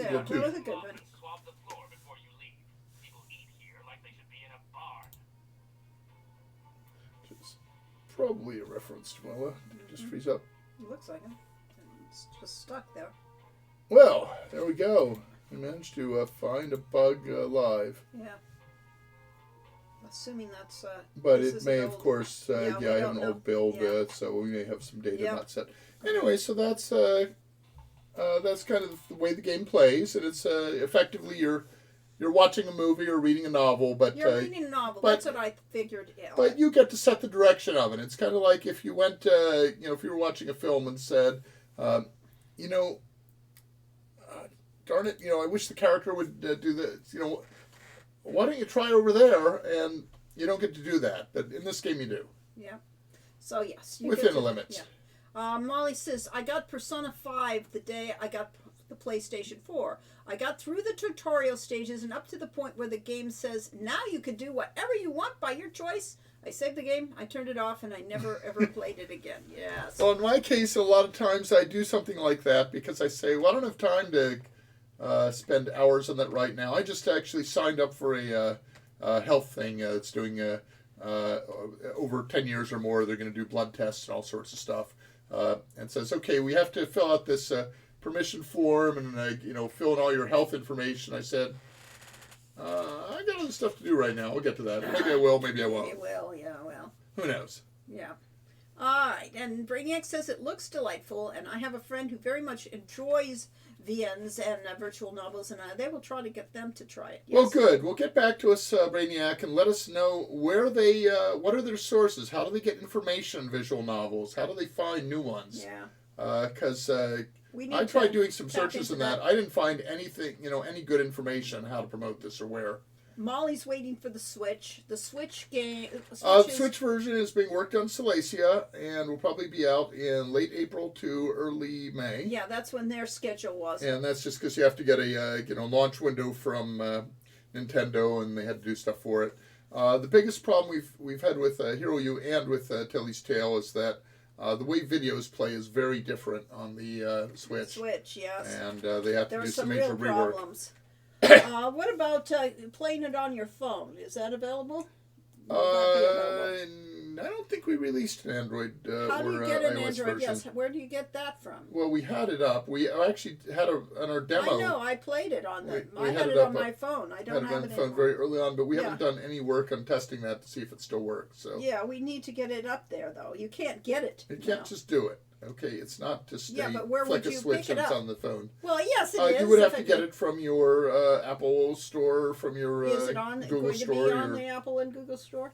Yeah, Good that too. was a good Swab one. and swab the floor before you leave. People eat here like they should be in a barn. Which is probably a reference to Moa. Did it just freeze up? It looks like it. It's just stuck there. Well, there we go. We managed to find a bug live. Yeah. Assuming that's. But this it is may, an of old- course, Yeah, we I have don't an know. old build, Yeah. so we may have some data Yep. not set. Anyway, so that's kind of the way the game plays, and it's effectively you're watching a movie or reading a novel, but You're reading a novel. but- That's what I figured. Yeah. but you get to set the direction of it. It's kind of like if you went, if you were watching a film and said, darn it, I wish the character would do this. Why don't you try over there? And you don't get to do that, but in this game you do. Yeah. So yes, you Within get the to- limits. Yeah. Molly says I got Persona 5 the day I got the PlayStation 4. I got through the tutorial stages and up to the point where the game says now you can do whatever you want by your choice. I saved the game, I turned it off, and I never ever played it again. Yes. Well, in my case, a lot of times I do something like that because I say, well, I don't have time to spend hours on that right now. I just actually signed up for a health thing that's doing over 10 years or more. They're going to do blood tests and all sorts of stuff. And says, okay, we have to fill out this permission form and, fill in all your health information. I said, I got other stuff to do right now. I'll get to that. Maybe I will, maybe I won't. It will, yeah, well. Who knows? Yeah. All right, and Brainiac says it looks delightful, and I have a friend who very much enjoys VNs and virtual novels, and they will try to get them to try it. Yes. Well, good. Well, get back to us, Brainiac, and let us know where they, what are their sources? How do they get information on visual novels? How do they find new ones? Yeah. Because We need I to tried doing some tap searches into on that. I didn't find anything, any good information on how to promote this or where. Molly's waiting for the Switch. The Switch game. The Switch version is being worked on Silesia and will probably be out in late April to early May. Yeah, that's when their schedule was. And that's just because you have to get a launch window from Nintendo, and they had to do stuff for it. The biggest problem we've had with Hero U and with Tilly's Tale is that the way videos play is very different on the Switch. Switch, yes. And they have to There do are some some major real rework. problems. What about playing it on your phone? Is that available? Will that be available? I don't think we released an Android How do or you get an iOS Android? version. Yes. Where do you get that from? Well, we had it up. We actually had it on our demo. I know. I played it on the. We I had had it it up on my phone. I don't had it have on it the phone anymore. very early on, but we Yeah. haven't done any work on testing that to see if it still works. So Yeah, we need to get it up there though. You can't get it. you can't now. just do it. Okay, it's not just Yeah, a but where flick would a you switch pick and it it's up? on the phone. Well, yes, it is. You would have if to get it from your Apple store, from your Is it on Google going store. to be on the Apple and Google store?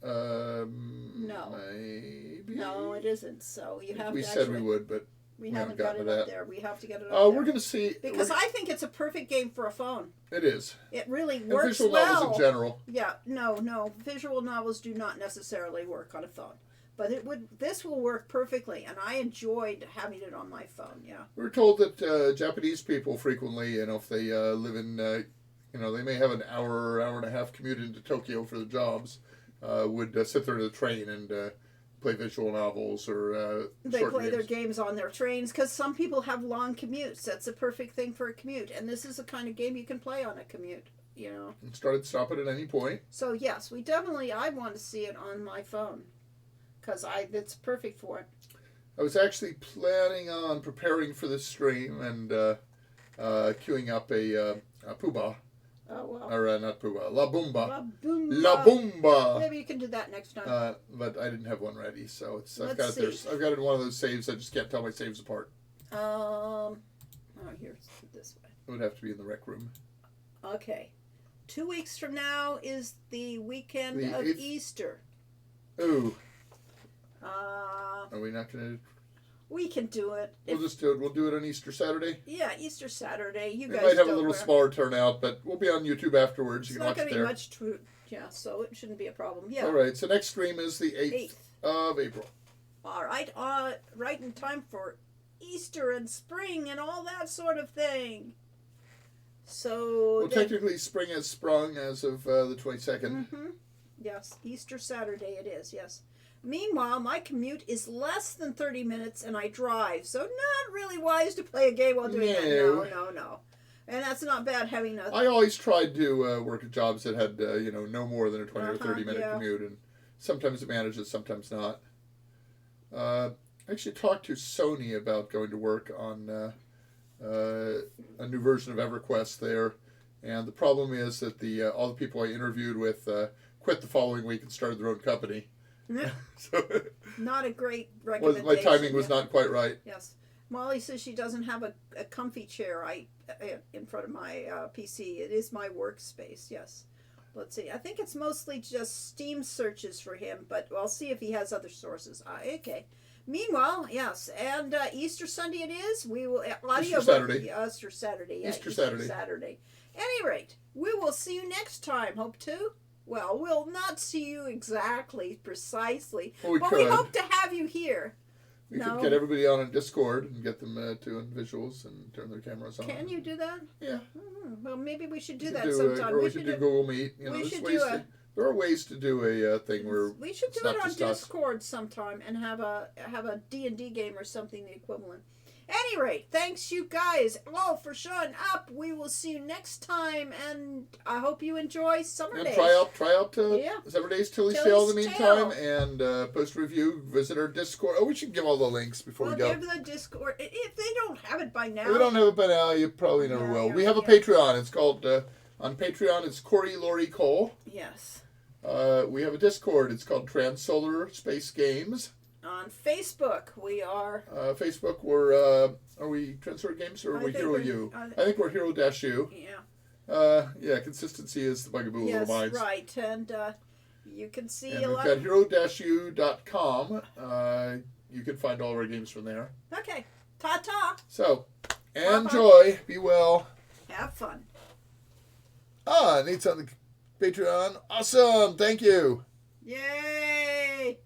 No. Maybe. No, it isn't. So you have We to said actually. we would, but We we haven't haven't got gotten it to up that. there. We have to get it up there. we're going to see. Because I think it's a perfect game for a phone. It is. It really And works visual well. novels in general. Yeah, no. Visual novels do not necessarily work on a phone, but it would. This will work perfectly, and I enjoyed having it on my phone. Yeah. We're told that Japanese people frequently, if they live in, they may have an hour and a half commute into Tokyo for the jobs, would sit there in the train and play visual novels or They short play their games. games on their trains because some people have long commutes. That's a perfect thing for a commute, and this is the kind of game you can play on a commute. You know. Stop it at any point. So yes, I want to see it on my phone, because it's perfect for it. I was actually planning on preparing for this stream and queuing up a Poobah. Oh well. Or not Poobah, La Boomba. La Boomba. La Boomba! Maybe you can do that next time. But I didn't have one ready, so I've Let's got it see. there. I've got it in one of those saves. I just can't tell my saves apart. Oh, here's this way. It would have to be in the rec room. Okay. 2 weeks from now is the weekend The of 8th. Easter. Ooh, Uh, are we not going to... we can do it. We'll just do it. We'll do it on Easter Saturday. Yeah, Easter Saturday. You We guys might have a don't little wear- smaller turnout, but we'll be on YouTube afterwards. It's You can not watch going it to be there. much true. Yeah, so it shouldn't be a problem. Yeah. All right, so next stream is the 8th 8th. of April. All right. Right in time for Easter and spring and all that sort of thing. So. Well, technically, spring has sprung as of the 22nd. Mm-hmm. Yes, Easter Saturday it is. Yes. Meanwhile, my commute is less than 30 minutes, and I drive, so not really wise to play a game while doing that. No. And that's not bad having a. I always tried to work at jobs that had, no more than a 20 or 30 minute yeah. commute, and sometimes it manages, sometimes not. I actually talked to Sony about going to work on a new version of EverQuest there, and the problem is that all the people I interviewed with quit the following week and started their own company. So Not a great my recommendation. timing was yeah. not quite right. Yes. Molly says she doesn't have a comfy chair in front of my PC. It is my workspace, yes. Let's see. I think it's mostly just Steam searches for him, but I'll see if he has other sources. Okay. Meanwhile, yes, and Easter Sunday it is. We will Easter Saturday. Easter Saturday. Yeah, Easter Saturday. Saturday. Any rate, we will see you next time. Hope to. Well, we'll not see you exactly, precisely, Well, but we we could. hope to have you here. We No. could get everybody on a Discord and get them to visuals and turn their cameras on. Can you do that? Yeah. Well, maybe we should do We that could sometime. or we could do Google Meet. we There's should ways do a- there are ways to do a thing where We should do it's not it on just us. Discord sometime and have a D&D game or something the equivalent. Any rate, thanks you guys all for showing up. We will see you next time, and I hope you enjoy Summer and Days. try out Yeah. Summerdays Tilly's Tilly's Tale in the meantime, Tale. and post a review. Visit our Discord. Oh, we should give all the links before We'll we go. give the Discord if they don't have it by now. If we don't have it by now, you probably never Yeah, will. yeah, We have a yeah. Patreon. It's called on Patreon. It's Corey Laurie Cole. Yes. We have a Discord. It's called Transsolar Space Games. On Facebook, we are. Facebook, are we Transsolar Games or are I we think Hero we're- U? I- I think we're Hero-U. Yeah. Yeah, consistency is the bugaboo of Yes, little minds. right, and you can see And a we've lot. got hero-u.com. You can find all of our games from there. Okay, ta-ta. So, enjoy. Be well. Have fun. Nate's on the Patreon. Awesome. Thank you. Yay!